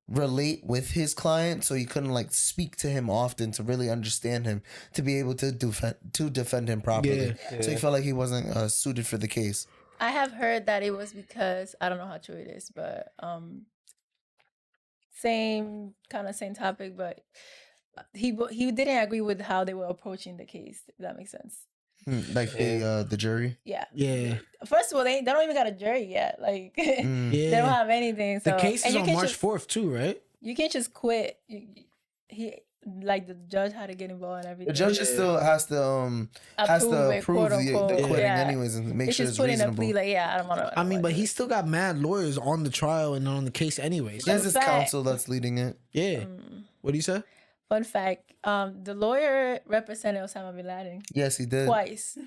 relate with his client, so he couldn't like speak to him often to really understand him to be able to defend him properly. Yeah. So he felt like he wasn't suited for the case. I have heard that it was because I don't know how true it is, but same topic, but he didn't agree with how they were approaching the case. If that makes sense. Like the jury. Yeah. Yeah. First of all, they don't even got a jury yet. Like they don't Yeah. have anything. So The case and is you on can't March just- 4th too, right? You can't just quit. The judge had to get involved and everything. The judge still has to it, approve quote, the unquote. quitting Yeah. anyways and make It's sure just it's put in a reasonable. plea like, yeah, I don't want to. I mean, but he still got mad lawyers on the trial and on the case anyways. He has his Fact. counsel that's leading it. Yeah. What do you say? Fun fact: the lawyer represented Osama bin Laden Yes, he did. twice.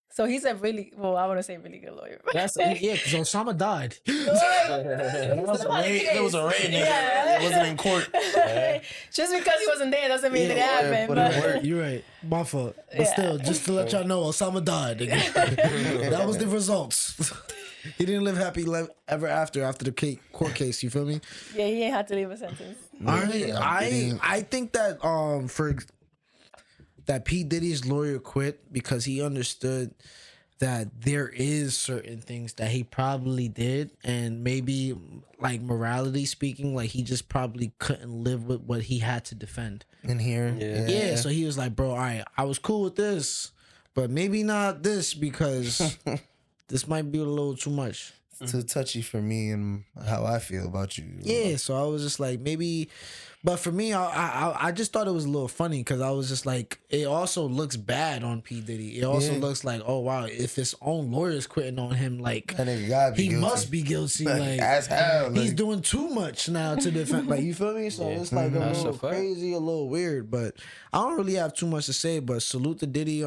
So he's a really I want to say really good lawyer. That's yeah, because Osama died. There was a raid. Yeah. It wasn't in court. Just because he wasn't there doesn't mean it Yeah, happened. but But it worked. You're right. My fault. But Yeah. still, just to let y'all know, Osama died. nigga. That was the results. He didn't live happy ever after the court case. You feel me? yeah, he ain't had to leave a sentence. I think that that P. Diddy's lawyer quit because he understood that there is certain things that he probably did, and maybe like morality speaking, like he just probably couldn't live with what he had to defend. In here. Yeah, so he was like, bro, all right, I was cool with this, but maybe not this because this might be a little too much. It's too touchy for me and how I feel about you. Yeah, so I was just like, maybe, but for me, I just thought it was a little funny because I was just like, it also looks bad on P. Diddy. It also looks like, oh wow, if his own lawyer's quitting on him, like That nigga gotta be he guilty. must be guilty. Like as hell. he's Like, doing too much now to defend. Like you feel me? So it's like a That's a little fact. crazy, a little weird. But I don't really have too much to say. But salute to Diddy.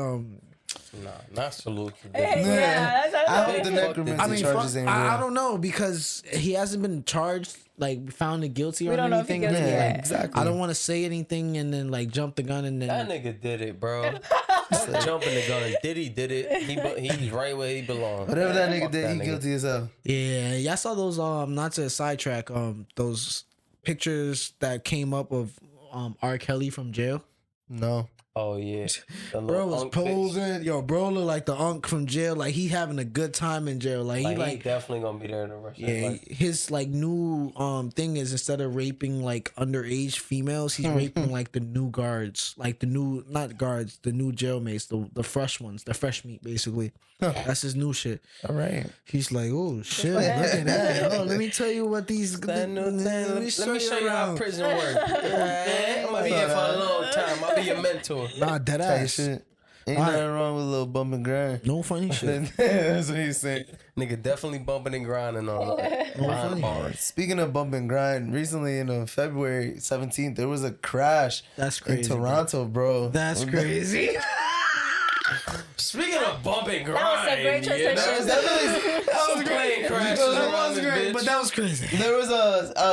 Nah, not salute to Hey, Diddy. yeah, that's I hope the Fuck necromancy I mean, charges ain't real. I don't know because he hasn't been charged, like found guilty We or don't know if anything. he guilty Yeah, yet. exactly. I don't want to say anything and then like jump the gun and That then nigga did it, bro. Jumping the gun. Diddy did it. He's right where he belongs. Whatever that nigga Fuck did, that he nigga. guilty as hell. yeah. Y'all saw those not to sidetrack those pictures that came up of R. Kelly from jail. No. Oh yeah, the Bro little was unk bitch. posing. Yo, bro looked like the unk from jail. Like he having a good time in jail. Like he Like, he like definitely gonna be there the rest of his yeah. life. His like new thing is instead of raping like underage females, he's raping like the new guards, like the new not guards, the new jailmates, the fresh ones, the fresh meat basically. That's his new shit. All right. He's like, oh shit, look at that. Oh, let me tell you what these. Let me show you how around. prison works. I'm gonna be here for a long time. I'll be your mentor. Nah, dead Type ass. shit. Ain't nothing wrong with a little bump and grind. No funny shit. That's what he's saying. Nigga definitely bumping and grinding on funny. bars. Speaking of bump and grind, recently in February 17th, there was a crash That's in crazy. Toronto, bro. That's crazy. Speaking of bumping and That was a great grind, transition. that was plane crashes around this bitch. but that was crazy. There was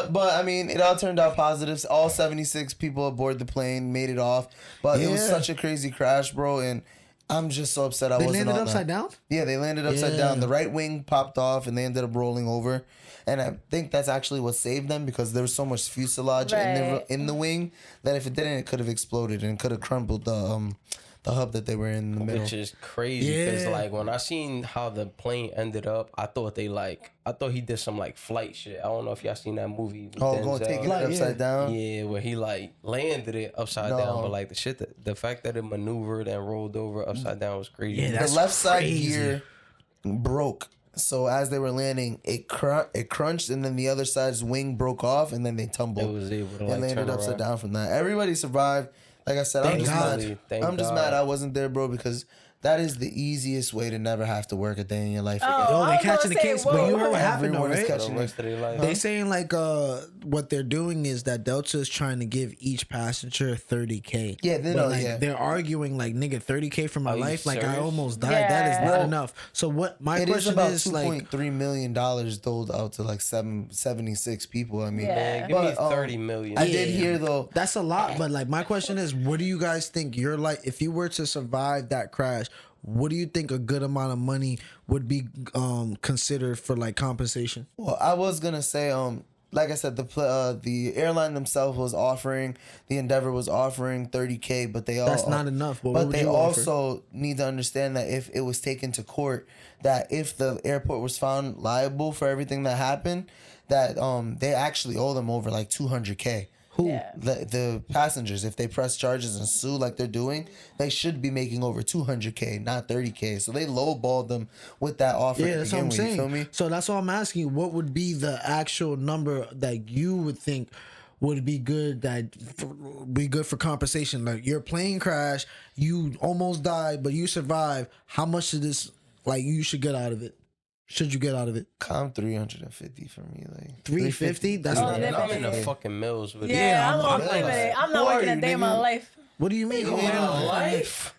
but I mean, it all turned out positive. All 76 people aboard the plane made it off, but it was Yeah. such a crazy crash, bro. And I'm just so upset I They wasn't landed on upside that. down. Yeah, they landed upside Yeah. down. The right wing popped off, and they ended up rolling over. And I think that's actually what saved them because there was so much fuselage Right. in the wing that if it didn't, it could have exploded and could have crumpled hub that they were in the middle. Which is crazy because like when I seen how the plane ended up, I thought he did some like flight shit. I don't know if y'all seen that movie. Go take it upside down. Yeah, where he like landed it upside down, but like the fact that it maneuvered and rolled over upside down was crazy. Yeah, that's the left side crazy. gear broke. So as they were landing, it crunched, and then the other side's wing broke off, and then they tumbled. It was able to and landed upside down from that. Everybody survived. Like I said, I'm just mad I wasn't there, bro, because that is the easiest way to never have to work a day in your life again. Yo, they catching the case, but you heard what happened though, Everyone is right? catching it. They saying like what they're doing is that Delta is trying to give each passenger $30K. Yeah, they know. Like, they're arguing like, nigga, $30K for my life. Like I almost died. Yeah. That is not enough. So what? My question is like $2.3 million doled out to like 76 people. I mean, Man, give me 30 million. I did hear though. that's a lot, but like my question is, what do you guys think your life, if you were to survive that crash? What do you think a good amount of money would be considered for like compensation? Well, I was gonna say, like I said, the airline themselves was offering, the Endeavor was offering $30K, but that's not enough. But they also need to understand that if it was taken to court, that if the airport was found liable for everything that happened, that they actually owe them over like $200K. Who? Yeah. The passengers, if they press charges and sue like they're doing, they should be making over $200K, not $30K. So they lowballed them with that offer. Yeah, that's what I'm saying. You feel me? So that's all I'm asking. What would be the actual number that you would think would be good for compensation? Like your plane crash, you almost died, but you survived. How much of this like you should get out of it? Should you get out of it? Come 350 for me, like 350. That's Oh, not yeah. enough. I'm in the fucking mills with Yeah, it. I'm not working a day in my life. What do you mean? Life?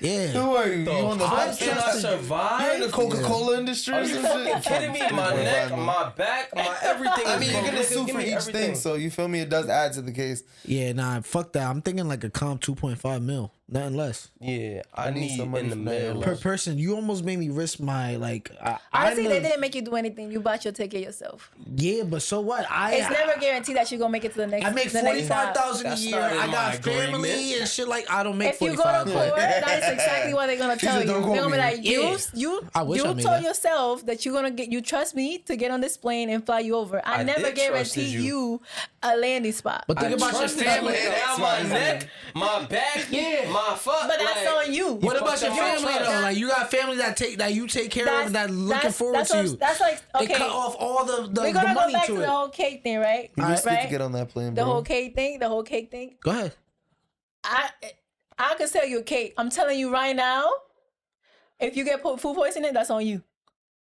Yeah. Who are you? You on the How can I survive? You're in the Coca-Cola industry Are or you some fucking shit? kidding me? My neck, my back, my everything. I mean, you're gonna Nigga, sue give for me each everything. thing, so you feel me? It does add to the case. Yeah, nah, fuck that. I'm thinking like a comp 2.5 mil, nothing less Yeah, I need need some money in the from that middle. per person. You almost made me risk my like. Honestly, I they live- didn't make you do anything. You bought your ticket yourself. Yeah, but so what? It's never guaranteed that you're gonna make it to the next. I make the next stop. $45,000 a That's year. not in I my got family agreement. and shit. Like I don't make If you go to 45. court, that is exactly what they're gonna tell said, you. "Don't They're quote gonna be me." like, Yeah. I wish I you made told that. yourself that you're gonna get. You trust me to get on this plane and fly you over. I never did trust guarantee you. you a landing spot. But think I about your trusted family. you down my neck, my back, my fuck. But that's like, on you. What about your fucked up family my though? trust. Like you got family that you take care of that looking forward to you. That's like They okay. cut off all the We're gonna go money back to to the it. whole cake thing, right? You risked it right? to get on that plane, The bro. whole cake thing. The whole cake thing. Go ahead. I could sell you a cake. I'm telling you right now, if you get food poisoning, that's on you.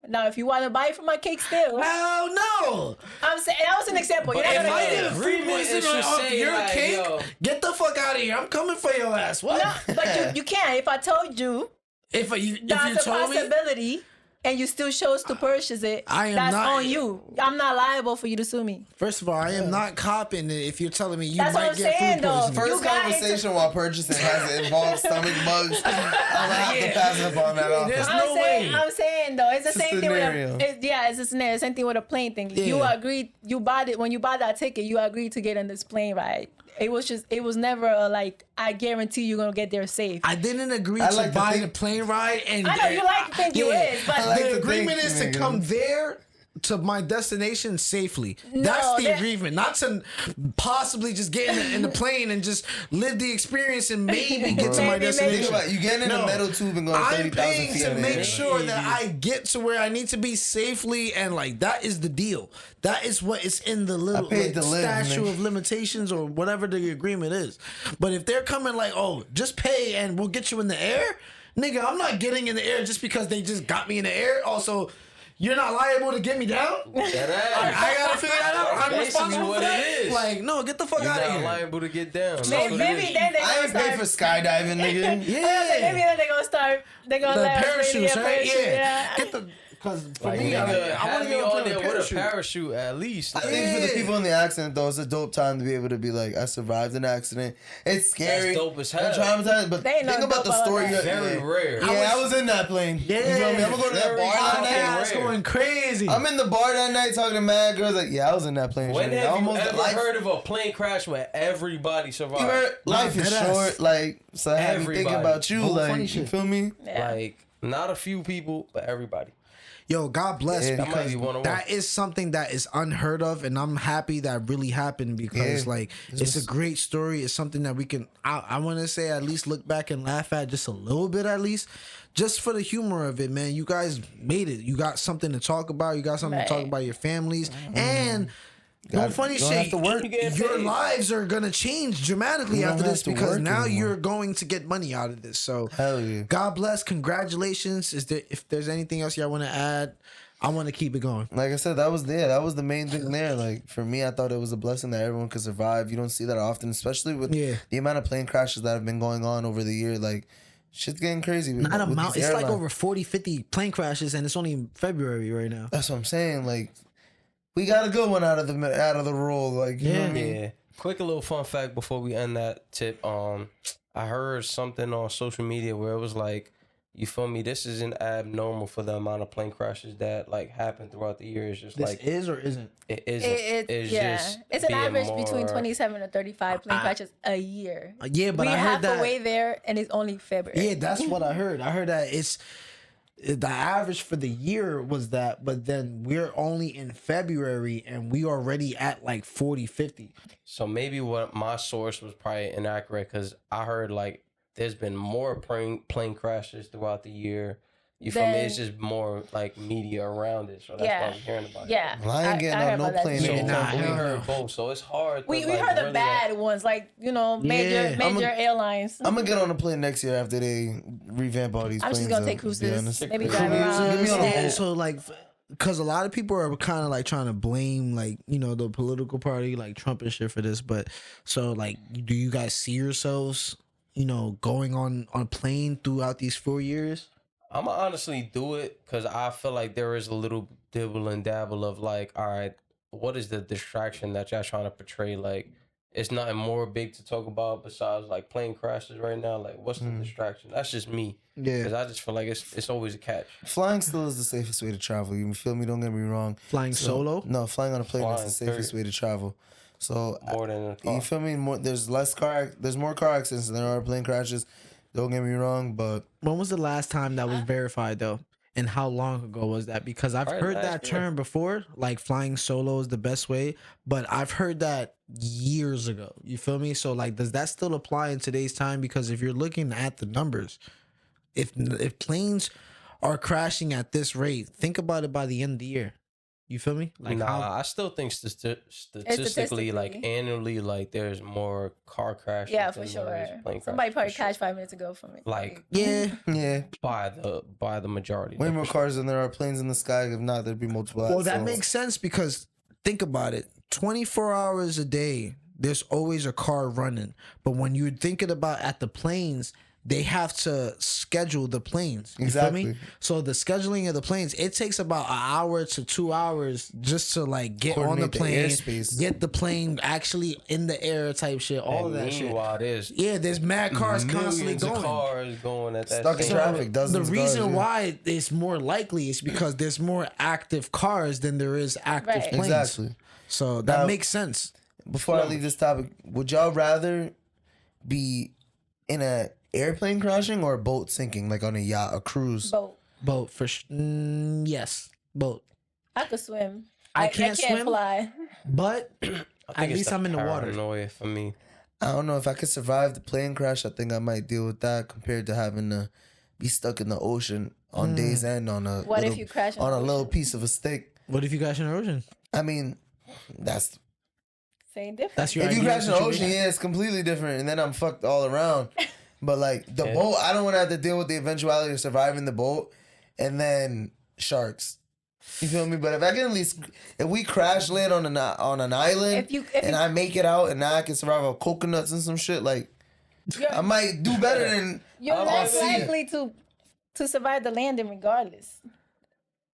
Now, if you want to buy it from my cake still, Hell no. I'm saying that was an example. You're not If gonna I get get it. a food Agreement is poisoning just off saying, your like, cake, yo. get the fuck out of here. I'm coming for your ass. What? No, but you can't. If I told you If you that's a told me, possibility and you still chose to purchase it, I am that's not- on you. I'm not liable for you to sue me. first of all, I am not copping it if you're telling me you That's what might I'm get saying, food though. poisoning. You First got conversation while purchasing has involved stomach bugs. I'm gonna have to pass up on that offer. There's no way. I'm saying though, it's the It's a same thing with scenario. it's a scenario. Same thing with a plane thing. You Yeah. agreed. You bought it when you bought that ticket. You agreed to get on this plane ride. It was never a, like I guarantee you're gonna get there safe. I didn't agree I to like to buy think- the plane ride, and I know you like to think you is, but I like the to agreement think, is to nigga. come there to my destination safely. That's the that- agreement, not to possibly just get in the plane and just live the experience and maybe get to my Maybe, destination. Think about it, you getting in No. a metal tube and going I'm 30,000 paying feet to in the make air. sure that I get to where I need to be safely, and like that is the deal. That is what is in the little paid to live, statute nigga. of limitations or whatever the agreement is. But if they're coming like, oh, just pay and we'll get you in the air, nigga, I'm not getting in the air just because they just got me in the air. Also, you're not liable to get me down. I gotta figure that out. I'm Basically responsible what for that. it is. Like, no, get the fuck You're out of not here. liable to get down. That's maybe, what it maybe is. then they're I gonna ain't pay for start. skydiving, nigga. Maybe Yeah, then they're gonna start. They're gonna the let us parachutes, maybe right? parachute, Yeah, get the Because for Like, me, I want to get on on there a with a parachute. parachute at least. I think for the people in the accident, though, it's a dope time to be able to be like, I survived an accident. It's scary. That's dope as hell. And traumatized, but They ain't think no about the dope story. about that. Very rare. Yeah, I was in that plane. Yeah. You feel me? I'm gonna go to that Very bar that fucking night. That's going crazy. I'm in the bar that night talking to mad girls. Like, yeah, I was in that plane. When shorty. I have you almost ever heard of a plane crash where everybody You survived? heard, life is deadass. short. Like, so I had me thinking Everybody. about you. Old funny Like, you shit. feel me? Yeah. Like, not a few people, but everybody. Yo, God bless, Yeah. That might because be one-on-one. that is something that is unheard of, and I'm happy that really happened because, Yeah. like, it's a great story. It's something that we can, I want to say, at least look back and laugh at just a little bit, at least, just for the humor of it, man. You guys made it. You got something to talk about. You got something to talk Right. about your families, and no funny don't shit. have to work. You getting Your paid. lives are gonna change dramatically You don't after have this to because work now anymore. you're going to get money out of this. So, Hell yeah. God bless. Congratulations. If there's anything else y'all want to add, I want to keep it going. Like I said, that was the main thing there. Like for me, I thought it was a blessing that everyone could survive. You don't see that often, especially with Yeah. the amount of plane crashes that have been going on over the year. Like shit's getting crazy. With, Not with amount. these It's like airlines. over 40, 50 plane crashes, and it's only February right now. That's what I'm saying. Like we got a good one out of the roll. Like you know what I mean? Yeah. Quick little fun fact before we end that tip. I heard something on social media where it was like, you feel me? This isn't abnormal for the amount of plane crashes that like happen throughout the year. It's just This like is or isn't? it isn't. It's yeah. just It's an being average between more- 27 to 35 plane crashes a year. Yeah, but we I heard that. halfway there, and it's only February. Yeah, that's what I heard. I heard that it's the average for the year was that, but then we're only in February and we already at like 40, 50. So maybe what my source was probably inaccurate because I heard like there's been more plane crashes throughout the year. You feel me? It's just more like media around it, so that's why we're hearing about it. Yeah. Well, I ain't getting heard on no about that plane too. So Yeah, nah, we hell heard no. both, so it's hard. We to, heard like, the really, bad ones, like, major Yeah. major airlines. I'm gonna get on a plane next year after they revamp all these I'm planes. just gonna up, take to be cruises, honest. maybe Cruises. drive around. Give me on a Yeah. boat. So like, because a lot of people are kind of like trying to blame like, the political party like Trump and shit for this, but so like, do you guys see yourselves, going on a plane throughout these 4 years? I'm gonna honestly do it because I feel like there is a little dibble and dabble of like, all right, what is the distraction that y'all trying to portray? Like, it's nothing more big to talk about besides like plane crashes right now. Like, what's the distraction? That's just me. Yeah. Because I just feel like it's always a catch. Flying still is the safest way to travel. You feel me? Don't get me wrong. Flying So- solo? No, flying on a plane is Flying, the safest way to travel. So More than a car. you feel me? There's more car accidents than there are plane crashes. Don't get me wrong, but When was the last time that was verified though? And how long ago was that? Because I've Probably heard last that year. term before, like flying solo is the best way, but I've heard that years ago. You feel me? So like, does that still apply in today's time? Because if you're looking at the numbers, if planes are crashing at this rate, think about it by the end of the year. You feel me? Like Nah, I still think statistically, like statistically. annually, like there's more car crashes. Yeah, for than there is sure. plane Somebody crashes, probably for sure. crashed 5 minutes ago from it. Like yeah. yeah, by the majority. way like, more for sure. cars than there are planes in the sky. If not, there'd be multiple. Well, that accidents. makes sense because think about it. 24 hours a day, there's always a car running. But when you're thinking about at the planes, they have to schedule the planes. You feel me? Exactly. So the scheduling of the planes, it takes about an hour to 2 hours just to like get on the Coordinate the plane, airspace. get the plane actually in the air type shit, all of And that shit. meanwhile, there's Yeah, there's mad cars constantly millions of going. cars going at that Stuck in same traffic. Dozens The of cars, reason yeah. why it's more likely is because there's more active cars than there is active Right. planes. Exactly. So that Now- makes sense. Before I leave this topic, would y'all rather be in a airplane crashing or a boat sinking, like on a yacht, a cruise? Boat. Boat for yes, boat. I could swim. I can't swim? fly. But I at think it's least the I'm in the water. paranoia for me. I don't know if I could survive the plane crash. I think I might deal with that compared to having to be stuck in the ocean on days end on a What if little, you crash in on the a little ocean? piece of a stick. What if you crash in the ocean? I mean, that's Same difference. That's your if you ideal crash in the ocean, situation? yeah, it's completely different, and then I'm fucked all around. But like the boat, I don't want to have to deal with the eventuality of surviving the boat, and then sharks. You feel me? But if I can at least, if we crash land on an island, and I make it out, and now I can survive off coconuts and some shit, like I might do better than You're I'm less already- likely to survive the landing regardless.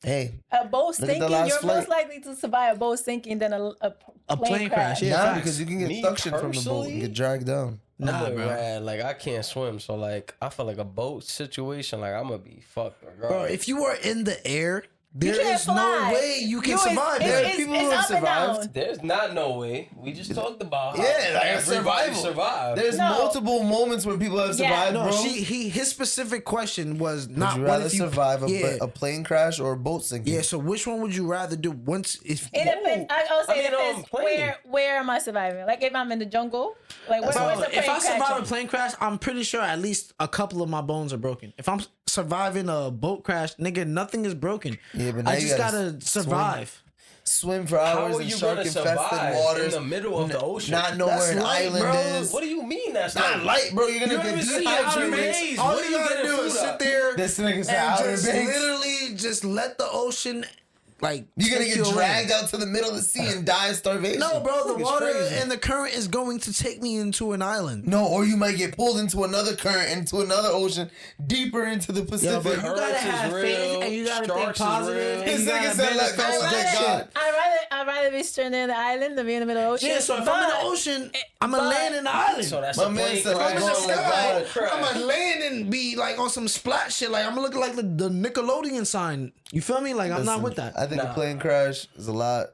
Hey, A boat Look at the sinking, last you're flight. most likely to survive a boat sinking than a plane crash. Yeah, nah, facts. because you can get Me suction from the boat personally? and get dragged down. Nah, I'm bro. with Rahh. Like I can't swim, so like I feel like a boat situation, like I'm gonna be fucked. Bro, if you are in the air, there can't is no fly. way you can It's- survive. it's- There are it's- people it's who have up and down. survived. there's not no way. We just talked about how Yeah, like everybody survival. survived. There's No. multiple moments where people have Yeah. survived, No, bro. his specific question was not Would you what rather if you survive yeah. a plane crash or a boat sinking? Yeah, so which one would you rather do once if It depends. I'll say I mean, it depends. plane. Where am I surviving? Like if I'm in the jungle, like where's Bro, the plane if I survive crashing? a plane crash, I'm pretty sure at least a couple of my bones are broken. If I'm surviving a boat crash, nigga, nothing is broken. Yeah, but now I you just gotta gotta survive. Swim for How hours are in you gonna shark-infested survive waters in the middle of the ocean? Not know where an light, island bro. is. What do you mean that's Not light, bro. You're gonna You get ever seen Outer dehydrated. Banks? All What you are you gotta getting do is food sit at? there This nigga said and Outer just Banks. literally just let the ocean like You're gonna take get you dragged away. out to the middle of the sea and die of starvation. No, bro, the It's water crazy. and the current is going to take me into an island. No, or you might get pulled into another current, into another ocean, deeper into the Pacific. but you gotta Currents is have faith real, and you gotta think sharks is positive. real. And you This nigga gotta said, let go manifest and that let shit. God. I'd rather be stranded in the island than be in the middle of the ocean. Yeah, so if I'm in the But- ocean, I'm gonna but- land in the island. So that's My a man plane said, crash. like, I'm in the go let sky. God. I'm gonna land and be like on some splat shit. Like I'm gonna look like the Nickelodeon sign. You feel me? Like I'm not Listen, with that. I think a Nah. plane crash is a lot.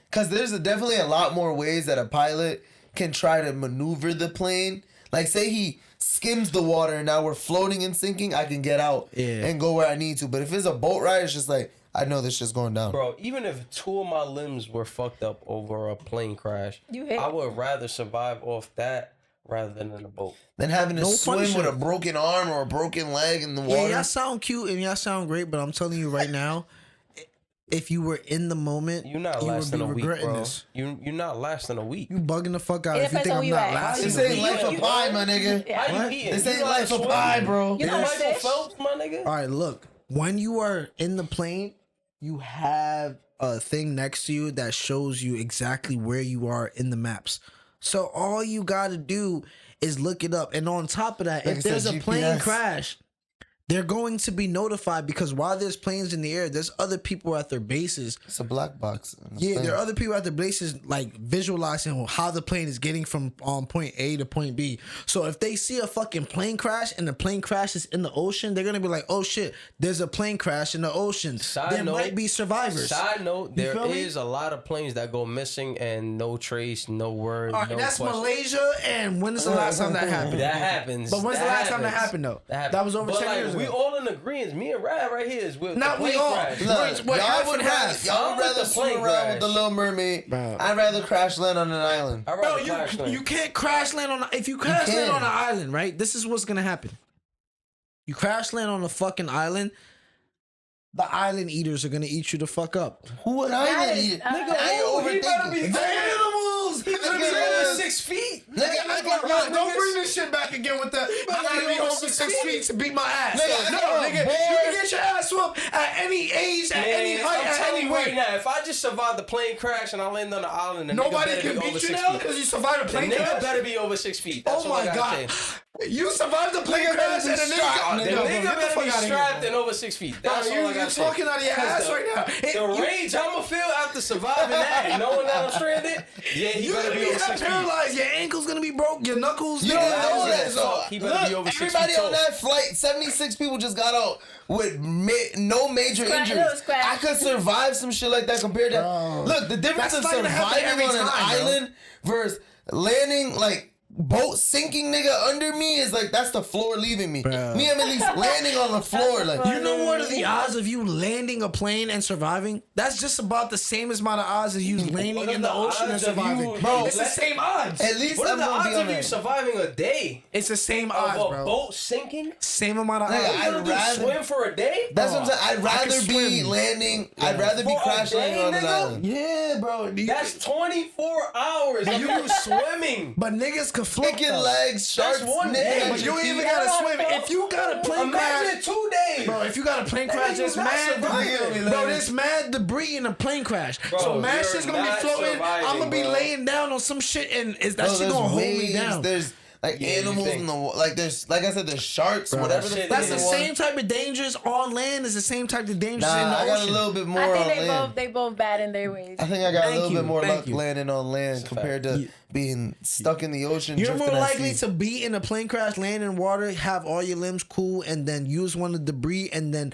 Because there's definitely a lot more ways that a pilot can try to maneuver the plane. Like, say he skims the water and now we're floating and sinking, I can get out and go where I need to. But if it's a boat ride, it's just like, I know this shit's going down. Bro, even if 2 of my limbs were fucked up over a plane crash, You hit. I would rather survive off that rather than in a boat. Then having to No swim with punishment. a broken arm or a broken leg in the Yeah, water. y'all sound cute and y'all sound great, but I'm telling you right now, if you were in the moment, You're not you would lasting be a week, regretting bro. this. You're not lasting a week. You bugging the fuck out It if you depends think on I'm who you not at. lasting. This a ain't week. life of pie, my nigga. Yeah. How you eating? This You ain't know how to life of swim? pie, bro. You know Michael fish? Phelps, my nigga. All right, look. When you are in the plane, you have a thing next to you that shows you exactly where you are in the maps. So all you gotta do is look it up. And on top of that, Like if I there's said, a plane GPS. crash, they're going to be notified because while there's planes in the air, there's other people at their bases. It's a black box. in the Yeah, plane. there are other people at the bases like visualizing how the plane is getting from point A to point B. So if they see a fucking plane crash and the plane crash is in the ocean, they're gonna be like, "Oh shit, there's a plane crash in the ocean. There might be survivors." Side note, there feel me? is a lot of planes that go missing and no trace, no word, All right, no that's question. Malaysia. And when is the last time that happened? That happens. But when's the last time that happened though? That was over But 10 like, years we ago. all in agreement. Me and Rahh right here is with Not the we plane all. crash. Look, Look, what y'all half would and half. rather, y'all I'm would with rather the plane swim around crash. with the Little Mermaid. Bro. I'd rather crash land on an island. I'd Bro, rather crash land. you can't crash land on. If you crash land can. on an island, right? This is what's gonna happen. You crash land on a fucking island. The island eaters are gonna eat you the fuck up. Who would That island is- eat? Nigga, Now you're who? He better be- overthinking. The animals. He better be Nigga, over 6 feet. Nigga, I got Yo, don't niggas- bring this shit back again with that. I gotta be over 6 feet to beat my ass. Nigga, I No, got a nigga, board. you can get your ass whooped at any age, at any Man, height, I'm at telling any you right weight. now, if I just survive the plane crash and I land on the island, the Nobody nigga better can be over beat you 6 now feet. because you survived a The plane nigga crash. better be over 6 feet. That's Oh all I my gotta god, say. you survived the plane Nigga crash better and be the strapped, nigga. nigga. The Yo, nigga get the better fuck be outta here, strapped bro. and over 6 feet. Bro, That's all I you're gotta say. talking out of your ass right now. The rage I'ma feel after surviving that, knowing that I'm stranded, yeah, he You're better gonna be be over 6 feet. paralyzed. Your ankle's gonna be broke. Your knuckles. You nigga, don't know all that. So, He better be over 6 everybody feet on tall. that flight, 76 people just got out with no major Scratch, injuries. little scratch. I could survive some shit like that compared to. Bro. Look, the difference That's of not gonna happen surviving every on an time, bro. island versus landing like. Boat sinking nigga under me is like that's the floor leaving me. Bro. Me, I'm at least landing on the floor. Like You know what are the odds of you landing a plane and surviving? That's just about the same amount of odds of you landing What are in the the ocean and odds of surviving. you- Bro, it's the Let- same odds. at least What are I'm the gonna be odds on of you that. surviving a day It's the same of odds, a bro. boat sinking? Same amount of Nigga, odds. You gonna I'd do rather- swim for a day? That's what I'm saying. I'd I rather can be swim. landing. I'd rather be For a crash landing day, on an nigga? island. Yeah, bro. That's 24 hours of you swimming. But niggas can float. Kicking though. legs, sharks, one nipping day. at But your you even feet. gotta swim. If you got a plane Imagine crash, 2 days. bro. If you got a plane crash, you there's not mad surviving. debris. Bro, there's mad debris in a plane crash. Bro, So mad you're shit's gonna be not floating. surviving, I'm gonna be bro. laying down on some shit, and is that Bro, shit there's gonna hold me waves, down? There's like Yeah, you animals think- in the like there's like I said there's sharks, Bro, whatever the shit fuck That's the they want. same type of dangers on land as the same type of dangers in the Nah, I got a ocean. little bit more I on think land. they both bad in their ways. I think I got a Thank little you, bit more thank luck you. landing on land That's a compared fact. to being stuck in the ocean. You're drifting more at likely sea. to be in a plane crash, land in water, have all your limbs cool, and then use one of the debris, and then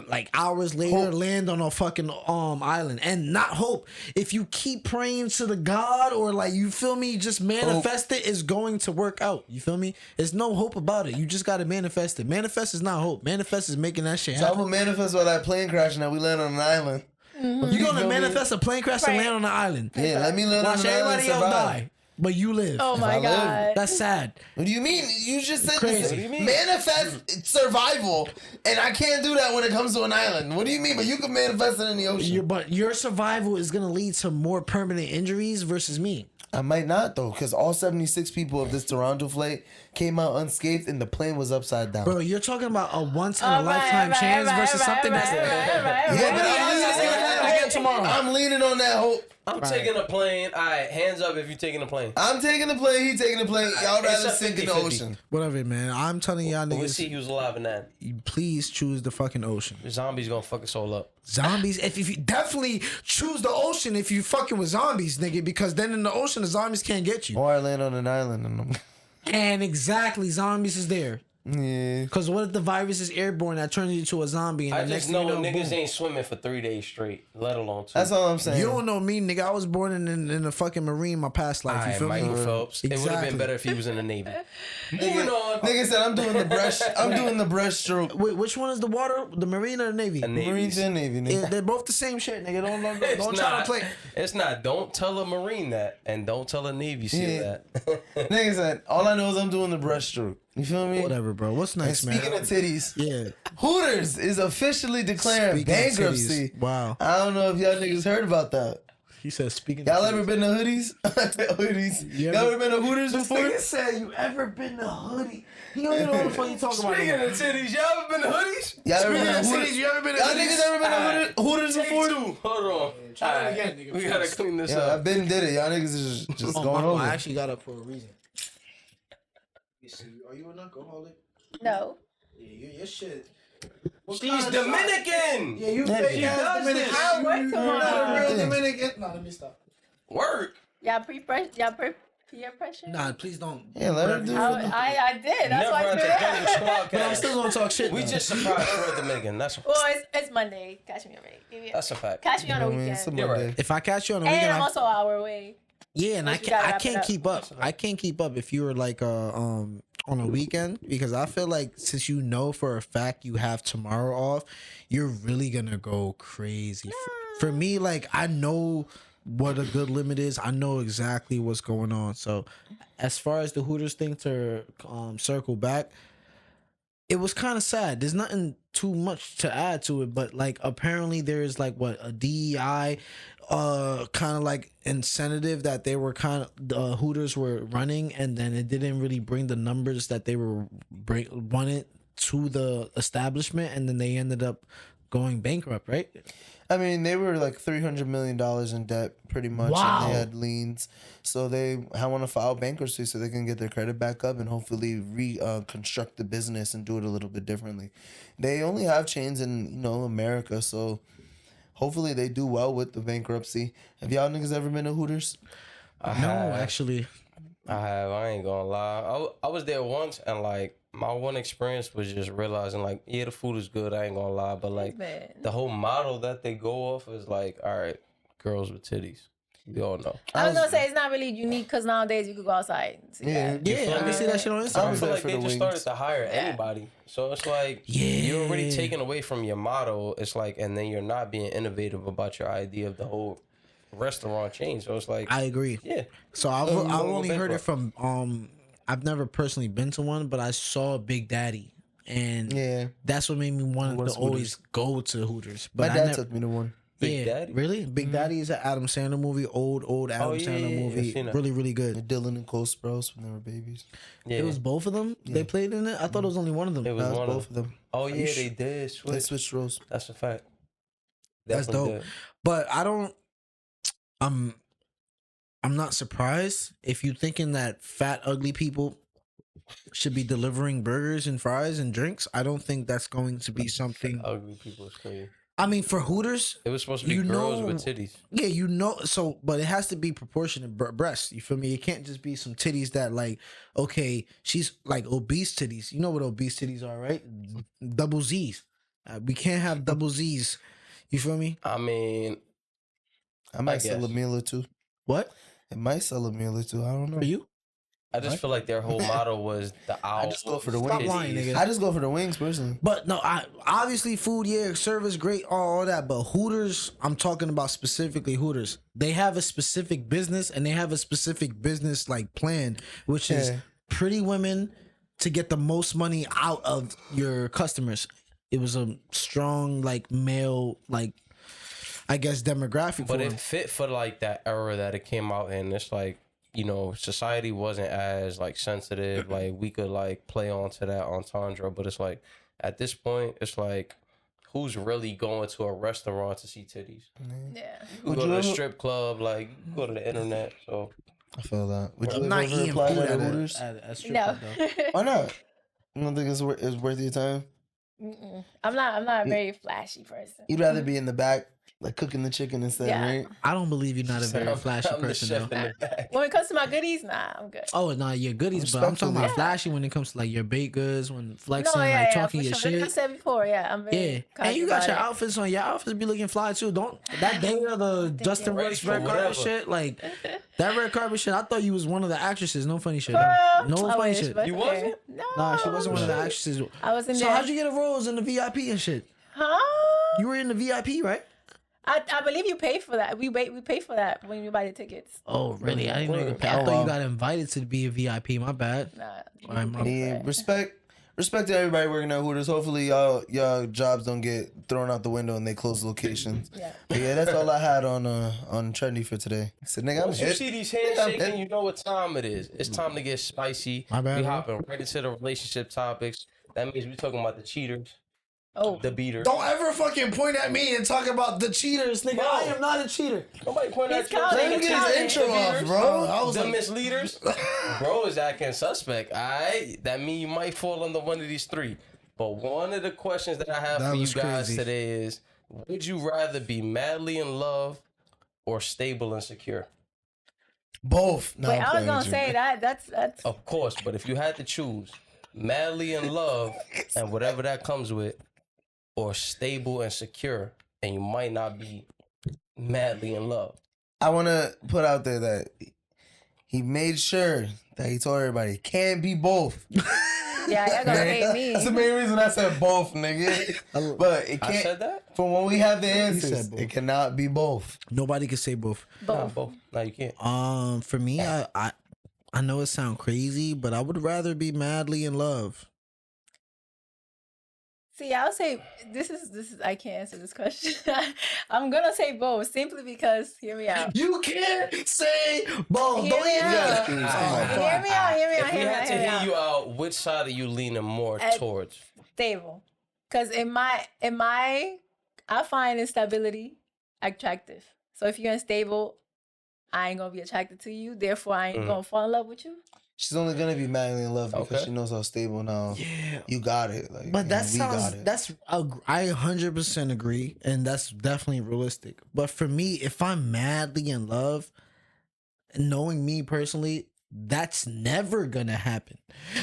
like hours later Hope. land on a fucking island and not hope. If you keep praying to the God or like you feel me, just manifest it, is going to work out. You feel me? There's no hope about it. You just gotta manifest it. Manifest is not hope. Manifest is making that shit So I'm happen. gonna manifest while that plane crash and that we land on an island. You're gonna feel me? manifest a plane crash and Right. land on an island. Yeah, let me land on Watch an island and everybody else survive. die, but you live. Oh I my live. god. That's sad. What do you mean? You just said Crazy. this. What do you mean? Manifest survival, and I can't do that when it comes to an island. What do you mean? But you can manifest it in the ocean. But your survival is gonna lead to more permanent injuries versus me. I might not though, because all 76 people of this Toronto flight came out unscathed, and the plane was upside down. Bro, you're talking about a once in a All right, lifetime all right, chance all right, versus all right, something all that's. right, all right, all Yeah, right, but all I'm right, leaning all right, on all again right. tomorrow. I'm leaning on that hope. I'm taking a plane. All right, hands up if you're taking a plane. I'm taking the plane. He taking the plane. Y'all It's rather a sink in the 50-50. ocean. Whatever, man. I'm telling y'all We'll niggas, see who's alive in that. please choose the fucking ocean. Zombies gonna fuck us all up. Zombies. If you definitely choose the ocean if you fucking with zombies, nigga, because then in the ocean the zombies can't get you. Or I land on an island and I'm. And exactly, zombies is there. Yeah. Because what if the virus is airborne that turns you to a zombie and I the next just thing know you know, niggas boom. ain't swimming for 3 days straight, let alone 2. That's all I'm saying. You don't know me, nigga. I was born in a fucking marine my past life. You Alright, feel Michael me? Phelps. It would have Exactly. been better if he was in the Navy. Nigga, Moving on. nigga said I'm doing the breast. I'm doing the breaststroke. Wait, which one is the water? The marine or the navy? A Navy. Marines and Navy, Yeah, nigga. they're both the same shit, nigga. Don't It's try not. to play. It's not. Don't tell a Marine that, and don't tell a Navy SEAL Yeah. that. Nigga said all I know is I'm doing the breaststroke. You feel me? Whatever, bro. What's And next, man? speaking of titties, Yeah. Hooters is officially declaring Speaking of bankruptcy. titties. Wow. I don't know if y'all niggas heard about that. He said speaking. Y'all of ever been to hoodies? Hoodies. You Y'all ever- ever been to Hooters This before? nigga said you ever been to hoodie? He don't even know what the fuck you talking about. Speaking of titties, y'all ever been to hoodies? Y'all ever Speaking been of to titties, Hooters? you ever been to Y'all hoodies? niggas ever been to Hooters Take before? 2. Hold on. Try it Alright, again, nigga. we gotta clean this Yeah, up. I've been did it. Y'all niggas is just Oh, going mama, over. I actually got up for a reason. You see, are you an alcoholic? No. Yeah, your shit. She's Dominican. Yeah, you Nigga. fake ass does Dominican. this. I work You're tomorrow. not a real Yeah. Dominican. No, let me stop. Work. Y'all peer pressure? Nah, please don't. Yeah, let her do it. I did. That's Never why I at the threw it Jungle out. Squad But I'm cast. still gonna talk shit. We though. just surprised for a Dominican. That's Well, it's Monday. Catch me on a that's a fact. Catch me on a I mean, weekend. it's a You're Monday. right. If I catch you on a And weekend, I'm also an hour away. yeah, and I But you gotta can't. I wrap it can't up. keep up. I can't keep up if you were like on a weekend because I feel like since you know for a fact you have tomorrow off, you're really gonna go crazy. For me, like I know what a good limit is. I know exactly what's going on. So, as far as the Hooters thing to circle back, it was kind of sad. There's nothing too much to add to it, but like apparently there's like what a DEI kind of like incentive that they were kind of the Hooters were running, and then it didn't really bring the numbers that they were wanted to the establishment, and then they ended up going bankrupt, right? I mean, they were like $300 million in debt, pretty much. Wow. And they had liens. So they want to file bankruptcy so they can get their credit back up and hopefully reconstruct the business and do it a little bit differently. They only have chains in, America. So hopefully they do well with the bankruptcy. Have y'all niggas ever been to Hooters? I No, have. actually, I have. I ain't gonna lie. I was there once, and like my one experience was just realizing, like, yeah, the food is good. I ain't gonna lie, but like Man. the whole model that they go off is like, all right, girls with titties. We all know. I was gonna say it's not really unique because nowadays you could go outside. And see Yeah. that. yeah, I can see that shit on I I Instagram. was feel there like for they the just wings. started to hire Yeah. anybody. So it's like Yeah. you're already taking away from your motto. It's like, and then you're not being innovative about your idea of the whole restaurant chain. So it's like, I agree. yeah, So I've you I've gonna go only heard it bankrupt. from I've never personally been to one, but I saw Big Daddy, and Yeah. that's what made me want What's to always go to Hooters. My But I dad never, took me to one. Big yeah, Daddy? really. Big Daddy is an Adam Sandler movie, old Adam yeah, Sandler yeah, yeah, movie, I've seen that. really really good. With Dylan and Cole Sprouse when they were babies. yeah. It was both of them. They played in it. I thought it was only one of them. It was That was one both of them. Oh you yeah, sh- they did They switch. switched roles. That's a fact. That's Definitely dope. did. But I don't. I'm not surprised if you thinking that fat, ugly people should be delivering burgers and fries and drinks. I don't think that's going to be something. Ugly people is crazy. I mean, for Hooters, It was supposed to be girls with titties. Yeah, so, but it has to be proportionate breasts. You feel me? It can't just be some titties that like, okay, she's like obese titties. You know what obese titties are, right? Double Z's. We can't have double Z's. You feel me? I mean, I might sell a meal or two. What? It might sell a meal or two. I don't know. For you? I just feel like their whole motto was the owl. I just go for the Stop wings. lying, nigga. I just go for the wings personally. But no, I obviously food, yeah, service great, all that. But Hooters, I'm talking about specifically Hooters. They have a specific business and they have a specific business like plan, which is pretty women to get the most money out of your customers. It was a strong like male like I guess demographic. But it fit for like that era that it came out in. It's like, you know, society wasn't as like sensitive. Like we could like play onto that entendre, but it's like at this point, it's like who's really going to a restaurant to see titties? Yeah. You go to the strip club, like you go to the internet. So I feel that. Would you I'm not ever eating apply food that at at Hooters? a strip No. club, though. Why not? You don't think it's worth your time? I'm not a very flashy person. You'd rather be in the back, like cooking the chicken instead, Yeah. right? I don't believe you're not a very flashy I'm the person chef though. in the back. When it comes to my goodies, nah, I'm good. Oh no, your goodies, but I'm talking about Respectfully. flashy when it comes to like your baked goods, when flexing, No, like talking for your sure. Like I shit. said before, I'm very Yeah, and conscious you got about your it. outfits on. Your outfits be looking fly too. Don't that day of the Justin Ready Royce for red carpet whatever. shit, like that red carpet shit. I thought you was one of the actresses. No funny shit. Girl, No I funny wish, shit. but You okay. wasn't? No. Nah, she wasn't one of the actresses. I was in So there. how'd you get a rose in the VIP and shit? Huh? You were in the VIP, right? I believe you paid for that. We pay for that when you buy the tickets. Oh really? I didn't know you paid. I thought you got invited to be a VIP. My bad. Nah. All right, my Yeah, respect to everybody working at Hooters. Hopefully y'all jobs don't get thrown out the window and they close locations. Yeah. But yeah, that's all I had on Trendy for today. So nigga, I'm Once you hit. see these handshaking, you know what time it is. It's time to get spicy. My bad, We bro. hopping right into the relationship topics. That means we talking about the cheaters, Oh. the beaters. Don't ever fucking point at me and talk about the cheaters, nigga. Bro. I am not a cheater. Nobody point He's at you. counting, Let me he's get his counting. intro The off, beaters, bro. I was the like, misleaders. Bro is acting suspect. Alright, that means you might fall under one of these three. But one of the questions that I have That for you was guys crazy. today is: would you rather be madly in love or stable and secure? both. No, Wait, I'm I was playing gonna with you. say that's Of course, but if you had to choose madly in love and whatever that comes with, or stable and secure, and you might not be madly in love. I want to put out there that he made sure that he told everybody it can't be both. yeah, y'all gonna hate me. That's the main reason I said both, nigga. But it I can't. said that? From when we have the said answers, both. it cannot be both. Nobody can say both. Nah, Both. both. No, you can't. For me, I know it sounds crazy, but I would rather be madly in love. See, I'll say this is I can't answer this question. I'm gonna say both simply because hear me out. You can't say both. Hear me out. Hear me out. Hear me out. Hear me out. If we Hear me had out. to Hear me hear out. you out, which side are you leaning more towards? Stable, because in my I find instability attractive. So if you're unstable, I ain't gonna be attracted to you. Therefore, I ain't gonna fall in love with you. She's only gonna be madly in love because Okay. she knows how stable now. Yeah. You got it. Like, But that we got sounds it. I 100% agree, and that's definitely realistic. But for me, if I'm madly in love, knowing me personally, that's never gonna happen.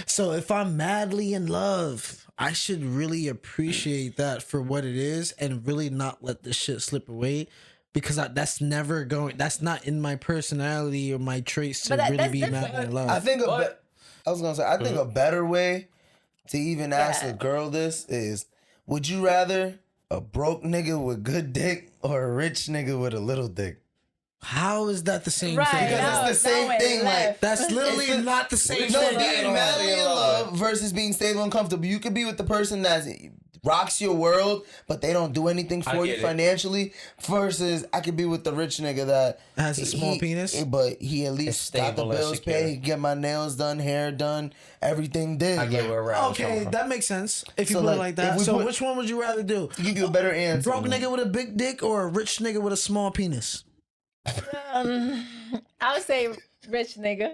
So if I'm madly in love, I should really appreciate that for what it is and really not let this shit slip away. Because that's never going. That's not in my personality or my traits to But really that's be different. madly in love. I think But- I was gonna say I think a better way to even ask a girl this is: would you rather a broke nigga with good dick or a rich nigga with a little dick? How is that the same Right, thing? Because no, it's the same went thing, like, left. That's literally not the same No, thing. being madly in love versus being stable and comfortable. You could be with the person that rocks your world, but they don't do anything I for you get it. financially. Versus, I could be with the rich nigga that Has a small penis? but he at least got the stable and bills secure. paid. He get my nails done, hair done, everything did. I get where Rahh was coming Okay, from. that makes sense. If you So, put it like, like if that. we So put- which one would you rather do? To give you a better answer. Broke nigga with a big dick or a rich nigga with a small penis? I would say rich nigga.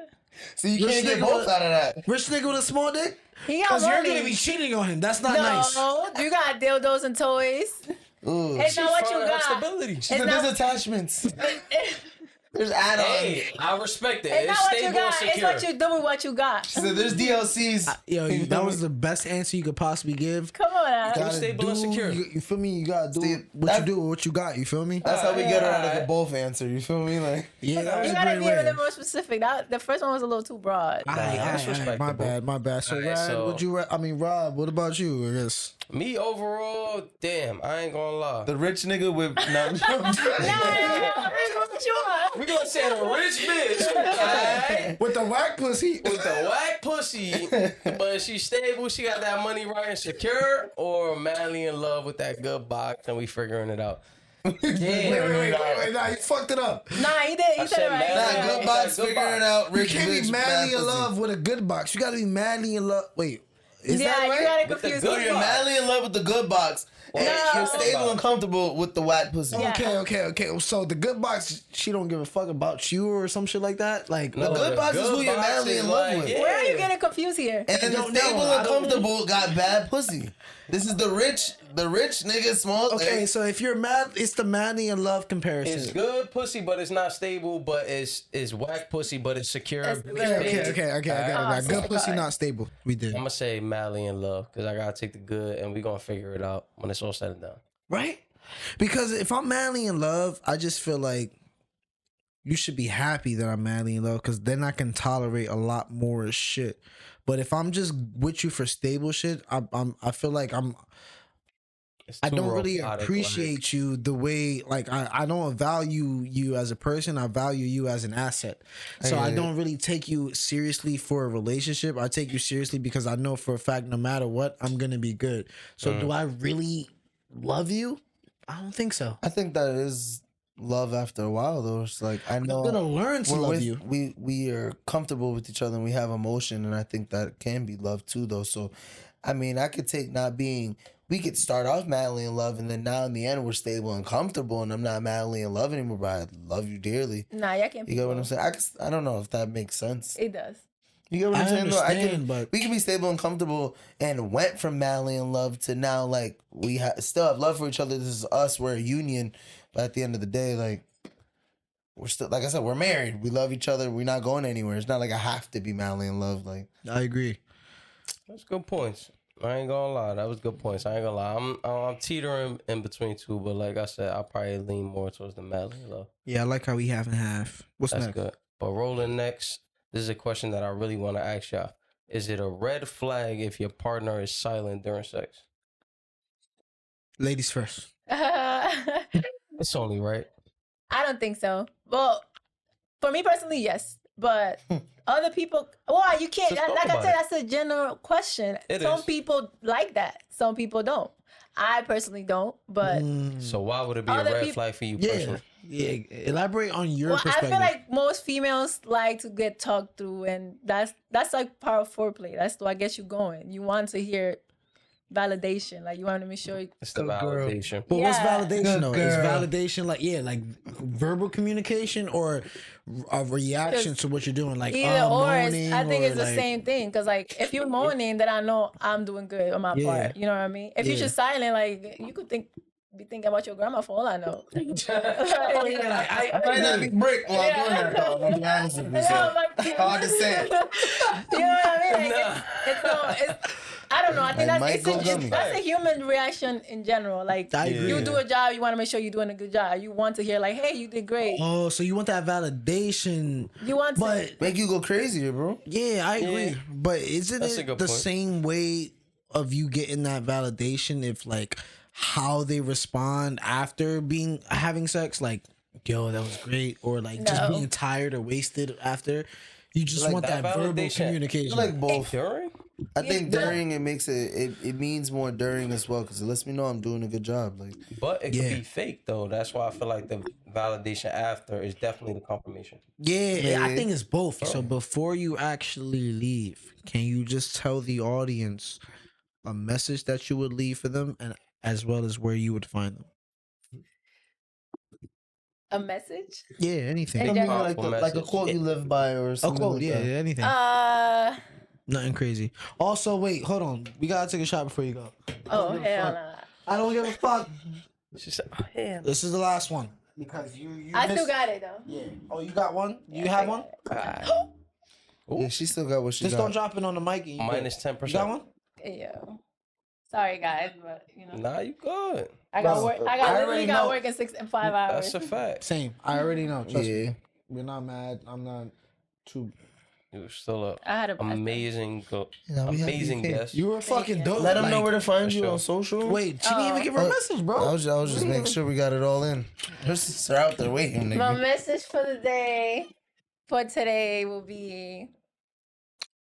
So you Rich can't get nigga both with- out of that. Rich nigga with a small dick? He got Because you're money. going to be cheating on him. That's not nice. No, you got dildos and toys. Ooh. It's not what you Fine, got. stability. She said there's attachments. There's add-ons. Hey, I respect it. It's not what you stable and got. It's secure. what you do with what you got. She said there's DLCs. That was the best answer you could possibly give. Come on, now. Gotta stable and secure. You feel me? You gotta do See, what you do with what you got. You feel me? That's how we get her out of the Alright. both answer. You feel me? Like, Yeah, that was You a gotta great be a way. little more specific. The first one was a little too broad. That's respectable. My bad. So, Alright, Rod, so- would you? I mean, Rob, what about you? I guess. Me overall, damn, I ain't gonna lie. the rich nigga with No, what you want? We gonna say the rich bitch, alright? With the whack pussy. With the whack pussy, but she's stable, she got that money right and secure, or madly in love with that good box and we figuring it out. Wait, nah, you fucked it up. Nah, he did. He I said said it right. mad. Nah, Yeah. good box, Good figuring box. out You rich can't bitch. be madly bad in pussy. love with a good box. You gotta be madly in love. Wait, is Yeah, that you right? gotta With the confuse good me. You're madly in love with the good box. And No. you're stable and comfortable with the whack pussy. Yeah. Okay. So the good box, she don't give a fuck about you or some shit like that. Like, No, good box is who you're box madly is in love like, with. yeah. Where are you getting confused here? And then the don't know. stable I and don't- comfortable got bad pussy. This is the rich nigga small. okay, so if you're mad, it's the madly in love comparison. It's good pussy, but it's not stable, but it's whack pussy, but it's secure. That's I'm good. Okay, I got it. Oh, Good pussy, sorry. not stable. We did. gonna say madly in love, because I gotta take the good and we gonna figure it out when it's all said and done. Right? Because if I'm madly in love, I just feel like you should be happy that I'm madly in love because then I can tolerate a lot more shit. But if I'm just with you for stable shit, I feel like It's I too don't really robotic, appreciate you the way, like, I don't value you as a person. I value you as an asset. So I don't really take you seriously for a relationship. I take you seriously because I know for a fact, no matter what, I'm going to be good. So do I really love you? I don't think so. I think that is love after a while though. It's like I know I'm going to learn to we're love with- you. We are comfortable with each other and we have emotion, and I think that can be love too though. So I mean, I could take not being, we could start off madly in love and then now in the end we're stable and comfortable and I'm not madly in love anymore, but I love you dearly. Nah, y'all can't. You get what I'm saying? I don't know if that makes sense. It does. You get what I'm I saying? though? understand, but- we can be stable and comfortable and went from madly in love to now like we still have love for each other. This is us. We're a union, but at the end of the day, like we're still, like I said, we're married. We love each other. We're not going anywhere. It's not like I have to be madly in love. Like I agree. That's good points. I ain't gonna lie, that was good points. I ain't gonna lie. I'm teetering in between two, but like I said, I'll probably lean more towards the madly in love. Yeah, I like how we half and half. What's That's next? good. But rolling next, this is a question that I really want to ask y'all. Is it a red flag if your partner is silent during sex? Ladies first. I It's only right. don't think so. Well, for me personally, yes. But other people, well, you can't. Just talk Like I about said, it. that's a general question. Some is. people like that. Some people don't. I personally don't. But So why would it be a Other red peop- flag for you Yeah. personally? Yeah. Elaborate on your well, I perspective. feel like most females like to get talked through, and that's like part of foreplay. That's what gets you going. You want to hear validation. Like you want to make sure. It's the Good girl. validation. But what's Yeah. validation Good though? Is girl. validation like verbal communication or a reaction to what you're doing? Like Either or, moaning I think or it's the like- same thing. Cause like if you're moaning, then I know I'm doing good on my Yeah. part. You know what I mean? If you're Yeah. just silent, like you could be thinking about your grandma for all I know. Oh, yeah, like, I might not be brick while I'm doing that though. I'm gonna be honest with you. So. Hard to say. You know what I mean? Like, it's I don't know. I think Like that's Michael Gummy. that's a human reaction in general. Like I agree. you do a job, you want to make sure you're doing a good job. You want to hear like, "Hey, you did great." Oh, so you want that validation? You want to. But Make you go crazier, bro. yeah, I agree. Yeah. But isn't That's a it good the point. same way of you getting that validation if like how they respond after having sex? Like, yo, that was great, or like just No. being tired or wasted after. You just Like want that, that verbal validation. communication. I like both. During? I think Yeah. during it makes it means more during as well because it lets me know I'm doing a good job. Like But it could Yeah. be fake though. That's why I feel like the validation after is definitely the confirmation. Yeah, I Yeah. think it's both. So before you actually leave, can you just tell the audience a message that you would leave for them and as well as where you would find them? A message? Yeah, anything. I mean, like, Powerful like a message. quote you live by or A something quote, like yeah, that. anything. Nothing crazy. Also, wait, hold on. We gotta take a shot before you go. Oh, hell nah. I don't give a fuck. She said, oh, hell. This is the last one because you I missed. still got it though. Yeah. Oh, you got one? You Yeah, have I one? got it. Yeah, she still got what she Just got. don't drop it on the mic. And Minus 10%. You got one? Yo. Sorry guys, but you know. Nah, you good. I got Bro, work. I I got already literally got know. work in 6 and 5 hours. That's a fact. Same. I already know. Trust Yeah. me. We're not mad. I'm not too. You were still I had a amazing, Yeah, we happy amazing you came. guest. You were fucking you. dope. Let them know Like, where to find you sure. on social. Wait, she didn't even give her a message, bro. I was just making sure we got it all in. Her sister out there waiting, My nigga. message for the day, for today, will be: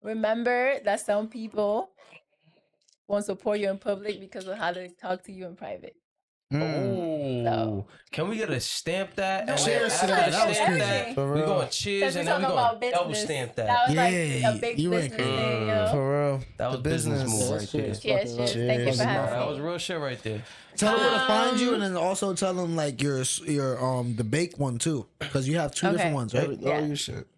remember that some people won't support you in public because of how they talk to you in private. Mm. Oh, can we get a stamp that? No, And cheers then to after that. That was stamp crazy. that, For we real. going cheers Since and we're then we talking going about business, double stamp that. That was like Yeah, a big you went business thing, you know. For real. That was The business business. move right there. Cheers, cheers. Thank you for Cheers. having That me. was real shit right there. Tell them where to find you, and then also tell them like your the bake one too, because you have two Okay. different ones, right? All your shit.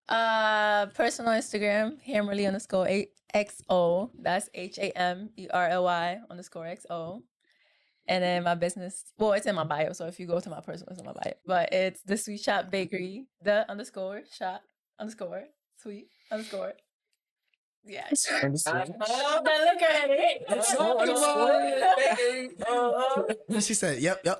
Personal Instagram, Hamerly_XO. That's HAMERLY_XO. And then my business, well, it's in my bio. So if you go to my personal, it's in my bio. But it's the Sweet Shop Bakery, _shop_sweet_. Yeah. Look at it. She said, "Yep." Real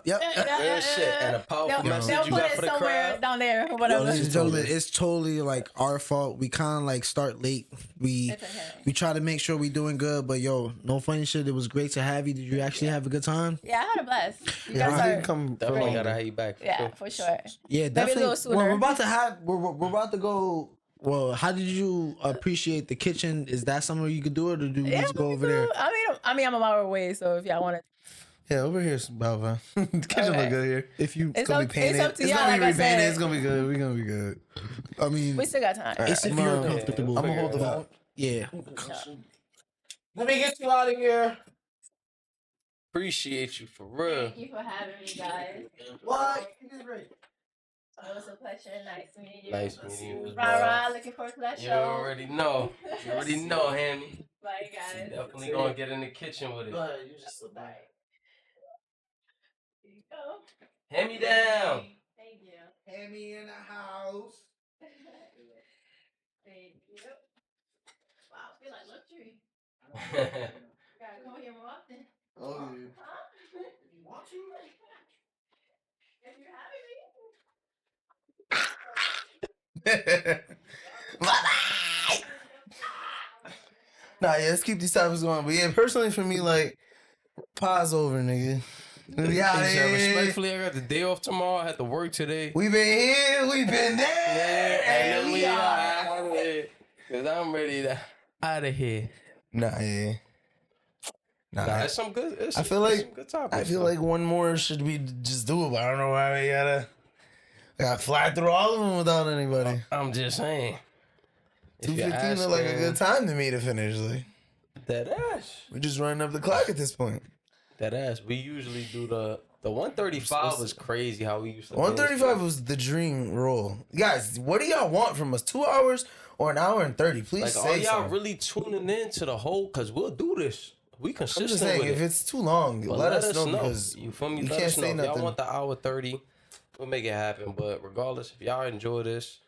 shit. And a powerful They'll message you put got it for the somewhere crowd. down there or Yo, whatever. ladies and gentlemen, it's totally like our fault. We kind of like start late. We It's okay. we try to make sure we doing good, but yo, no funny shit. It was great to have you. Did you actually have a good time? Yeah, I had a blast. You Yeah, guys I are didn't come Definitely from gotta have you back. For yeah, sure. for sure. Yeah, Maybe a definitely. little sooner. Well, we're about to have. We're about to go. Well, how did you appreciate the kitchen? Is that somewhere you could do it, or do we need to go over there? I mean, I'm a mile away, so if y'all want to, Yeah, over here's about the kitchen Okay. look good here. If you, it's Gonna up, be painted. it's up to It's y'all. gonna Like be I repainted. said, It's gonna be good. We're gonna be good. I mean, we still got time. it's if I'm you're gonna- comfortable. I'm gonna hold the phone. Yeah. Let me get you out of here. Appreciate you for real. Thank you for having me, guys. What? You did great. It was a pleasure. Nice meeting you. Nice meeting you as Rah well. rah. Looking forward to that You show. already know. You already know, Hammy. Bye, guys. Definitely gonna get in the kitchen with it. Bye. Here you go. Hand me down. Thank you. Hammy in the house. Thank you. Wow, I feel like luxury. Gotta come here more often. Oh, Huh? You want to? If you're having me. Nah, yeah, let's keep these topics going. But yeah, personally for me, like, pause over, nigga. We out Hey, here. respectfully, I got the day off tomorrow. I had to work today. We been here, we been there, and we are. out of here. Cause I'm ready to out of here. Nah, yeah. Nah, it's some good. It's I feel it's like- some good topics. I feel like one more should be just do it, but I don't know why we gotta fly through all of them without anybody. I'm just saying. If you're 2:15 look like a asking- good time to me to finish. Like, That ass. we're just running up the clock at this point. That ass. We usually do the 135 was crazy how we used to. 135 was the dream roll. Guys, what do y'all want from us? 2 hours or an hour and 30? Please Like, say are y'all something. really tuning in to the whole? Cause we'll do this. We I'm consistent just saying, with if it. it's too long, But let us know because you feel me? you Let can't us know. say If y'all nothing. want the hour 30, we'll make it happen. But regardless, if y'all enjoy this,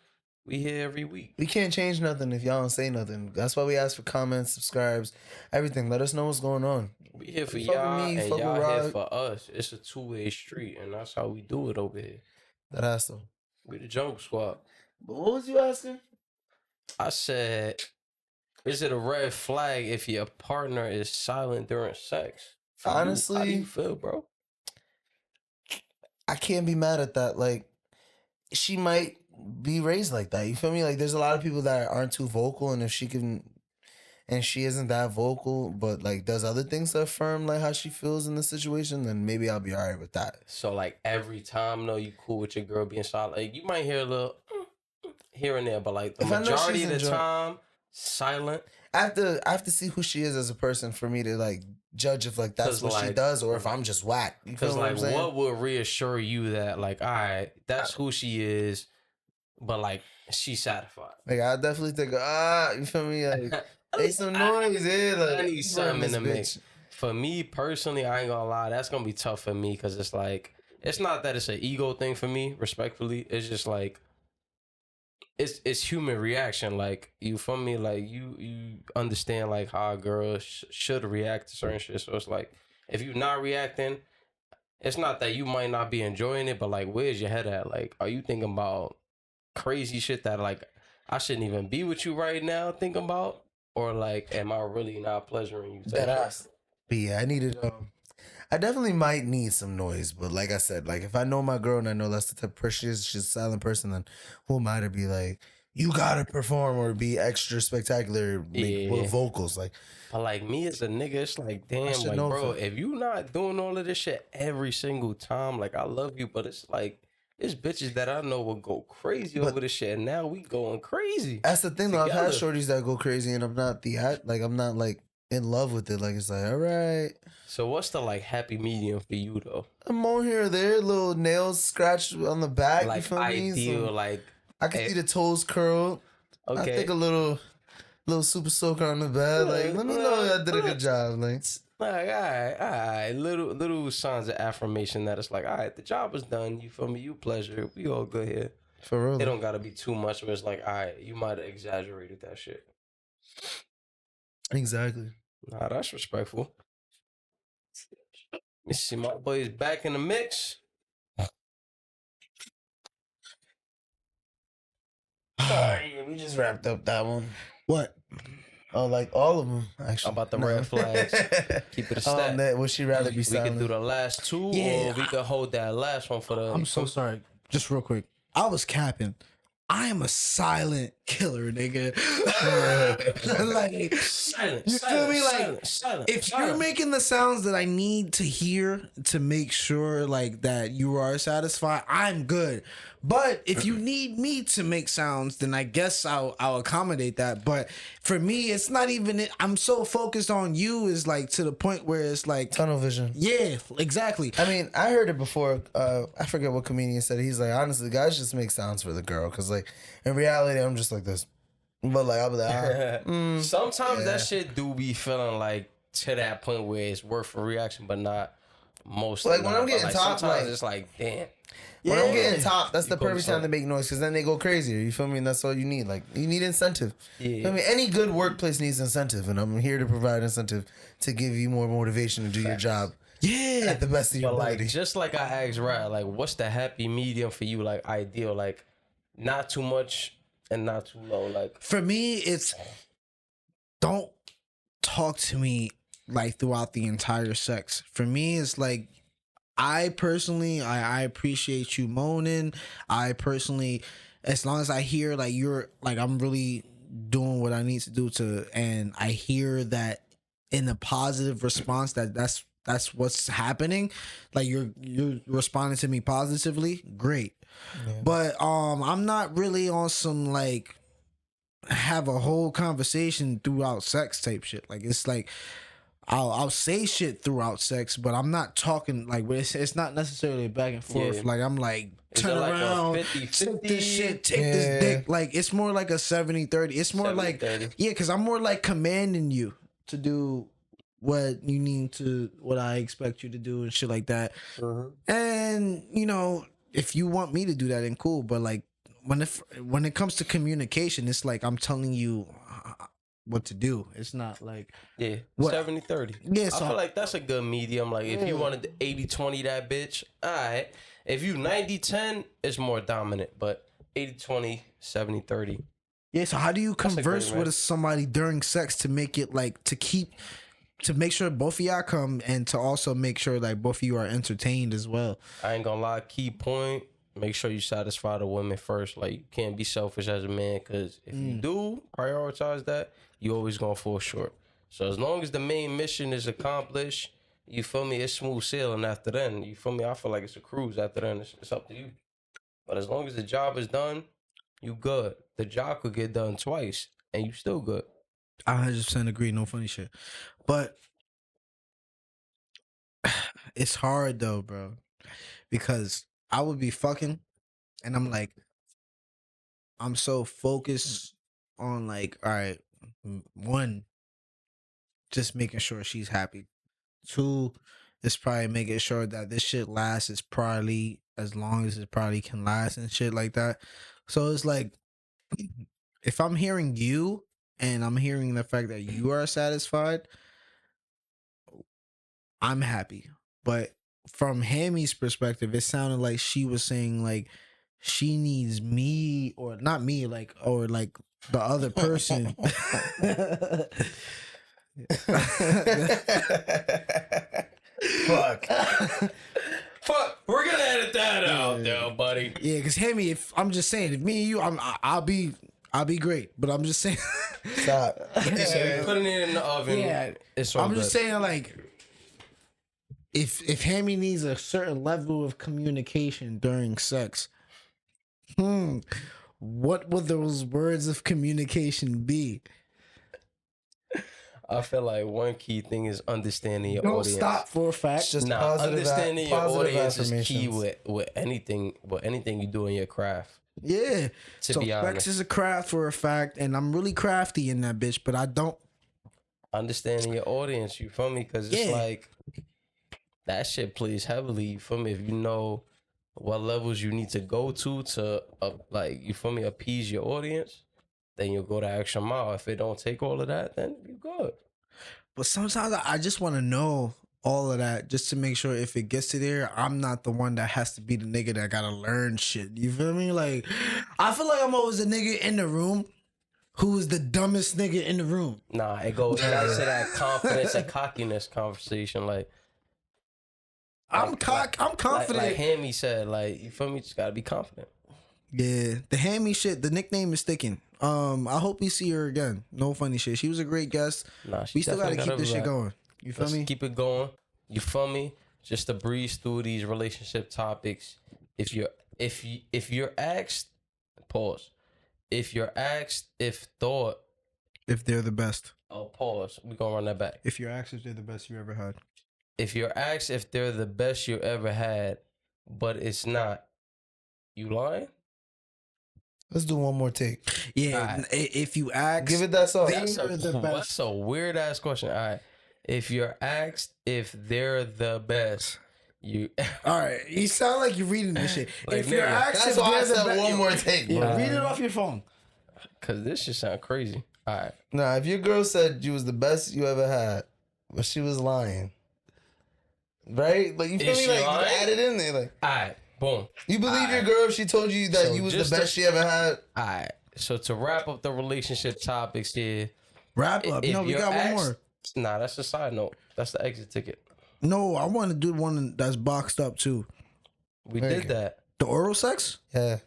we here every week. we can't change nothing if y'all don't say nothing. That's why we ask for comments, subscribes, everything. Let us know what's going on. We here for Fuck with y'all me, and fuck with y'all here Rod. for us. It's a two-way street, and that's how we do it over here. That has to. We the Jungle Squad. But what was you asking? I said, is it a red flag if your partner is silent during sex? For you, how do Honestly- you feel, bro? I can't be mad at that. Like, she might be raised like that. You feel me? Like, there's a lot of people that aren't too vocal, and if she can, and she isn't that vocal, but like does other things to affirm like how she feels in the situation, then maybe I'll be alright with that. So like every time, though, you cool with your girl being silent. Like, you might hear a little here and there, but like the If I know majority she's of the enjoy- time, silent. I have to see who she is as a person for me to like judge if like that's what she does or if I'm just whack. You feel what I'm saying? What would reassure you that like, all right, that's who she is, but like she's satisfied? Like I definitely think, you feel me? Like, hey, some noise, like I need something in the mix. For me personally, I ain't gonna lie, that's gonna be tough for me because it's like, it's not that it's an ego thing for me, respectfully. It's just like, it's human reaction. Like, you feel me? Like you understand like how a girl should react to certain shit. So it's like, if you're not reacting, it's not that you might not be enjoying it, but like, where's your head at? Like, are you thinking about crazy shit that like I shouldn't even be with you right now thinking about? Or like, am I really not pleasuring you? That ass. But yeah, I needed. I definitely might need some noise, but like I said, like if I know my girl and I know that's the type of person she's a silent person, then who am I to be like, you gotta perform or be extra spectacular with vocals? Like, but like me as a nigga, it's like, damn, like bro, if you not doing all of this shit every single time, like I love you, but it's like, there's bitches that I know will go crazy over this shit, and now we going crazy. That's the thing though. I've had shorties that go crazy, and I'm not I'm not like in love with it. Like it's like, all right. So what's the like happy medium for you though? I'm on here or there, little nails scratched on the back. Like you feel ideal, me? like I can see the toes curled. Okay. I think a little super soaker on the bed. Like, let me know I did a good job. Like all right. Little signs of affirmation that it's like, all right, the job is done. You feel me? You pleasure. We all good here. For real. It don't gotta be too much, but it's like, all right, you might have exaggerated that shit. Exactly. Nah, that's respectful. Let me see, my boy is back in the mix. Yeah, we just wrapped up that one. What? Oh, like all of them, actually. How about the red flags? Keep it a stat. Would she rather be silent? We can do the last two, or we could hold that last one for the... I'm so sorry. Just real quick. I was capping. I am a silent killer, nigga. Like, silent. You feel me? Like, silent. If you're making the sounds that I need to hear to make sure, like, that you are satisfied, I'm good. But if you need me to make sounds, then I guess I'll accommodate that. But for me, it's not even. I'm so focused on you, is like to the point where it's like tunnel vision. Yeah, exactly. I mean, I heard it before. I forget what comedian said it. He's like, honestly, guys just make sounds for the girl, because like in reality, I'm just like this. But like I'll be like, sometimes that shit do be feeling like to that point where it's worth a reaction, but not most. Like when I'm getting top, sometimes it's like, damn. When I'm getting top, that's the perfect time to make noise, because then they go crazier. You feel me? And that's all you need. Like, you need incentive. Yeah. I mean, any good workplace needs incentive, and I'm here to provide incentive to give you more motivation to do your job. Yeah, at the best of your ability. Like, just like I asked Rahh, like, what's the happy medium for you? Like, ideal, like, not too much and not too low. Like, for me, it's don't talk to me like throughout the entire sex. For me, it's like, I personally, I appreciate you moaning. I personally, as long as I hear like you're like, I'm really doing what I need to do to, and I hear that in a positive response, that's what's happening. Like you're responding to me positively. Great. Yeah. But I'm not really on some like have a whole conversation throughout sex type shit. Like it's like, I'll say shit throughout sex, but I'm not talking like it's not necessarily back and forth. Yeah. Like I'm like turn around, take this shit, take this dick. Like it's more like a 70-30. It's more 70-30. Like because I'm more like commanding you to do what you need to, what I expect you to do and shit like that. And you know, if you want me to do that, then cool. But like when it comes to communication, it's like I'm telling you what to do. It's not like 70-30. Yeah, so I feel like that's a good medium. Like if you wanted to 80-20 that bitch, all right. If you 90-10, it's more dominant, but 80-20, 70-30. Yeah, so how do you converse with somebody during sex to make it like to make sure both of y'all come, and to also make sure like both of you are entertained as well? I ain't gonna lie, key point, make sure you satisfy the women first. Like, you can't be selfish as a man, because if you do prioritize that, you always gonna fall short. So as long as the main mission is accomplished, you feel me, it's smooth sailing after then. You feel me? I feel like it's a cruise after then. It's up to you. But as long as the job is done, you good. The job could get done twice. and you still good. I 100% agree. No funny shit. But it's hard though, bro. Because I would be fucking and I'm like, I'm so focused on like, all right, one, just making sure she's happy. Two, is probably making sure that this shit lasts as probably as long as it probably can last and shit like that. So it's like, if I'm hearing you and I'm hearing the fact that you are satisfied, I'm happy. But from Hammy's perspective, it sounded like she was saying like she needs me or not me, like or like the other person. Fuck. Fuck, we're gonna edit that out, though, buddy. Yeah, because Hammy, if I'm just saying, if me and you, I'll be great. But I'm just saying, Stop. So putting it in the oven. yeah, it's all I'm good. just saying like. If Hammy needs a certain level of communication during sex, what would those words of communication be? I feel like one key thing is understanding your Don't audience. stop for a fact. It's just Nah, positive, understanding your positive audience is key affirmations. with anything you do in your craft. Yeah. To So be sex honest, is a craft for a fact, and I'm really crafty in that bitch, but I don't. understanding your audience, you feel me? Because it's Yeah. like that shit plays heavily. You feel me? If you know what levels you need to go to like you feel me, appease your audience, then you'll go the extra mile. If it don't take all of that, then you good. But sometimes I just want to know all of that just to make sure if it gets to there, I'm not the one that has to be the nigga that gotta learn shit. You feel me? Like, I feel like I'm always the nigga in the room who is the dumbest nigga in the room. Nah, it goes back to that confidence and cockiness conversation. Like I'm confident. Like Hammy said, like you feel me, just gotta be confident. Yeah, the Hammy shit. The nickname is sticking. I hope we see her again. No funny shit. She was a great guest. Nah, she We still gotta definitely keep this shit back. going. You feel Let's me? keep it going. You feel me? Just to breeze through these relationship topics. If you're asked, pause. If you're asked if thought, If they're the best. oh pause. We gonna run that back. If your exes, they're the best you ever had. If you're asked if they're the best you ever had, but it's not, you lying? Let's do one more take. Yeah. Alright. If you ask, Give it that song. That's They're the best. that's a weird ass question. All right. If you're asked if they're the best, you all right. You sound like you're reading this shit. Like, if you're nigga, asked That's if why I they're the said best, one more take, bro. yeah, read it off your phone. cause this shit sound crazy. All right. Nah, if your girl said you was the best you ever had, but she was lying, right? Like you feel Is me? she Like lying? add it in there. Like All right. Boom. you believe your Alright. girl if she told you that So you was the just best she ever had? All right. So to wrap up the relationship topics here, Wrap up. if No, we you're got one asked- more. Nah, that's a side note. That's the exit ticket. No, I want to do one that's boxed up too. We There you did go. that. The oral sex? Yeah,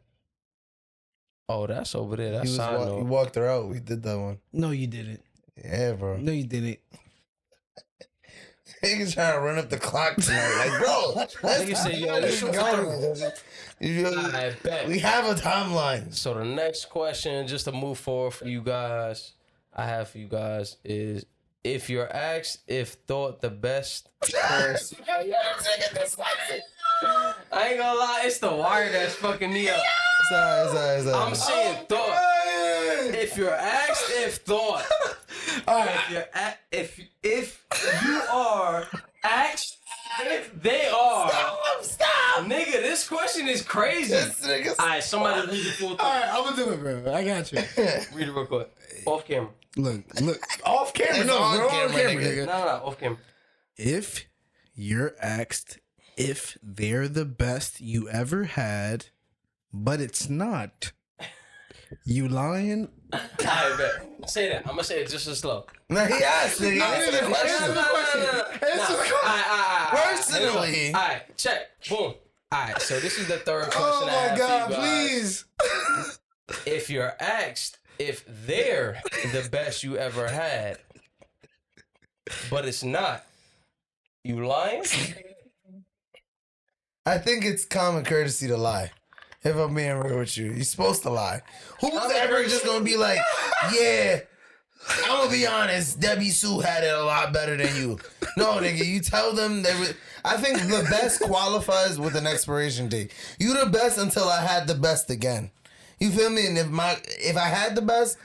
Oh, that's over there. That's he side he note. walked her out. We did that one. No, you didn't. Yeah, bro. No, you didn't. Niggas trying to run up the clock tonight. Like, bro, let's Nigga say, yo, let's we go. I bet. We have a timeline. So the next question, just to move forward for you guys, I have for you guys is if you're asked if thought the best. I ain't gonna lie, it's the wire that's fucking me up. Sorry. I'm saying thought. If you're asked if thought, if you are asked if they are, Stop. nigga, this question is crazy. This nigga's- All right, somebody read the full thing. All right, I'm gonna do it, bro. I got you. Read it real quick. Off camera. Look. Off camera. It's No, on we're camera, nigga. No, off camera. If you're asked if they're the best you ever had, but it's not, you lying? I bet. Say that. I'm gonna say it just as slow. No, he asked. He answered the question. Personally. All right, check. Boom. All right, so this is the third question. Oh I my have God, for you guys. please. If you're asked if they're the best you ever had, but it's not, you lying? I think it's common courtesy to lie. If I'm being real with you, you're supposed to lie. Who's ever just gonna be like, yeah, I'm gonna be honest, Debbie Sue had it a lot better than you. No, nigga, you tell them they were. I think the best qualifies with an expiration date. You the best until I had the best again. You feel me? And if I had the best,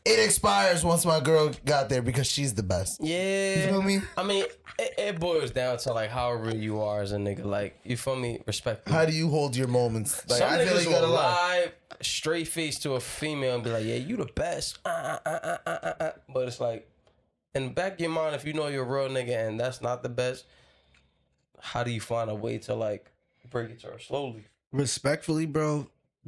it expires once my girl got there because she's the best. Yeah. You feel me? I mean, it boils down to like how real you are as a nigga. Like, you feel me? Respect. How do you hold your moments? Like, Some I feel niggas like you gotta will lie. lie straight face to a female and be like, yeah, you the best. But it's like, in the back of your mind, if you know you're a real nigga and that's not the best, how do you find a way to like break it to her slowly? Respectfully, bro,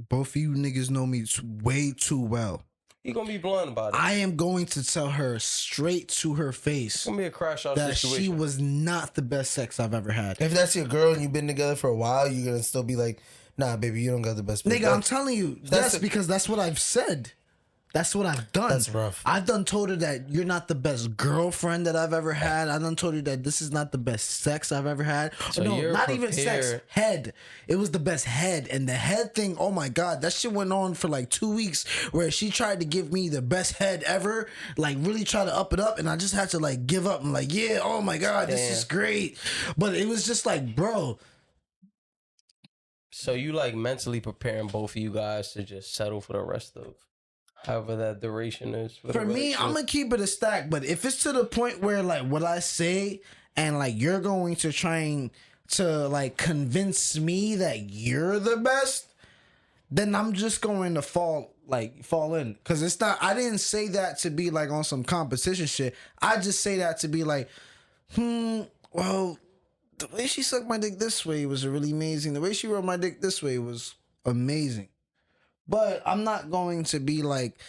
both of you niggas know me way too well. You gonna be blunt about it. I am going to tell her straight to her face It's gonna be a crash out that situation. she was not the best sex I've ever had. If that's your girl and you've been together for a while, you're gonna still be like, nah, baby, you don't got the best. Nigga, I'm telling you, that's because that's what I've said. That's what I've done. That's rough. I've done told her that you're not the best girlfriend that I've ever had. I done told her that this is not the best sex I've ever had. So No, you're not even sex. prepared. Head. It was the best head. And the head thing, oh my God, that shit went on for like 2 weeks where she tried to give me the best head ever, like really try to up it up. And I just had to like give up. I'm like, yeah, oh my God, this is great. But it was just like, bro. So you like mentally preparing both of you guys to just settle for the rest of however that duration is. For me, I'm gonna keep it a stack, but if it's to the point where like what I say and like you're going to trying to like convince me that you're the best, then I'm just going to fall in. Cause it's not, I didn't say that to be like on some competition shit. I just say that to be like, well, the way she sucked my dick this way was really amazing. The way she rode my dick this way was amazing. But I'm not going to be like,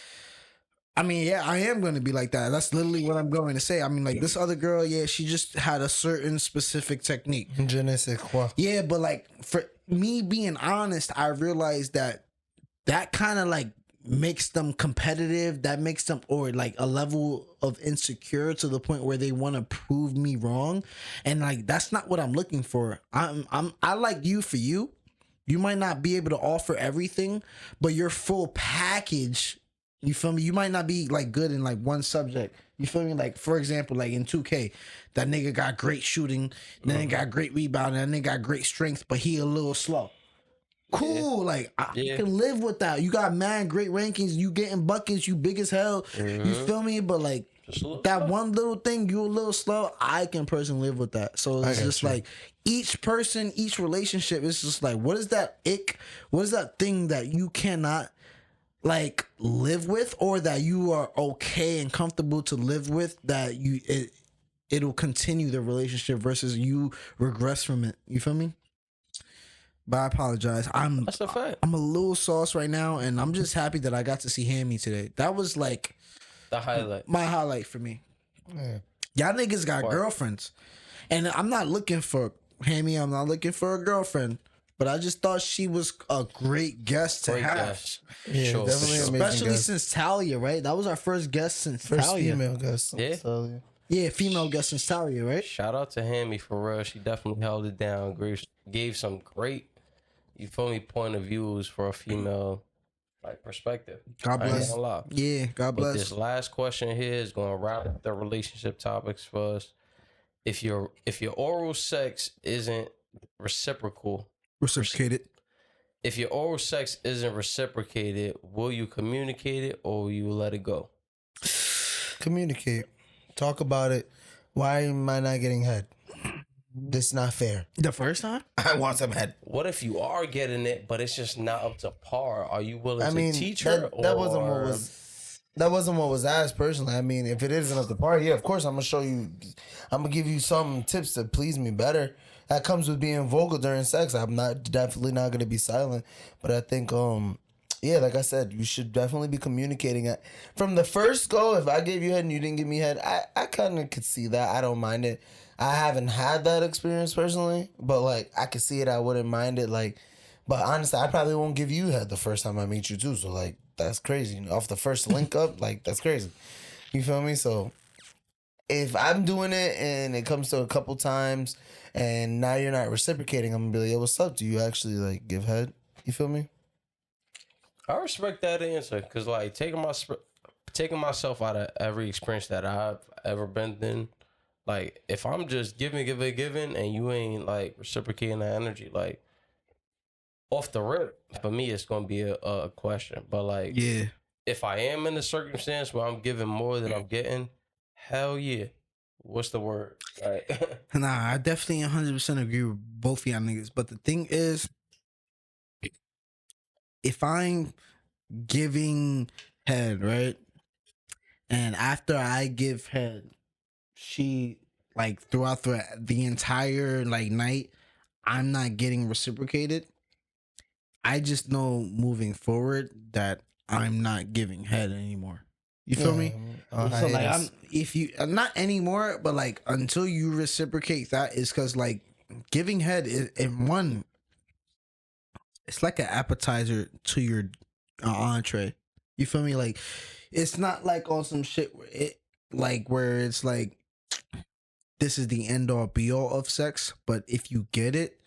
I mean, yeah, I am going to be like that. That's literally what I'm going to say. I mean, like this other girl, yeah, she just had a certain specific technique. Je ne sais quoi. Yeah, but like for me being honest, I realized that kind of like makes them competitive. That makes them or like a level of insecure to the point where they want to prove me wrong. And like that's not what I'm looking for. I like you for you. You might not be able to offer everything, but your full package, you feel me? You might not be like good in like one subject. You feel me? Like for example, like in 2K, that nigga got great shooting, then he got great rebounding, and then got great strength, but he a little slow. Cool, like I can live with that. You got mad great rankings, you getting buckets, you big as hell. You feel me? But like that one little thing, you a little slow. I can personally live with that. So it's just like each person, each relationship is just like, what is that ick? What is that thing that you cannot like live with, or that you are okay and comfortable to live with, that it'll continue the relationship versus you regress from it. You feel me? But I apologize. That's a fact. I'm a little sauce right now, and I'm just happy that I got to see Hammy today. That was like the highlight. My highlight for me. Y'all niggas got girlfriends, and I'm not looking for Hammy. I'm not looking for a girlfriend, but I just thought she was a great guest to have. Yeah, Sure. definitely amazing Especially guest. since Talia, right? That was our first guest since First Talia. female guest. Yeah. Talia. Yeah, female guest since Talia, right? Shout out to Hammy for real. She definitely held it down. Gave some great, you feel me, point of views for a female like perspective. God I ain't bless. gonna lie. Yeah, God But bless. this last question here is going to wrap up the relationship topics for us. If your oral sex isn't reciprocated, if your oral sex isn't reciprocated, will you communicate it or will you let it go? Communicate. Talk about it. Why am I not getting head? This is not fair. The first time? I want some head. What if you are getting it, but it's just not up to par? Are you willing to teach her? That wasn't what was asked personally. I mean, if it isn't up to par, yeah, of course I'm gonna show you. I'm gonna give you some tips to please me better. That comes with being vocal during sex. I'm definitely not gonna be silent. But I think yeah, like I said, you should definitely be communicating it. From the first go, if I gave you head and you didn't give me head, I kind of could see that. I don't mind it. I haven't had that experience personally, but like I could see it. I wouldn't mind it. Like, but honestly, I probably won't give you head the first time I meet you too. So like, that's crazy. Off the first link up, like that's crazy. You feel me? So if I'm doing it and it comes to a couple times and now you're not reciprocating, I'm gonna be like, yo, what's up? Do you actually like give head? You feel me? I respect that answer because, like, taking myself out of every experience that I've ever been in, like, if I'm just giving, and you ain't like reciprocating that energy, like, off the rip, for me, it's gonna be a question. But like, Yeah. if I am in a circumstance where I'm giving more than I'm getting, hell yeah. What's the word? Like, Nah, I definitely 100% agree with both of y'all niggas. But the thing is, if I'm giving head, right? And after I give head, she, like, throughout the entire, like, night, I'm not getting reciprocated. I just know moving forward that I'm not giving head anymore. You feel me? So like, not anymore, but like until you reciprocate that, is because like giving head is in one. It's like an appetizer to your entree. You feel me? Like, it's not like on some shit where it's like this is the end all be all of sex, but if you get it,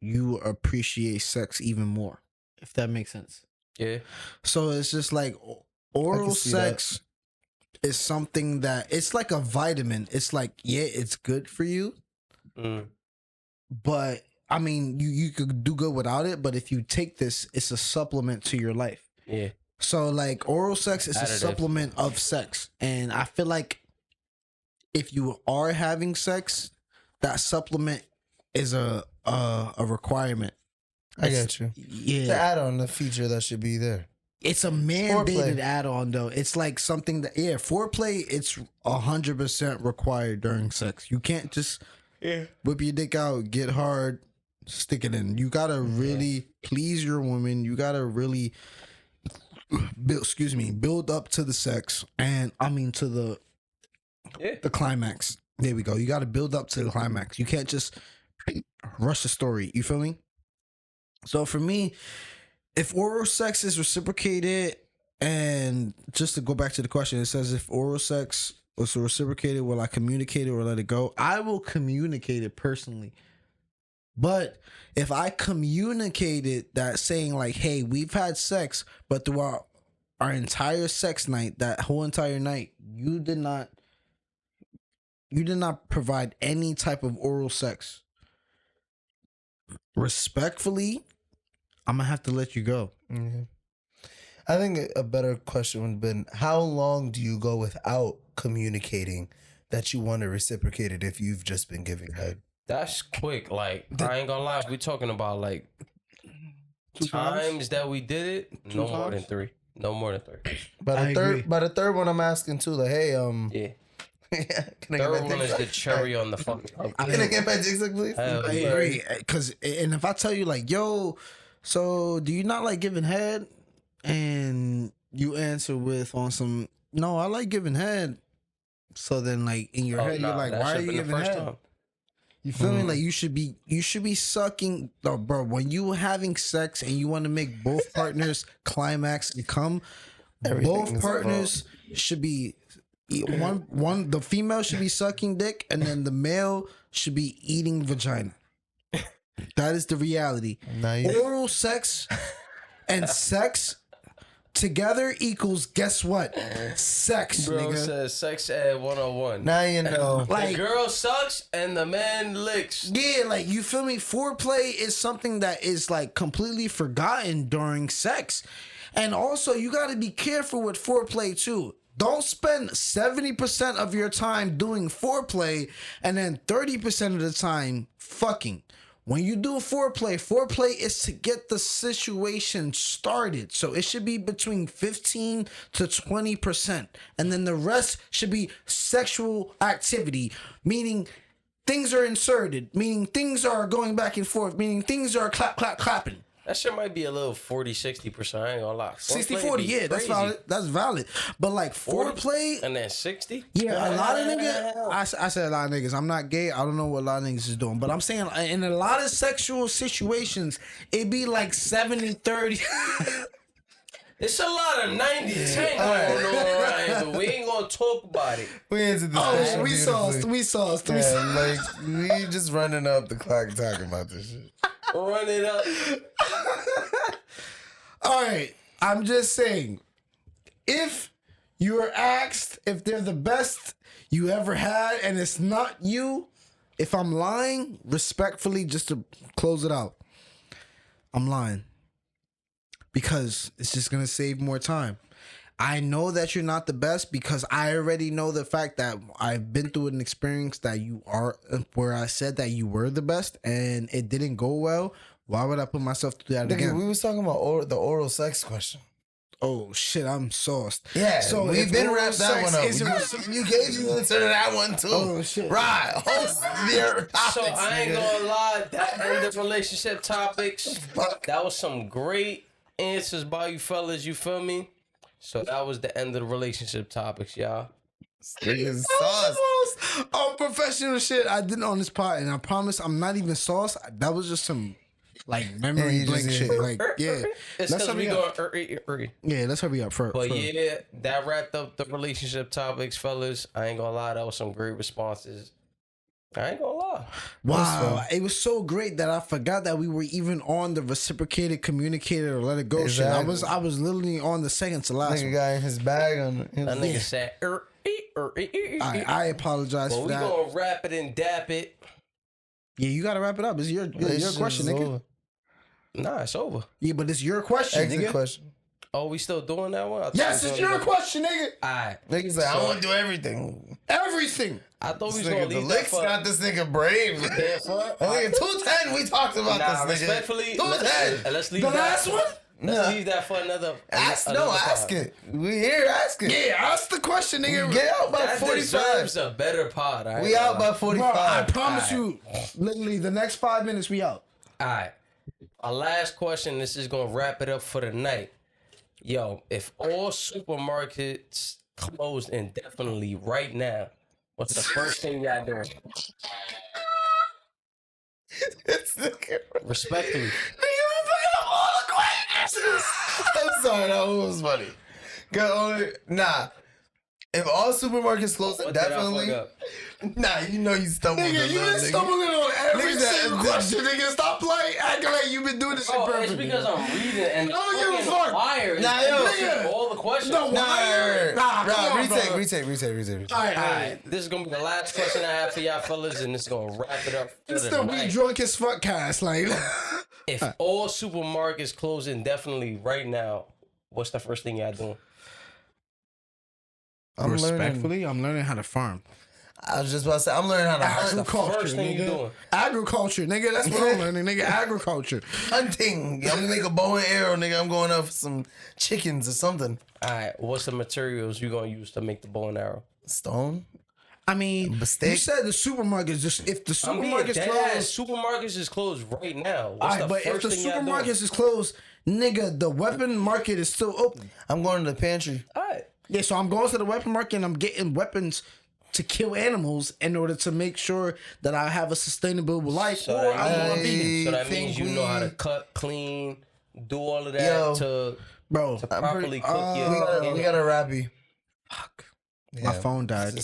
you appreciate sex even more. If that makes sense. yeah. So it's just like oral sex is something that it's like a vitamin. It's like, yeah, it's good for you. But I mean, you could do good without it, but if you take this, it's a supplement to your life. Yeah. So like oral sex is a supplement of sex. And I feel like if you are having sex, that supplement is a requirement. I get you. Yeah. The add-on, the feature that should be there. It's a mandated add-on though. It's like something that foreplay, it's 100% required during sex. You can't just whip your dick out, get hard, stick it in. You gotta really please your woman. You gotta really build up to the sex, and I mean to the climax. There we go. You gotta build up to the climax. You can't just rush the story. You feel me? So for me, if oral sex is reciprocated, and just to go back to the question, it says if oral sex was reciprocated, will I communicate it or let it go? I will communicate it personally. But if I communicated that saying like, hey, we've had sex, but throughout our entire sex night, that whole entire night, you did not provide any type of oral sex. Respectfully, I'm gonna have to let you go. Mm-hmm. I think a better question would have been, how long do you go without communicating that you want to reciprocate it if you've just been giving head? That's quick. Like, I ain't gonna lie. If we talking about like times that we did it, no more than 3. No more than 3. By the third one, I'm asking too. Like, hey, Can I third one is the cherry on the fucking. Can I get my dick sucked, please? I agree. Cause, and if I tell you like, yo, so do you not like giving head? And you answer with on some, no, I like giving head. So then like in your head, you're like, why are you giving head? Time. You feel me? Like you should be sucking, bro. When you having sex and you want to make both partners climax and come, both partners should be one. The female should be sucking dick, and then the male should be eating vagina. That is the reality. Oral sex and sex together equals, guess what? Sex, bro, nigga. Says sex ed 101. Now you know. Like, the girl sucks and the man licks. Yeah, like, you feel me? Foreplay is something that is like completely forgotten during sex. And also, you got to be careful with foreplay too. Don't spend 70% of your time doing foreplay and then 30% of the time fucking. When you do foreplay is to get the situation started. So it should be between 15 to 20%. And then the rest should be sexual activity, meaning things are inserted, meaning things are going back and forth, meaning things are clapping. That shit might be a little 40-60%. I ain't gonna lie. 60-40, yeah, that's valid. That's valid. But like foreplay, and then 60. Yeah, a lot of niggas. I said a lot of niggas. I'm not gay. I don't know what a lot of niggas is doing. But I'm saying in a lot of sexual situations, it be like 70-30. It's a lot of 90-10 going on right, but we ain't gonna talk about it. We answered this question beautifully. We sauced. Like, we just running up the clock talking about this shit. Run it up. All right. I'm just saying, if you are asked if they're the best you ever had and it's not you, if I'm lying, respectfully, just to close it out, I'm lying. Because it's just going to save more time. I know that you're not the best because I already know the fact that I've been through an experience that you are, where I said that you were the best and it didn't go well. Why would I put myself through that again? We was talking about the oral sex question. Oh shit, I'm sauced. Yeah, so we've been wrapped that one up. You gave the answer to that one too. Oh shit. Right. So I ain't gonna lie, that ended relationship topics. That was some great answers by you fellas, you feel me? So that was the end of the relationship topics, y'all. Unprofessional shit I did on this pod, and I promise I'm not even sauce. That was just some like memory blank shit. Like, yeah. Let's hurry up. Yeah, let's hurry up first. But yeah, that wrapped up the relationship topics, fellas. I ain't gonna lie, that was some great responses. I ain't gonna lie. Wow, it was so great that I forgot that we were even on the reciprocated, communicated, or let it go shit. I was literally on the second to last. Nigga got in his bag on. That nigga said. I apologize for that. We gonna wrap it and dap it. Yeah, you gotta wrap it up. It's your question, nigga. Over. Nah, it's over. Yeah, but it's your question, Exit nigga. question. Oh, we still doing that one? Yes, it's your question, nigga. Alright. Niggas like, I want to do everything. Everything. I thought we was This gonna nigga, the leave that licks for... got this nigga brave. Nigga, 210, we talked about this nigga. Respectfully, 210. let's leave The that. last one? Let's leave that for another. Ask pod. it. We here, ask it. Yeah, ask the question, nigga. Get out by That 45. deserves a better pod. Right? We out by Bro, 45. I promise you, literally, the next 5 minutes, we out. Alright. Our last question, this is gonna wrap it up for the night. Yo, if all supermarkets closed indefinitely right now, what's the first thing y'all doing? Respectfully. I'm sorry, that was funny. Nah. If all supermarkets close, What did I definitely. fuck up? Nah, you know you stumbled. Nigga, you been stumbling on every single question, nigga. Stop playing, acting like you been doing this shit Oh, it's perfectly. because I'm reading and I don't give a fucking fuck. wire. Nah, yo, Nigga, all the questions. No, retake. Alright, this is gonna be the last question I have for y'all fellas, and this is gonna wrap it up for It's the the night. We Drunk as Fuck cast, like. If all supermarkets close indefinitely right now, what's the first thing y'all doing? I'm learning how to farm. I was just about to say, I'm learning how to hunt. Agriculture, First thing you nigga. doing? Agriculture, nigga. That's what I'm learning, nigga. Agriculture. Hunting. I'm gonna make a bow and arrow, nigga. I'm going up for some chickens or something. Alright, what's the materials you gonna use to make the bow and arrow? Stone. I mean, Mistake. you said the supermarkets. Just if the I'm being supermarkets dead closed, ass. Supermarkets is closed right now. What's alright, the but if first the thing y'all doing? supermarkets is closed, nigga, the weapon market is still open. I'm going to the pantry. Alright. Yeah, so I'm going to the weapon market and I'm getting weapons to kill animals in order to make sure that I have a sustainable life. So or that I'm going vegan. So that think means you know how to cut, clean, do all of that Yo, to Bro, properly cook We got a rappy. fuck. My phone died.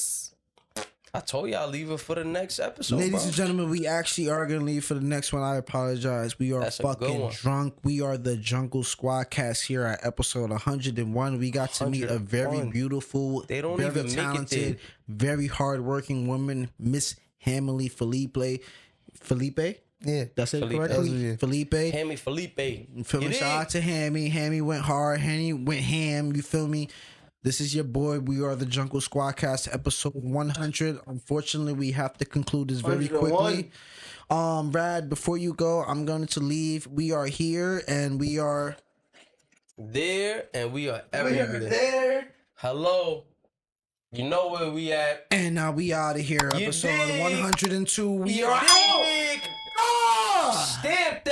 I told y'all leave it for the next episode. Ladies bro. and gentlemen, we actually are going to leave for the next one. I apologize. We are That's a good fucking one. drunk. We are the Jungle Squad cast here at episode 101. We got to meet a very 101. beautiful, They don't very even make it talented, there. very hardworking woman, Miss Hamerly Felipe. Felipe? Yeah. That's it Felipe. correctly? That's Felipe. Hammy Felipe. You feel me? You Shout out to Hammy. Hammy went hard. Hammy went ham. You feel me? This is your boy. We are the Jungle Squadcast, episode 100. Unfortunately, we have to conclude this very 101. quickly. Rad, before you go, I'm going to leave. We are here and we are there, and we are everywhere. There. Hello. You know where we at. and now we out of here. You Episode dig? 102. We You are out. dig? Ah! Stamp